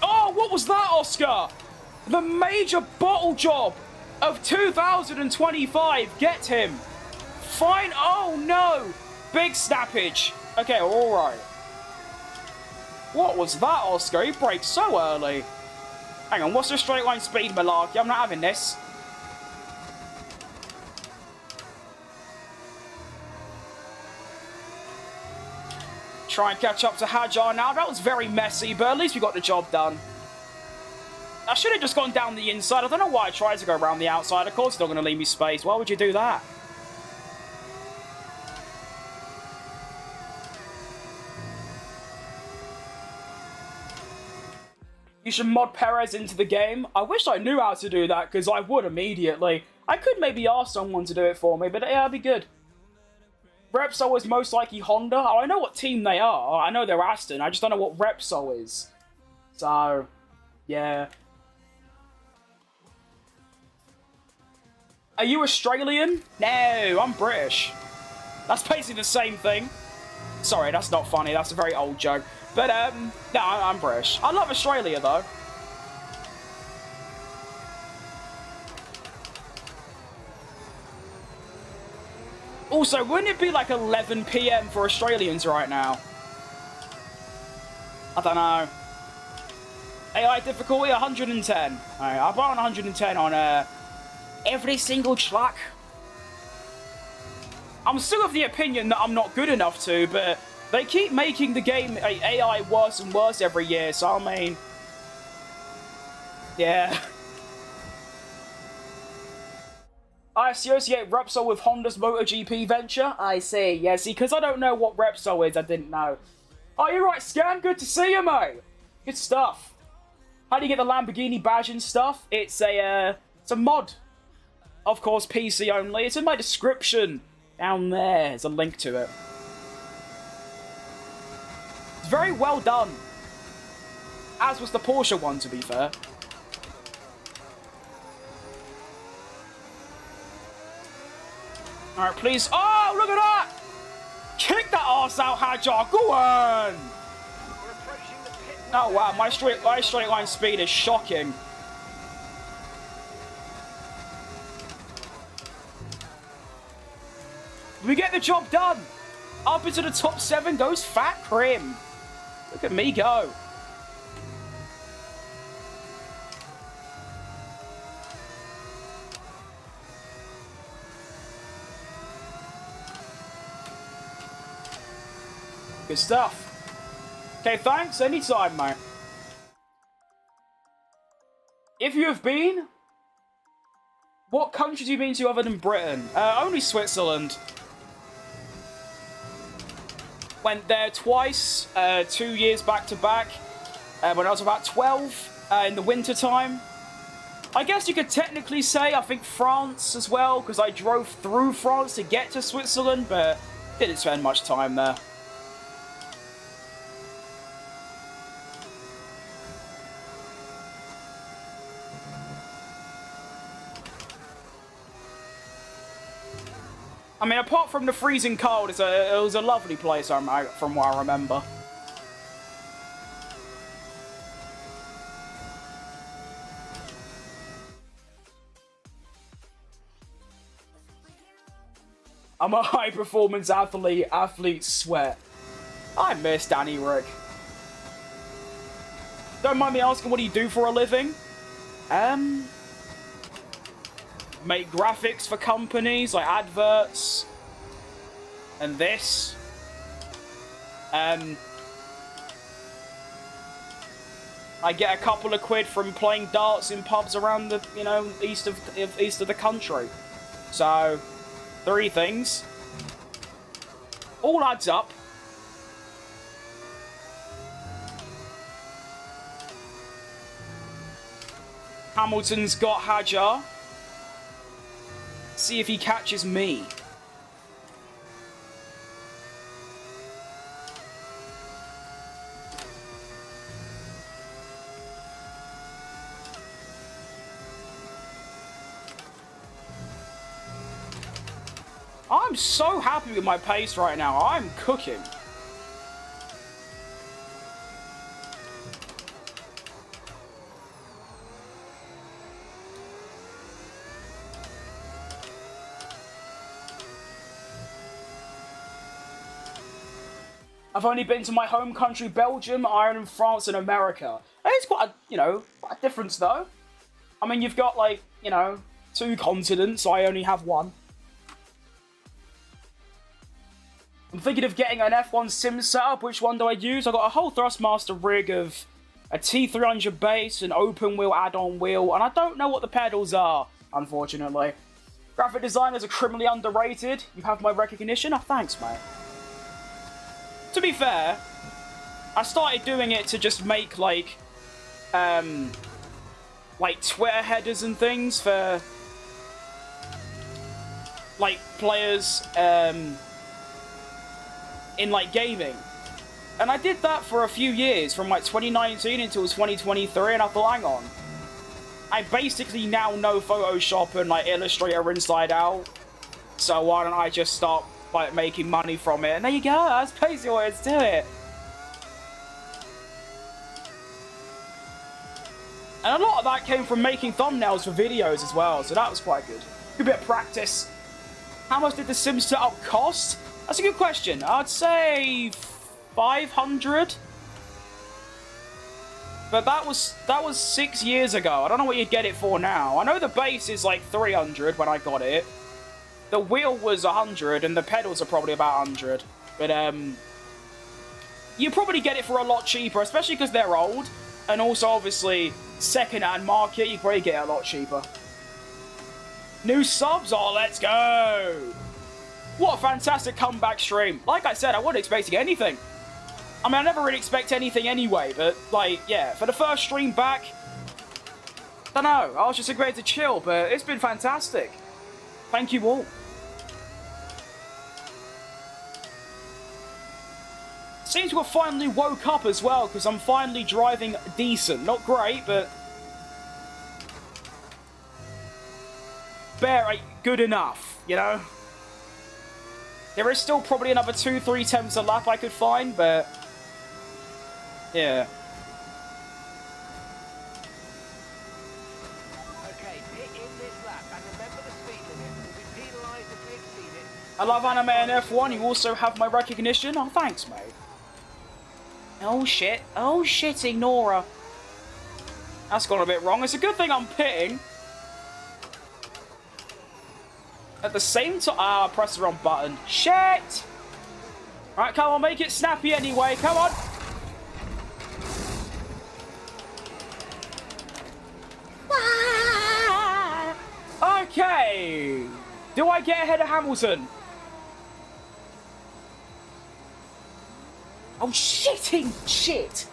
Oh, what was that, Oscar? The major bottle job of 2025. Get him. Fine. Oh, no. Big snappage. Okay, we're all right. What was that, Oscar? He braked so early. Hang on, what's the straight line speed, malarkey? I'm not having this. Try and catch up to Hajar now. That was very messy, but at least we got the job done. I should have just gone down the inside. I don't know why I tried to go around the outside. Of course, it's not going to leave me space. Why would you do that? You should mod Perez into the game. I wish I knew how to do that, because I would immediately. I could maybe ask someone to do it for me, but yeah, that'd be good. Repsol is most likely Honda. Oh, I know what team they are. I know they're Aston. I just don't know what Repsol is. So, yeah. Are you Australian? No, I'm British. That's basically the same thing. Sorry, that's not funny. That's a very old joke. But, no, I'm British. I love Australia, though. Also, wouldn't it be like 11 PM for Australians right now? I don't know. AI difficulty, 110. Alright, I'll put on 110 on, every single track. I'm still of the opinion that I'm not good enough to, but they keep making the game AI worse and worse every year, so I mean... Yeah. I associate Repsol with Honda's MotoGP venture. I see. Yeah, see, because I don't know what Repsol is, I didn't know. Oh, you're right, Scan. Good to see you, mate. Good stuff. How do you get the Lamborghini badge and stuff? It's a mod. Of course, PC only. It's in my description. Down there. There's a link to it. It's very well done. As was the Porsche one, to be fair. Alright, please. Oh, look at that! Kick that arse out, Hajar. Go on! Oh, wow. My straight line speed is shocking. We get the job done. Up into the top 7 goes Fat Prim. Look at me go. Good stuff. Okay, thanks. Anytime, mate. If you have been, what countries have you been to other than Britain? Only Switzerland. Went there twice, 2 years back to back, when I was about 12, in the winter time. I guess you could technically say, I think France as well, because I drove through France to get to Switzerland, but didn't spend much time there. I mean, apart from the freezing cold, it was a lovely place from what I remember. I'm a high-performance athlete sweat. I miss Danny Rick. Don't mind me asking, what do you do for a living? Make graphics for companies, like adverts. And this. I get a couple of quid from playing darts in pubs around the, you know, east of the country. So, 3 things. All adds up. Hamilton's got Hajar. See if he catches me. I'm so happy with my pace right now. I'm cooking. I've only been to my home country, Belgium, Ireland, France, and America. It's quite a difference, though. I mean, you've got, like, 2 continents, I only have 1. I'm thinking of getting an F1 sim setup. Which one do I use? I've got a whole Thrustmaster rig of a T300 base, an open wheel add-on wheel, and I don't know what the pedals are, unfortunately. Graphic designers are criminally underrated. You have my recognition? Oh, thanks, mate. To be fair, I started doing it to just make, like Twitter headers and things for, like, players, in, like, gaming. And I did that for a few years, from, like, 2019 until 2023, and I thought, hang on. I basically now know Photoshop and, like, Illustrator inside out, so why don't I just start, like, making money from it? And there you go, that's basically what it's doing. And a lot of that came from making thumbnails for videos as well, so that was quite good. Good bit of practice. How much did the sim setup cost? That's a good question. I'd say 500. But that was 6 years ago. I don't know what you'd get it for now. I know the base is like 300 when I got it. The wheel was 100 and the pedals are probably about 100. But you probably get it for a lot cheaper, especially because they're old. And also, obviously, second-hand market, you probably get it a lot cheaper. New subs? Oh, let's go! What a fantastic comeback stream. Like I said, I wasn't expecting anything. I mean, I never really expect anything anyway, but, like, yeah, for the first stream back, I don't know, I was just agreed to chill, but it's been fantastic. Thank you all. Seems to have finally woke up as well, because I'm finally driving decent. Not great, but good enough, you know? There is still probably another 2-3 attempts a lap I could find, but yeah. Okay, pit in this lap, and remember the speed limit. We'll be penalised if we exceed it. I love anime and F1. You also have my recognition. Oh, thanks, mate. Oh, shit. Oh, shit, ignore her. That's gone a bit wrong. It's a good thing I'm pitting. At the same time... Ah, press the wrong button. Shit! Alright, come on, make it snappy anyway. Come on. Okay. Do I get ahead of Hamilton? Oh, shitting shit.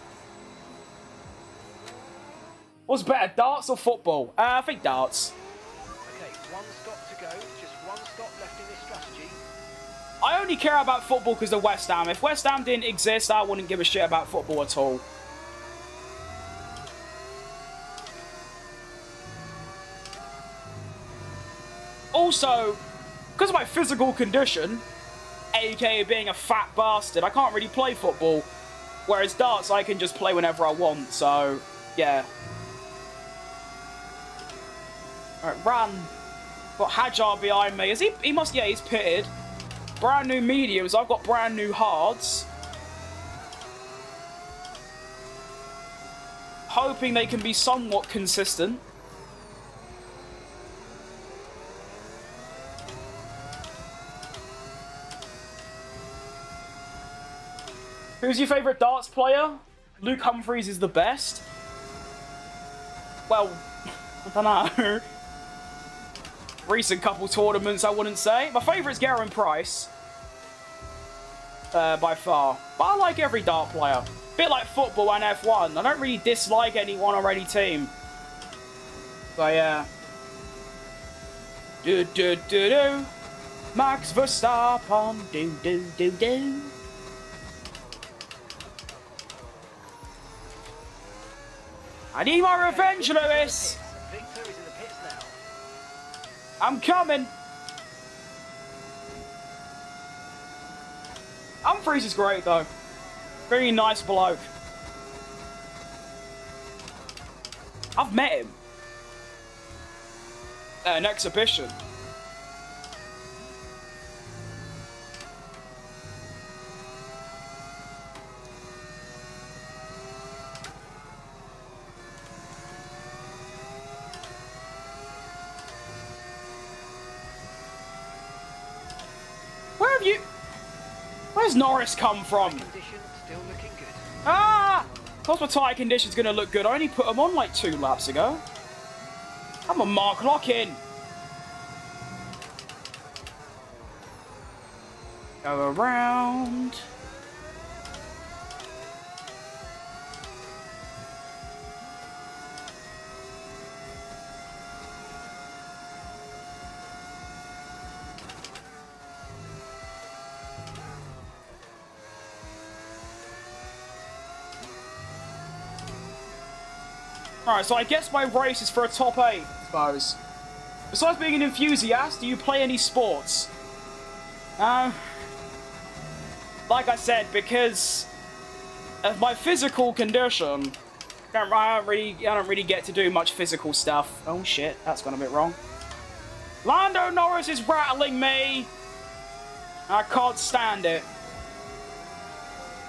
What's better, darts or football? I think darts. Okay, 1 stop to go. Just 1 stop left in this strategy. I only care about football because of West Ham. If West Ham didn't exist, I wouldn't give a shit about football at all. Also, because of my physical condition, aka being a fat bastard, I can't really play football. Whereas darts, I can just play whenever I want, so, yeah. Alright, run. Got Hajar behind me. Is he must, yeah, he's pitted. Brand new mediums, I've got brand new hards. Hoping they can be somewhat consistent. Who's your favourite darts player? Luke Humphries is the best. Well, I don't know. Recent couple tournaments, I wouldn't say. My favourite's Garen Price. By far. But I like every dart player. Bit like football and F1. I don't really dislike anyone or any team. So yeah. Do do do do. Max Verstappen. Do do do do. I need my revenge, Lewis! Victor is in the pits now. I'm coming! Humphries is great, though. Very nice bloke. I've met him. At an exhibition. Where's Norris come from? Condition still looking good. Ah! Of course my tyre condition's going to look good. I only put them on like 2 laps ago. I'm a Mark Lock-in. Go around. Alright, so I guess my race is for a top 8, I suppose. Besides being an enthusiast, do you play any sports? Like I said, because of my physical condition, I don't really get to do much physical stuff. Oh shit, that's gone a bit wrong. Lando Norris is rattling me! I can't stand it.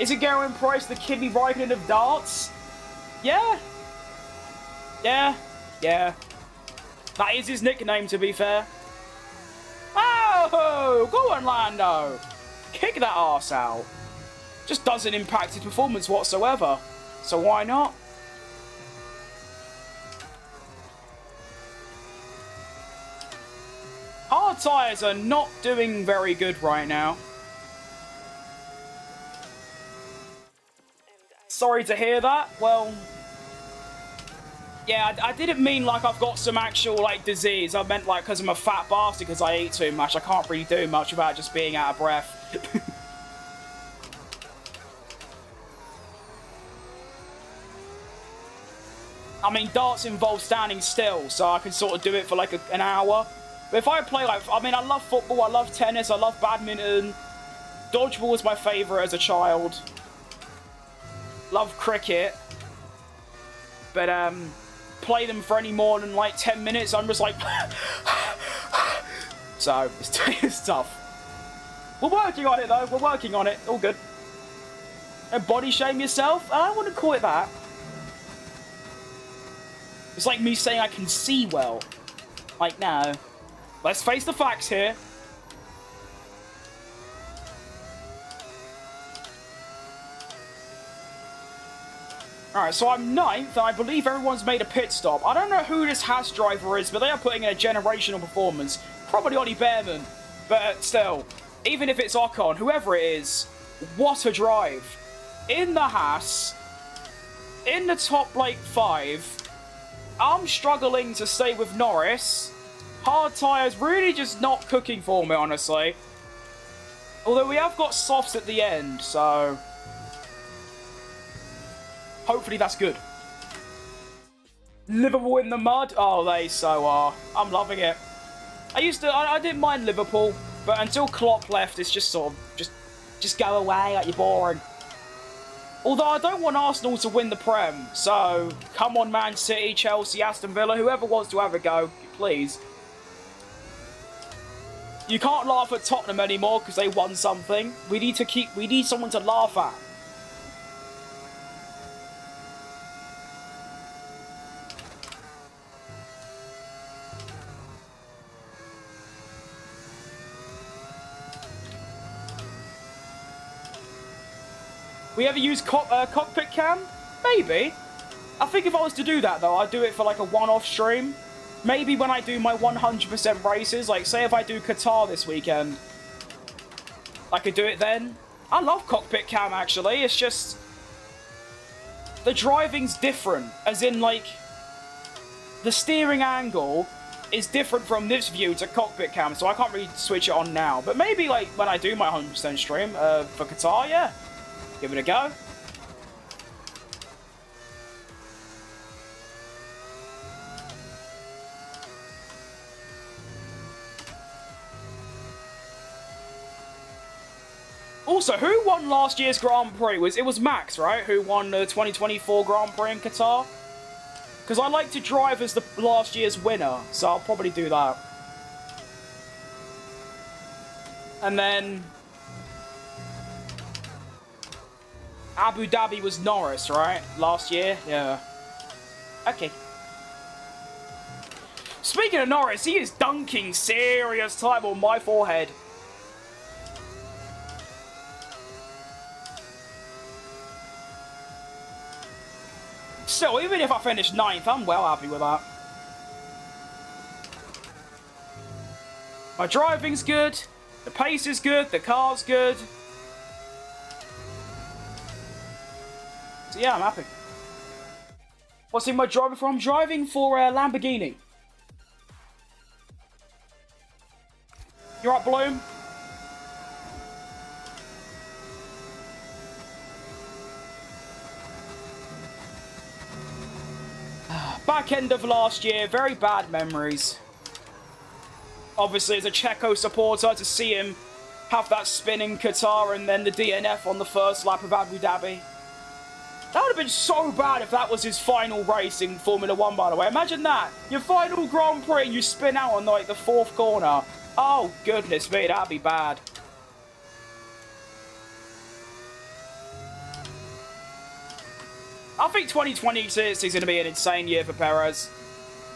Is it Geraint Price the Kimi Raikkonen of darts? Yeah. Yeah. That is his nickname, to be fair. Oh! Go on, Lando! Kick that arse out. Just doesn't impact his performance whatsoever. So why not? Hard tyres are not doing very good right now. Sorry to hear that. Well, yeah, I didn't mean like I've got some actual like disease. I meant like because I'm a fat bastard because I eat too much. I can't really do much without just being out of breath. I mean, darts involve standing still, so I can sort of do it for like an hour. But if I play like, I mean, I love football, I love tennis, I love badminton. Dodgeball was my favourite as a child. Love cricket. But, play them for any more than like 10 minutes, I'm just like... So, it's tough. We're working on it though, we're working on it, all good. And body shame yourself? I wouldn't call it that. It's like me saying I can see well. Like, no. Let's face the facts here. Alright, so I'm 9th, and I believe everyone's made a pit stop. I don't know who this Haas driver is, but they are putting in a generational performance. Probably Ollie Behrman. But still, even if it's Ocon, whoever it is, what a drive. In the Haas, in the top, like, 5, I'm struggling to stay with Norris. Hard tyres really just not cooking for me, honestly. Although we have got softs at the end, so... hopefully that's good. Liverpool in the mud? Oh, they so are. I'm loving it. I didn't mind Liverpool, but until Klopp left, it's just sort of, just go away, like you're boring. Although I don't want Arsenal to win the Prem, so come on Man City, Chelsea, Aston Villa, whoever wants to have a go, please. You can't laugh at Tottenham anymore because they won something. We need someone to laugh at. We ever use cockpit cam? Maybe. I think if I was to do that though, I'd do it for like a one-off stream. Maybe when I do my 100% races, like say if I do Qatar this weekend, I could do it then. I love cockpit cam actually, it's just... the driving's different, as in like... the steering angle is different from this view to cockpit cam, so I can't really switch it on now. But maybe like when I do my 100% stream for Qatar, yeah. Give it a go. Also, who won last year's Grand Prix? It was Max, right? Who won the 2024 Grand Prix in Qatar? Because I like to drive as the last year's winner, so I'll probably do that. And then... Abu Dhabi was Norris, right? Last year? Yeah. Okay. Speaking of Norris, he is dunking serious time on my forehead. Still, even if I finish 9th, I'm well happy with that. My driving's good, the pace is good, the car's good. So yeah, I'm happy. What's in my driving for? I'm driving for a Lamborghini. You right, Bloom? Back end of last year, very bad memories. Obviously, as a Checo supporter, to see him have that spin in Qatar and then the DNF on the first lap of Abu Dhabi. That would have been so bad if that was his final race in Formula 1, by the way. Imagine that. Your final Grand Prix, you spin out on, like, the 4th corner. Oh, goodness me, that'd be bad. I think 2026 is going to be an insane year for Perez.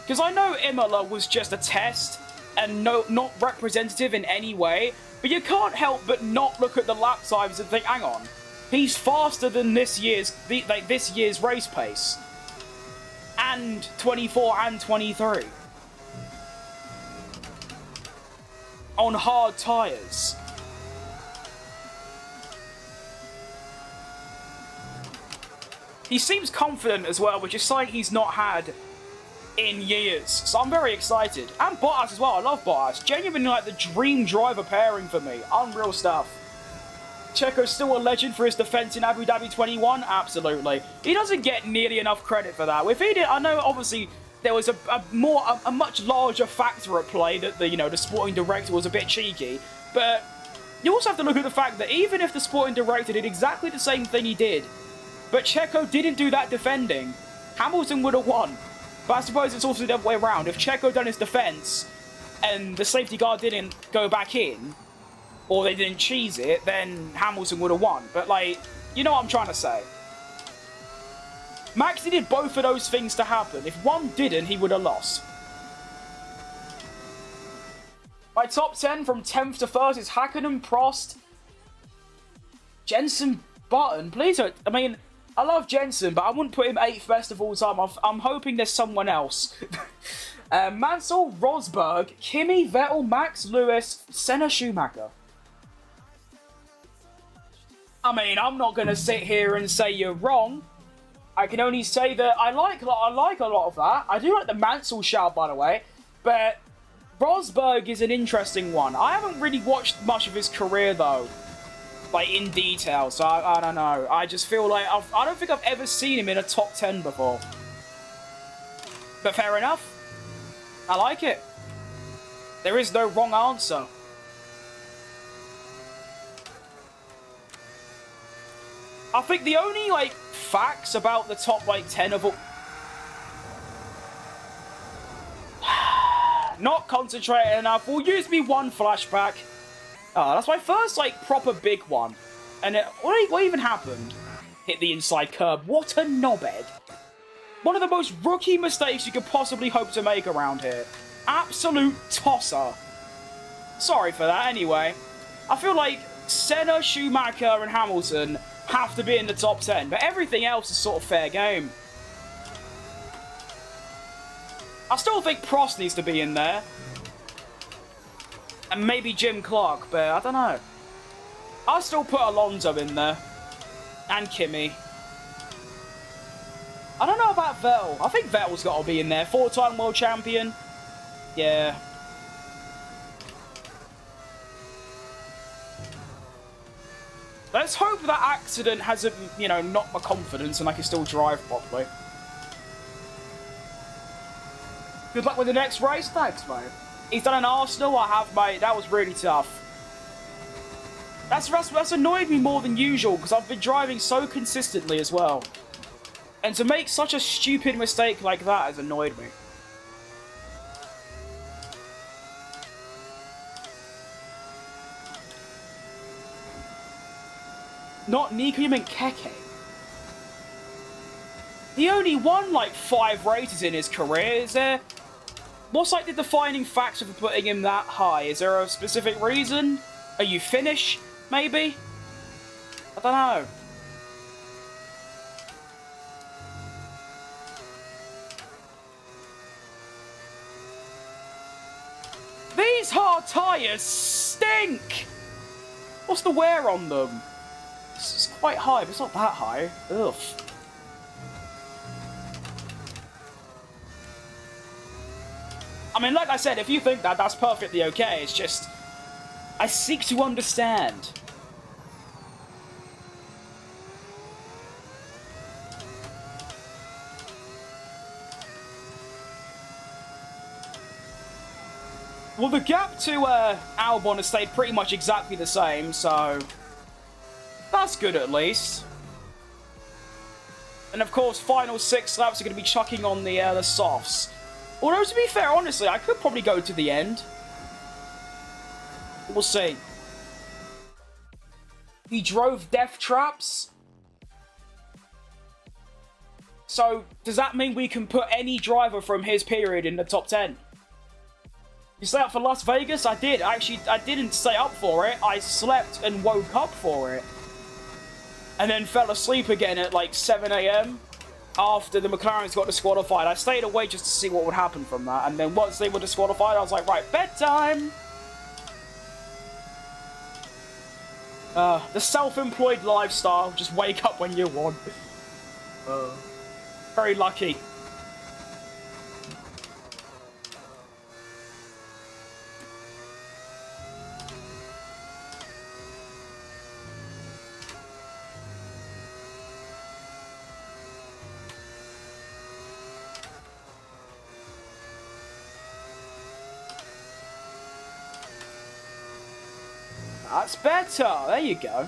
Because I know Imola was just a test and not representative in any way, but you can't help but not look at the lap times and think, hang on, he's faster than this year's race pace. And 24 and 23. On hard tyres. He seems confident as well, which is something he's not had in years. So I'm very excited. And Bottas as well. I love Bottas. Genuinely like the dream driver pairing for me. Unreal stuff. Checo's still a legend for his defense in Abu Dhabi 21? Absolutely. He doesn't get nearly enough credit for that. If he did, I know obviously there was a much larger factor at play that the sporting director was a bit cheeky. But you also have to look at the fact that even if the sporting director did exactly the same thing he did, but Checo didn't do that defending, Hamilton would have won. But I suppose it's also the other way around. If Checo done his defense and the safety guard didn't go back in, or they didn't cheese it, then Hamilton would have won. But, like, you know what I'm trying to say. Max needed both of those things to happen. If one didn't, he would have lost. My top 10 from 10th to 1st is Hakkinen, Prost, Jensen, Button. Please don't. I mean, I love Jensen, but I wouldn't put him 8th best of all time. I'm hoping there's someone else. Mansell, Rosberg, Kimi, Vettel, Max, Lewis, Senna, Schumacher. I mean, I'm not going to sit here and say you're wrong. I can only say that I like a lot of that. I do like the Mansell shout, by the way. But Rosberg is an interesting one. I haven't really watched much of his career, though. Like, in detail. So, I don't know. I just feel like I don't think I've ever seen him in a top 10 before. But fair enough. I like it. There is no wrong answer. I think the only, like, facts about the top, like, 10 of all... Not concentrating enough. Will use me one flashback. Oh, that's my first, like, proper big one. And what even happened? Hit the inside curb. What a knobhead. One of the most rookie mistakes you could possibly hope to make around here. Absolute tosser. Sorry for that, anyway. I feel like Senna, Schumacher, and Hamilton have to be in the top 10, but everything else is sort of fair game. I still think Prost needs to be in there. And maybe Jim Clark, but I don't know. I'll still put Alonso in there. And Kimi. I don't know about Vettel. I think Vettel's got to be in there. 4-time world champion. Yeah. Let's hope that accident hasn't, knocked my confidence and I can still drive properly. Good luck with the next race. Thanks, mate. He's done an Arsenal. I have, mate. That was really tough. That's annoyed me more than usual because I've been driving so consistently as well. And to make such a stupid mistake like that has annoyed me. Not Nico, you meant Keke. He only won like 5 races in his career. Is there... What's like the defining factor for putting him that high? Is there a specific reason? Are you Finnish, maybe? I don't know. These hard tyres stink! What's the wear on them? It's quite high, but it's not that high. Ugh. I mean, like I said, if you think that, that's perfectly okay. It's just, I seek to understand. Well, the gap to Albon has stayed pretty much exactly the same, so that's good at least. And of course, final 6 laps are going to be chucking on the softs. Although, to be fair, honestly, I could probably go to the end. We'll see. He drove death traps. So, does that mean we can put any driver from his period in the top 10? You stay up for Las Vegas? I did. Actually, I didn't stay up for it. I slept and woke up for it. And then fell asleep again at like 7 AM. After the McLarens got disqualified. I stayed awake just to see what would happen from that. And then once they were disqualified, I was like, right, bedtime! The self-employed lifestyle. Just wake up when you want. Very lucky. That's better. There you go.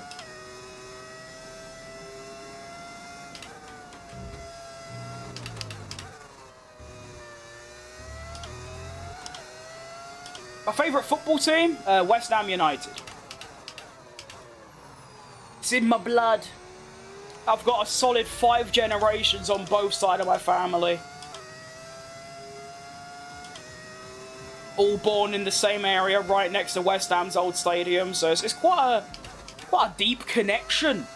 My favourite football team? West Ham United. It's in my blood. I've got a solid 5 generations on both sides of my family. All born in the same area, right next to West Ham's old stadium, so it's quite a deep connection.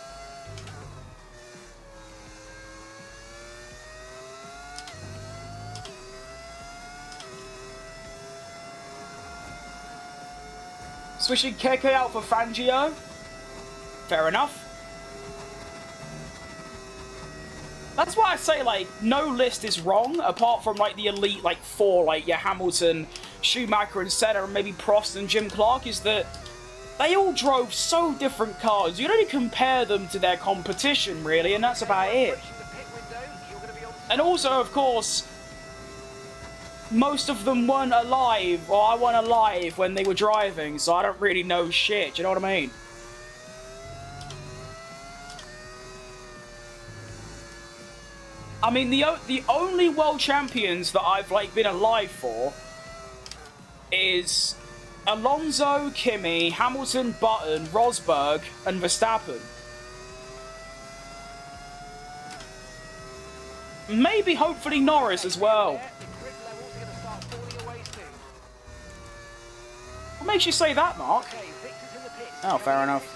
Switching Keke out for Fangio. Fair enough. That's why I say, like, no list is wrong, apart from, like, the elite, like, 4, like, your Hamilton, Schumacher and Senna, and maybe Prost and Jim Clark, is that they all drove so different cars. You can only compare them to their competition, really, and that's about it. And also, of course, most of them weren't alive, or I wasn't alive when they were driving, so I don't really know shit, do you know what I mean? I mean, the only world champions that I've, like, been alive for is Alonso, Kimi, Hamilton, Button, Rosberg, and Verstappen. Maybe, hopefully, Norris as well. What makes you say that, Mark? Oh, fair enough.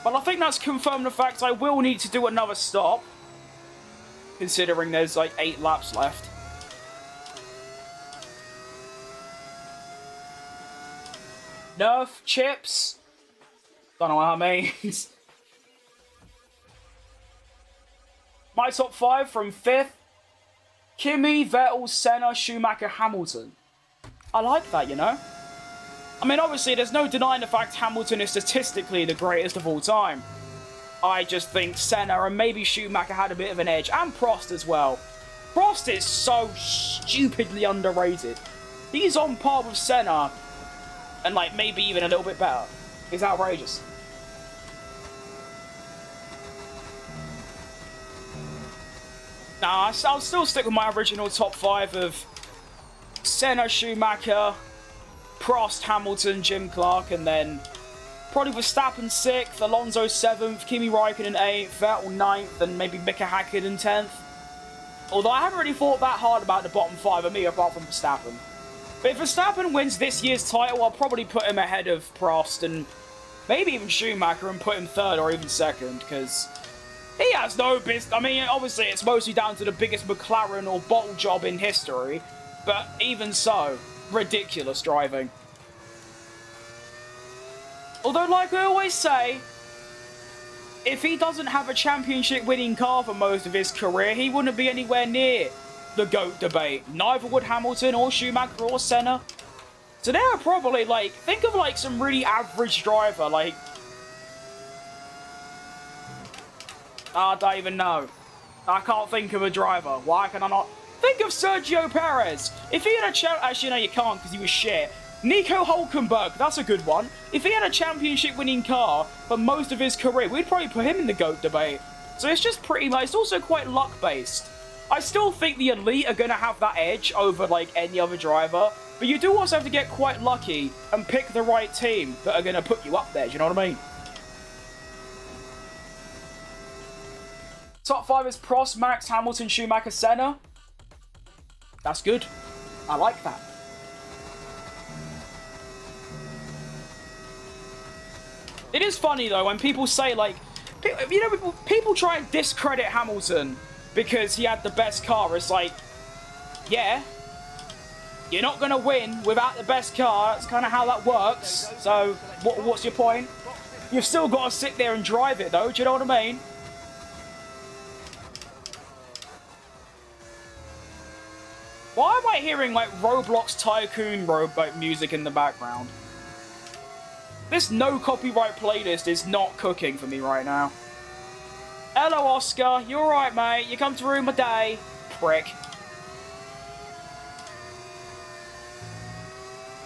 Well, I think that's confirmed the fact I will need to do another stop, considering there's like 8 laps left. Nerf chips? Don't know what that means. My top 5 from 5th. Kimi, Vettel, Senna, Schumacher, Hamilton. I like that, you know? I mean, obviously, there's no denying the fact Hamilton is statistically the greatest of all time. I just think Senna and maybe Schumacher had a bit of an edge. And Prost as well. Prost is so stupidly underrated. He's on par with Senna. And, like, maybe even a little bit better. He's outrageous. Nah, I'll still stick with my original top 5 of Senna, Schumacher, Prost, Hamilton, Jim Clark, and then probably Verstappen 6th, Alonso 7th, Kimi Räikkönen 8th, Vettel 9th, and maybe Mika Häkkinen 10th. Although I haven't really thought that hard about the bottom 5 of me, apart from Verstappen. But if Verstappen wins this year's title, I'll probably put him ahead of Prost and maybe even Schumacher and put him 3rd or even 2nd, because he has no business. I mean, obviously, it's mostly down to the biggest McLaren or bottle job in history, but even so, ridiculous driving. Although, like I always say, if he doesn't have a championship-winning car for most of his career, he wouldn't be anywhere near the GOAT debate. Neither would Hamilton or Schumacher or Senna. So there are probably, like, think of, like, some really average driver, like... I don't even know. I can't think of a driver. Why can I not? Think of Sergio Perez. If he had a actually, no, you can't because he was shit. Nico Hulkenberg, that's a good one. If he had a championship-winning car for most of his career, we'd probably put him in the GOAT debate. So it's just pretty much, it's also quite luck-based. I still think the elite are going to have that edge over, like, any other driver. But you do also have to get quite lucky and pick the right team that are going to put you up there, do you know what I mean? Top 5 is Prost, Max, Hamilton, Schumacher, Senna. That's good. I like that. It is funny, though, when people say, like... You know, people try and discredit Hamilton because he had the best car. It's like, yeah, you're not going to win without the best car. That's kind of how that works. So, what's your point? You've still got to sit there and drive it, though. Do you know what I mean? Why am I hearing, like, Roblox Tycoon music in the background? This no copyright playlist is not cooking for me right now. Hello, Oscar. You alright, mate? You come to ruin my day? Prick.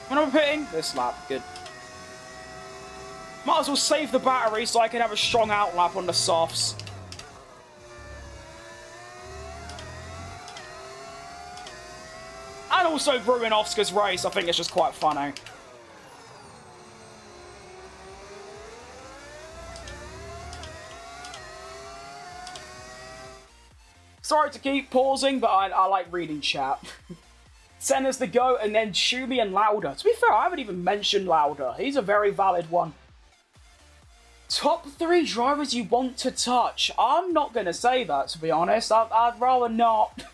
When am I pitting? This lap. Good. Might as well save the battery so I can have a strong outlap on the softs. And also ruin Oscar's race. I think it's just quite funny. Sorry to keep pausing, but I like reading chat. Senna's the GOAT, and then Schumi and Lauda. To be fair, I haven't even mentioned Lauda. He's a very valid one. Top 3 drivers you want to touch. I'm not going to say that, to be honest. I'd rather not.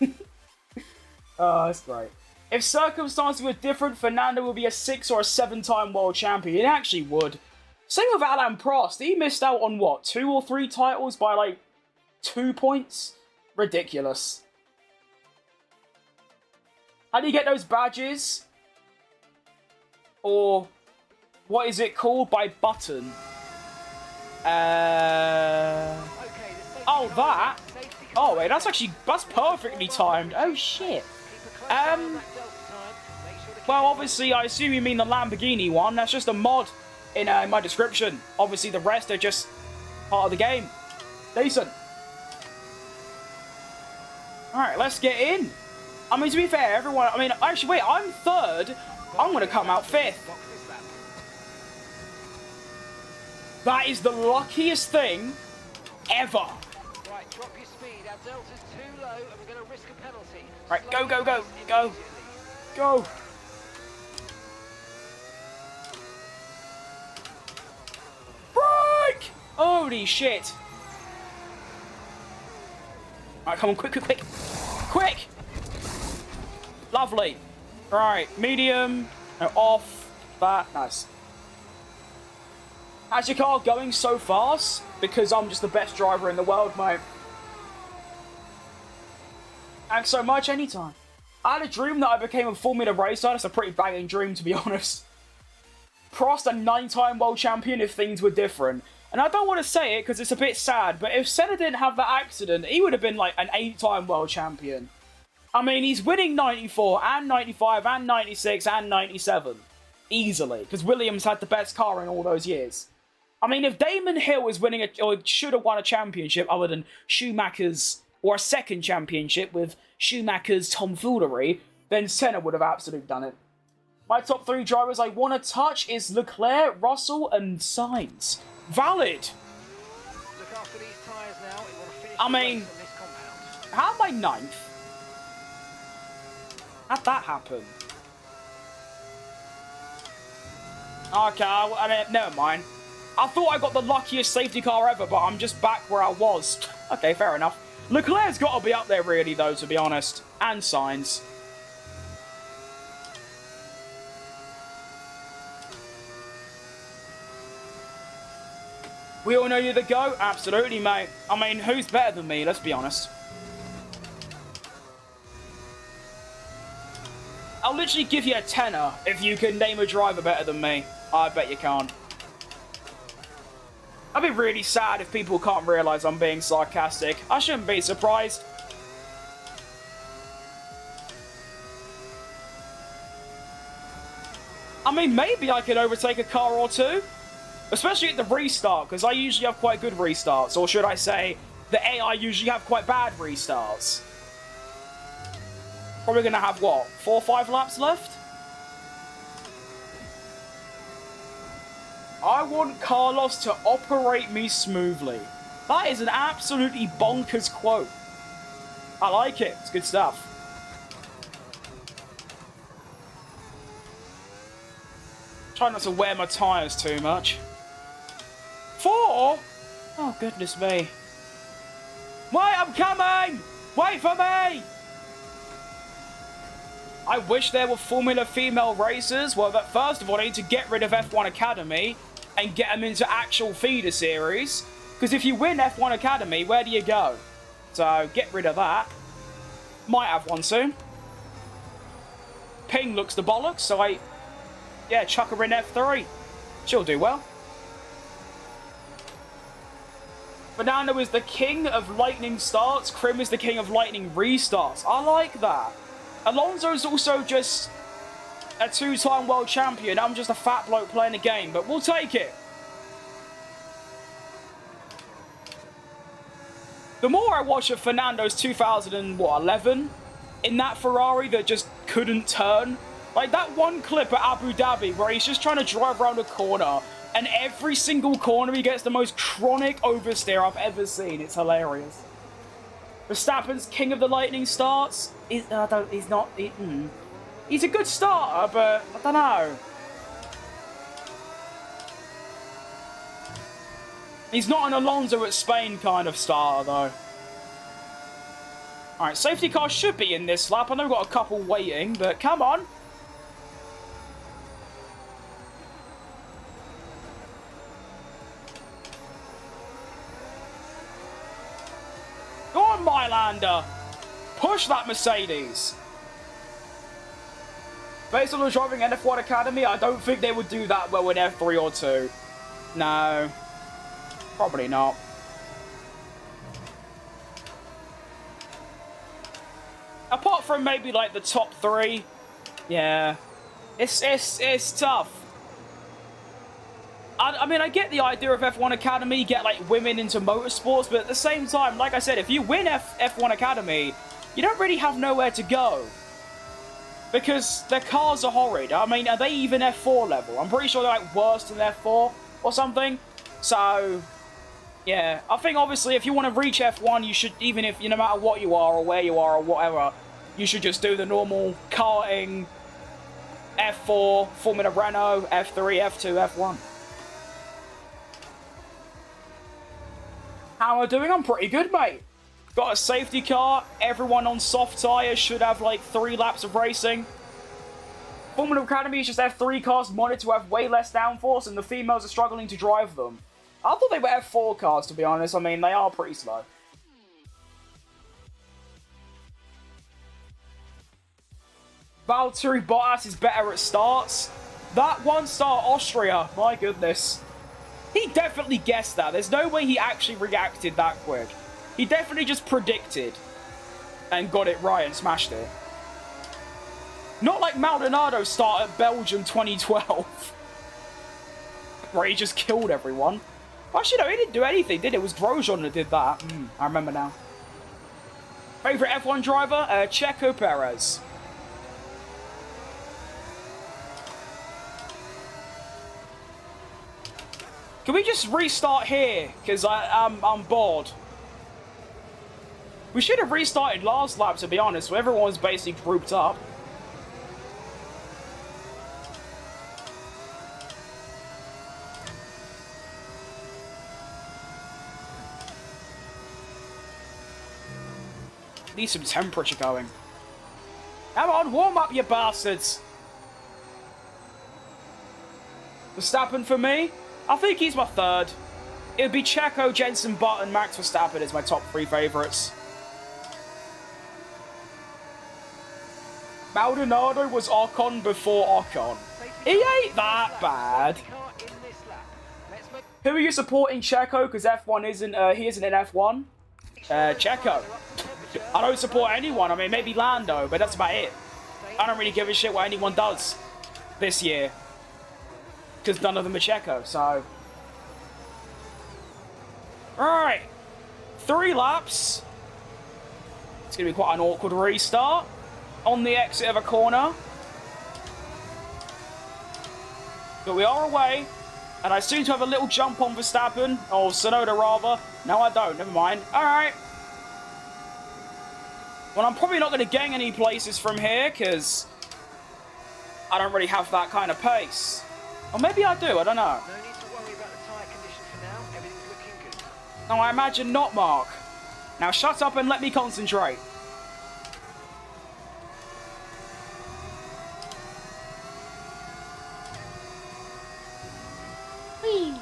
Oh, that's great. If circumstances were different, Fernando would be a 6 or a 7-time world champion. He actually would. Same with Alain Prost. He missed out on, what, 2 or 3 titles by, like, 2 points? Ridiculous. How do you get those badges? Or, what is it called? By button. Oh, that? Oh, wait, that's perfectly timed. Oh, shit. Well, obviously, I assume you mean the Lamborghini one. That's just a mod in my description. Obviously, the rest are just part of the game. Decent. Alright, let's get in. I mean, to be fair, everyone... I mean, actually, wait, I'm 3rd. I'm going to come out 5th. That is the luckiest thing ever. Right, drop your speed. Our delta's too low, and we're going to risk a penalty. Right, go, go, go, go. Go. Break! Holy shit. Alright, come on, quick, quick, quick. Quick! Lovely. Right, medium. No, off. That. Nice. How's your car going so fast? Because I'm just the best driver in the world, mate. Thanks so much, anytime. I had a dream that I became a Formula racer. That's a pretty banging dream, to be honest. Prost, a 9-time world champion if things were different. And I don't want to say it because it's a bit sad, but if Senna didn't have that accident, he would have been like an 8-time world champion. I mean, he's winning 94 and 95 and 96 and 97. Easily, because Williams had the best car in all those years. I mean, if Damon Hill is winning or should have won a championship other than Schumacher's, or a second championship with Schumacher's tomfoolery, then Senna would have absolutely done it. My top 3 drivers I want to touch is Leclerc, Russell, and Sainz. Valid. Look after these tyres now. We want to finish I mean, this compound. how am I 9th? How'd that happen? Okay, I mean, never mind. I thought I got the luckiest safety car ever, but I'm just back where I was. Okay, fair enough. Leclerc's got to be up there, really, though, to be honest. And Sainz. We all know you're the GOAT? Absolutely, mate. I mean, who's better than me? Let's be honest. I'll literally give you a tenner if you can name a driver better than me. I bet you can't. I'd be really sad if people can't realise I'm being sarcastic. I shouldn't be surprised. I mean, maybe I could overtake a car or two. Especially at the restart, because I usually have quite good restarts. Or should I say, the AI usually have quite bad restarts. Probably going to have, what, 4 or 5 laps left? I want Carlos to operate me smoothly. That is an absolutely bonkers quote. I like it. It's good stuff. Try not to wear my tyres too much. 4? Oh, goodness me. Wait, I'm coming! Wait for me! I wish there were Formula female racers. Well, but first of all, I need to get rid of F1 Academy and get them into actual feeder series. Because if you win F1 Academy, where do you go? So, get rid of that. Might have one soon. Ping looks the bollocks, so yeah, chuck her in F3. She'll do well. Fernando is the king of lightning starts. Krim is the king of lightning restarts. I like that. Alonso's also just a 2-time world champion. I'm just a fat bloke playing the game, but we'll take it. The more I watch of Fernando's 2011 in that Ferrari that just couldn't turn, like that one clip at Abu Dhabi where he's just trying to drive around a corner and every single corner he gets the most chronic oversteer I've ever seen. It's hilarious. Verstappen's king of the lightning starts. He's not. He's a good starter, but I don't know. He's not an Alonso at Spain kind of starter, though. Alright, safety car should be in this lap. I know we've got a couple waiting, but come on. Go on, Mylander. Push that Mercedes. Based on the driving in F1 Academy, I don't think they would do that well in F3 or 2. No. Probably not. Apart from maybe like the top 3. Yeah. It's tough. I mean, I get the idea of F1 Academy, get like women into motorsports, but at the same time, like I said, if you win F1 Academy, you don't really have nowhere to go. Because their cars are horrid. I mean, are they even F4 level? I'm pretty sure they're like worse than F4 or something. So, yeah. I think obviously if you want to reach F1, you should, even if, no matter what you are or where you are or whatever, you should just do the normal karting, F4, Formula Renault, F3, F2, F1. How am I doing? I'm pretty good, mate. Got a safety car. Everyone on soft tyres should have like 3 laps of racing. Formula Academy is just F3 cars modded to have way less downforce, and the females are struggling to drive them. I thought they were F4 cars, to be honest. I mean, they are pretty slow. Valtteri Bottas is better at starts. That one start Austria, my goodness. He definitely guessed that. There's no way he actually reacted that quick. He definitely just predicted and got it right and smashed it. Not like Maldonado start at Belgium 2012. Where he just killed everyone. Actually, no, he didn't do anything, did it? It was Grosjean that did that. I remember now. Favorite F1 driver? Checo Perez. Can we just restart here? Because I'm bored. We should have restarted last lap, to be honest, where everyone's basically grouped up. Need some temperature going. Come on, warm up, you bastards. Verstappen for me? I think he's my 3rd. it would be Checo, Jensen Button, Max Verstappen as my top 3 favourites. Maldonado was Ocon before Ocon. He ain't that bad. Who are you supporting, Checo? Because F1 isn't, he isn't in F1. Checo. I don't support anyone. I mean, maybe Lando, but that's about it. I don't really give a shit what anyone does this year. Because none of them are Checo, so... Alright. 3 laps. It's going to be quite an awkward restart. On the exit of a corner. But we are away. And I seem to have a little jump on Verstappen. Or Tsunoda, rather. No, I don't. Never mind. Alright. Well, I'm probably not going to gain any places from here, because I don't really have that kind of pace. Or maybe I do. I don't know. No need to worry about the tyre condition for now. Everything's looking good. No, I imagine not, Mark. Now shut up and let me concentrate. Whee!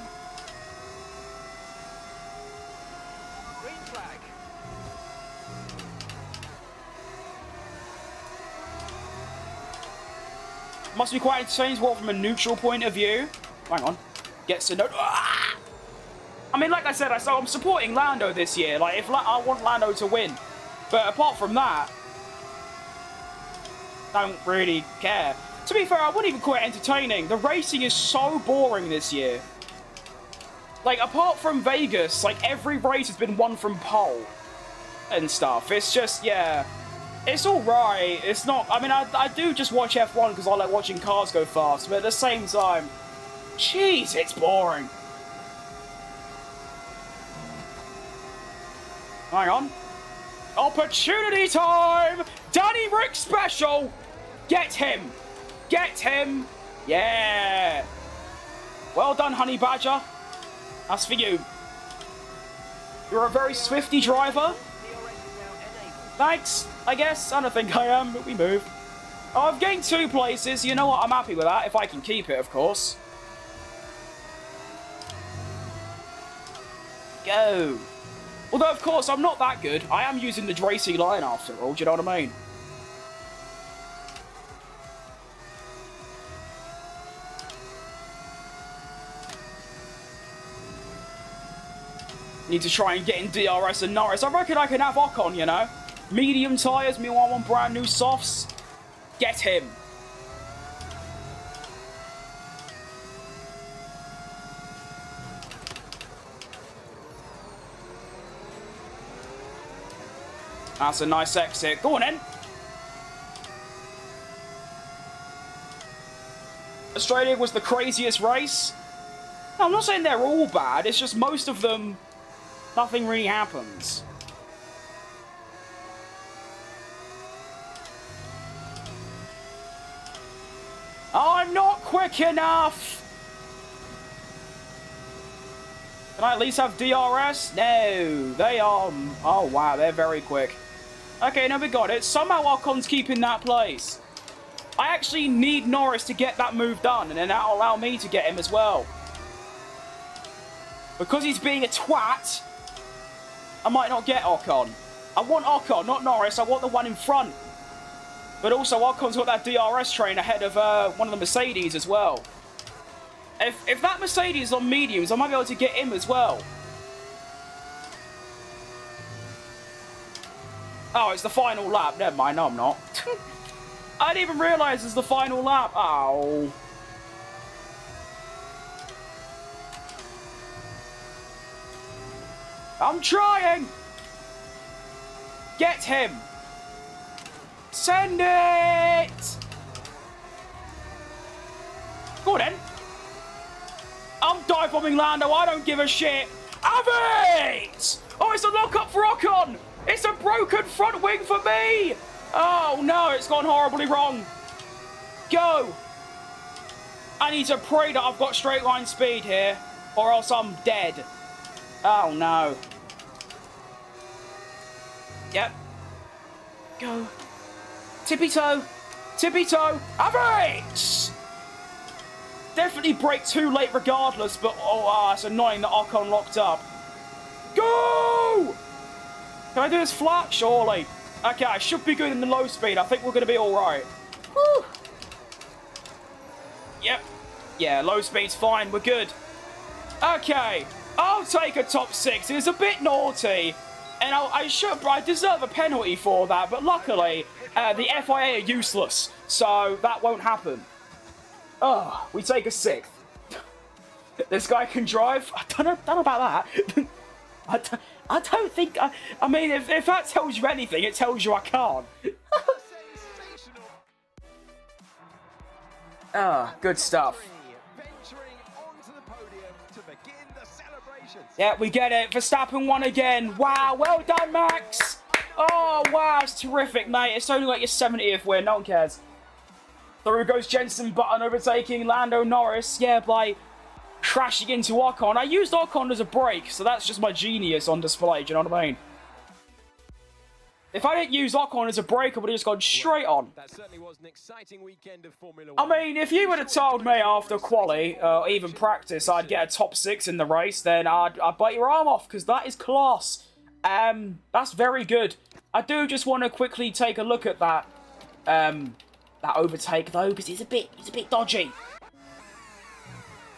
Green flag. Must be quite entertaining to walk from a neutral point of view. Hang on. Gets to know. Ah! I mean, like I said, I'm supporting Lando this year. Like, if I want Lando to win. But apart from that, I don't really care. To be fair, I wouldn't even call it entertaining. The racing is so boring this year. Like, apart from Vegas, like, every race has been won from pole and stuff. It's just, yeah. It's alright. It's not... I mean, I do just watch F1 because I like watching cars go fast. But at the same time, jeez, it's boring. Hang on. Opportunity time! Danny Rick special! Get him! Get him! Yeah! Well done, Honey Badger. That's for you. You're a very swifty driver. Thanks, I guess. I don't think I am, but we move. Oh, I've gained 2 places. You know what? I'm happy with that, if I can keep it, of course. Go. Although, of course, I'm not that good. I am using the Dracy line after all, do you know what I mean? Need to try and get in DRS and Norris. I reckon I can have Ocon, you know? Medium tyres, meanwhile I want brand new softs. Get him. That's a nice exit. Go on then. Australia was the craziest race. No, I'm not saying they're all bad. It's just most of them, nothing really happens. I'm not quick enough. Can I at least have DRS? No, they are... Oh, wow, they're very quick. Okay, now we got it. Somehow Ocon's keeping that place. I actually need Norris to get that move done, and then that'll allow me to get him as well. Because he's being a twat, I might not get Ocon. I want Ocon, not Norris. I want the one in front. But also, Ocon's got that DRS train ahead of one of the Mercedes as well. If that Mercedes is on mediums, I might be able to get him as well. Oh, it's the final lap. Never mind. No, I'm not. I didn't even realise it's the final lap. Oh. I'm trying. Get him. Send it. Go on then. I'm dive bombing Lando. I don't give a shit. Have it! Oh, it's a lock-up for Ocon. It's a broken front wing for me. Oh, no. It's gone horribly wrong. Go. I need to pray that I've got straight line speed here, or else I'm dead. Oh, no. Yep. Go. Tippy toe. Tippy toe. Have it! definitely brake too late regardless, but oh, it's annoying that Ocon locked up. Go! Can I do this flat? Surely. Okay, I should be good in the low speed. I think we're going to be all right. Woo. Yep. Yeah, low speed's fine. We're good. Okay. I'll take a top 6. It was a bit naughty. And I deserve a penalty for that. But luckily, the FIA are useless. So that won't happen. Oh, we take a 6th. This guy can drive? I don't know about that. I don't think... I mean, if that tells you anything, it tells you I can't. Good stuff. Yeah, we get it. Verstappen won again. Wow, well done, Max. Oh, wow, it's terrific, mate. It's only like your 70th win. No one cares. Through goes Jensen Button overtaking Lando Norris. Yeah, by crashing into Ocon. I used Ocon as a brake, so that's just my genius on display. Do you know what I mean? If I didn't use Ocon as a brake, I would have just gone straight on. That certainly was an exciting weekend of Formula 1. I mean, if you would have told me after quali, or even practice, I'd get a top 6 in the race, then I'd bite your arm off, because that is class. That's very good. I do just want to quickly take a look at that, that overtake, though, because it's a bit dodgy.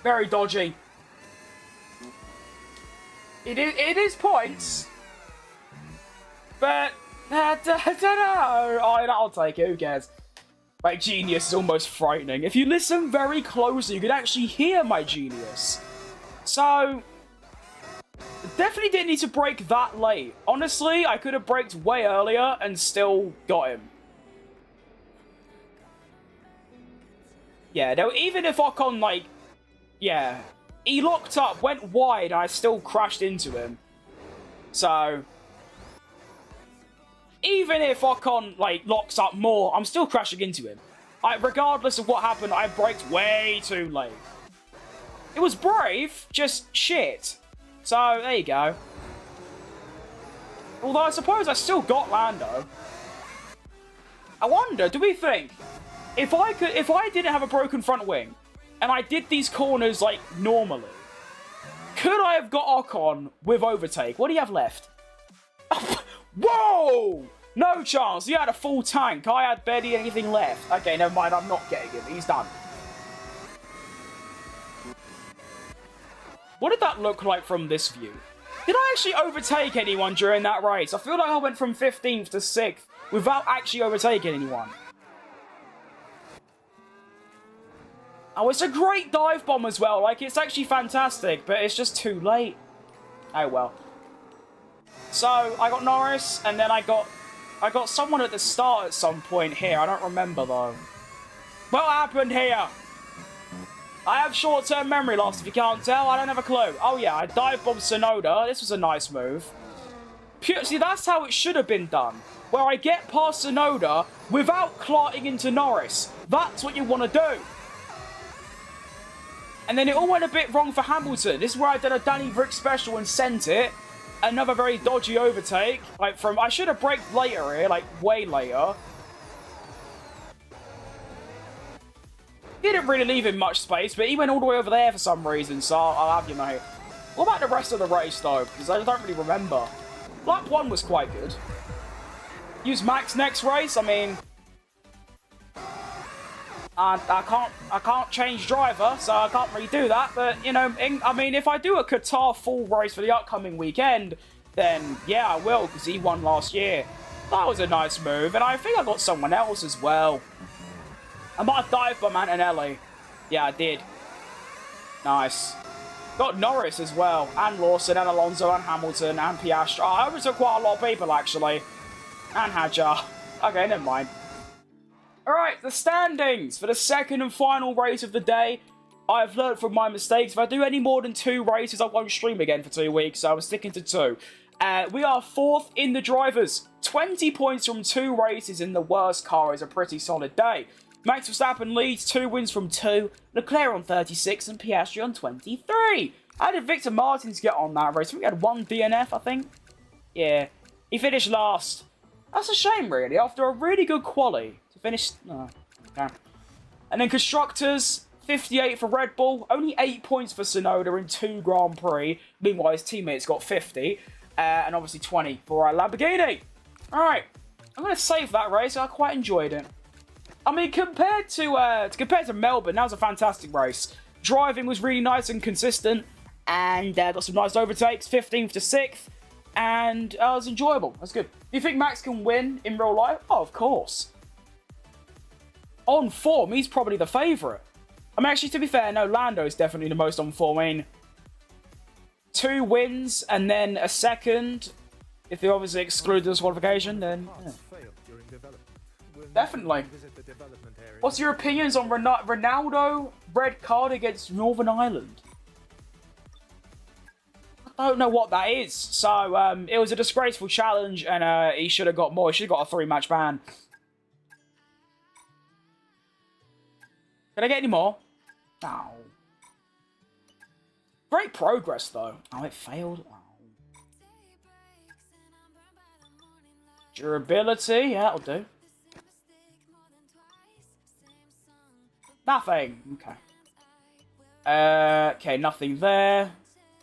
Very dodgy. It is points, but... I don't know. I'll take it. Who cares? My genius is almost frightening. If you listen very closely, you can actually hear my genius. So, definitely didn't need to brake that late. Honestly, I could have braked way earlier and still got him. Yeah, no, even if Ocon, like, yeah, he locked up, went wide, and I still crashed into him. So... even if Ocon, like, locks up more, I'm still crashing into him. Regardless of what happened, I braked way too late. It was brave, just shit. So, there you go. Although I suppose I still got Lando. I wonder, do we think, if I didn't have a broken front wing, and I did these corners, like, normally, could I have got Ocon with overtake? What do you have left? Whoa! No chance. He had a full tank. I had barely anything left. Okay, never mind. I'm not getting him. He's done. What did that look like from this view? Did I actually overtake anyone during that race? I feel like I went from 15th to 6th without actually overtaking anyone. Oh, it's a great dive bomb as well. Like, it's actually fantastic, but it's just too late. Oh, well. So, I got Norris, and then I got someone at the start at some point here. I don't remember, though. What happened here? I have short-term memory loss, if you can't tell. I don't have a clue. Oh, yeah, I dive-bombed Tsunoda. This was a nice move. See, that's how it should have been done. Where I get past Tsunoda without clotting into Norris. That's what you want to do. And then it all went a bit wrong for Hamilton. This is where I did a Danny Brick special and sent it. Another very dodgy overtake. Like, from... I should have braked later here, like, way later. Didn't really leave him much space, but he went all the way over there for some reason, so I'll have you, mate. What about the rest of the race, though? Because I don't really remember. Lap 1 was quite good. Use Max next race, I mean... I can't change driver, so I can't really do that. But, you know, I mean, if I do a Qatar full race for the upcoming weekend, then, yeah, I will, because he won last year. That was a nice move, and I think I got someone else as well. I might have dived by Antonelli. Yeah, I did. Nice. Got Norris as well, and Lawson, and Alonso, and Hamilton, and Piastri. I overtook quite a lot of people, actually. And Hadjar. Okay, never mind. Alright, the standings for the second and final race of the day. I have learned from my mistakes. If I do any more than 2 races, I won't stream again for 2 weeks, so I'm sticking to 2. We are 4th in the drivers. 20 points from 2 races in the worst car is a pretty solid day. Max Verstappen leads, 2 wins from 2. Leclerc on 36 and Piastri on 23. How did Victor Martins get on that race? We had 1 DNF, I think. Yeah, he finished last. That's a shame, really, after a really good quali. To finish... Oh, okay. And then Constructors, 58 for Red Bull, only 8 points for Tsunoda in 2 Grand Prix. Meanwhile, his teammates got 50, and obviously 20 for Lamborghini. All right, I'm going to save that race. I quite enjoyed it. I mean, compared to Melbourne, that was a fantastic race. Driving was really nice and consistent, and got some nice overtakes, 15th to 6th, and it was enjoyable. That's good. Do you think Max can win in real life? Oh, of course. On form, he's probably the favourite. I mean, actually, to be fair, no, Lando is definitely the most on form. I mean, 2 wins and then a second. If they obviously exclude the disqualification, then yeah. Definitely. What's your opinions on Ronaldo red card against Northern Ireland? I don't know what that is. So, it was a disgraceful challenge, and he should have got more. He should have got a 3-match ban. Can I get any more? No. Great progress, though. Oh, it failed. Oh. Durability. Yeah, that'll do. Nothing. Okay. Okay, nothing there.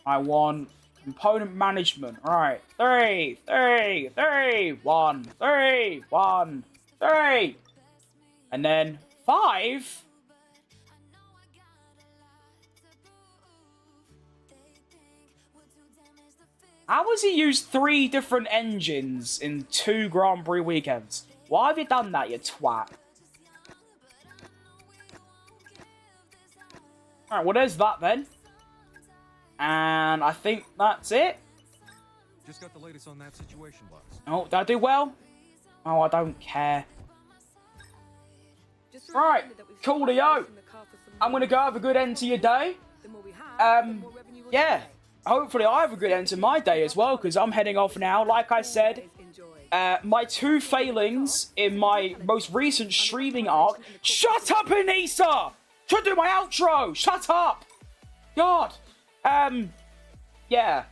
I want component management. Alright. 3, 3, 3, 1, 3, 1, 3. And then 5. How has he used 3 different engines in 2 Grand Prix weekends? Why have you done that, you twat? Alright, well, there's that then. And I think that's it. Just got the latest on that situation, boss. Oh, did I do well? Oh, I don't care. Right, coolio. I'm going to go have a good end to your day. Yeah. Hopefully I have a good end to my day as well, because I'm heading off now. Like I said, my 2 failings in my most recent streaming arc. Shut up, Anissa! Try to do my outro! Shut up! God. Yeah.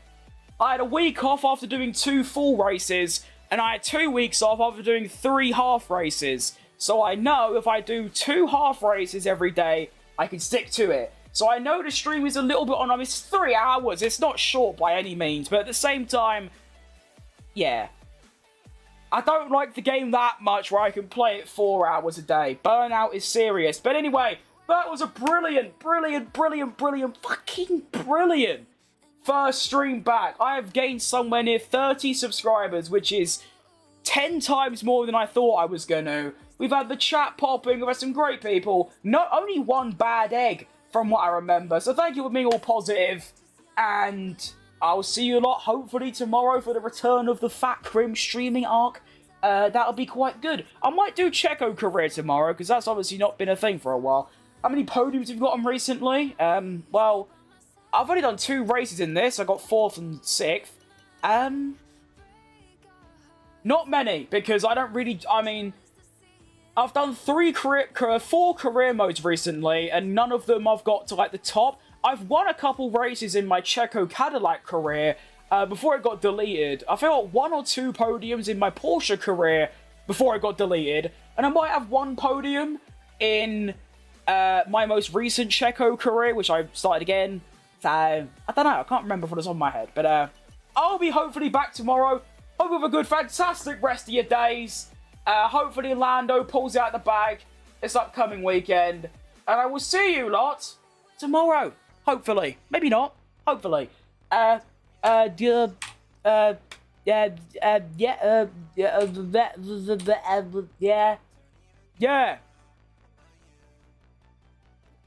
I had a week off after doing 2 full races, and I had 2 weeks off after doing 3 half races. So I know if I do 2 half races every day, I can stick to it. So I know the stream is a little bit on. It's 3 hours. It's not short by any means. But at the same time, yeah. I don't like the game that much where I can play it 4 hours a day. Burnout is serious. But anyway, that was a brilliant, fucking brilliant first stream back. I have gained somewhere near 30 subscribers, which is 10 times more than I thought I was going to. We've had the chat popping. We've had some great people. Not only 1 bad egg, from what I remember. So thank you for being all positive, and I'll see you a lot hopefully tomorrow for the return of the Fat Crim streaming arc. That'll be quite good. I might do Checo career tomorrow, because that's obviously not been a thing for a while. How many podiums have you gotten recently? Well, I've only done 2 races in this. I got 4th and 6th. Not many, because I don't really, I mean, I've done 4 career modes recently, and none of them I've got to, like, the top. I've won a couple races in my Checo Cadillac career before it got deleted. I feel like 1 or 2 podiums in my Porsche career before it got deleted, and I might have 1 podium in my most recent Checo career, which I started again. So, I don't know, I can't remember what was on my head, but I'll be hopefully back tomorrow. Hope you have a good, fantastic rest of your days. Hopefully Lando pulls out the bag this upcoming weekend. And I will see you lot tomorrow. Hopefully. Maybe not. Hopefully. Yeah.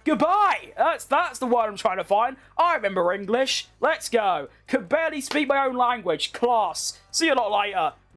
Goodbye! That's the word I'm trying to find. I remember English. Let's go. Could barely speak my own language. Class. See you a lot later.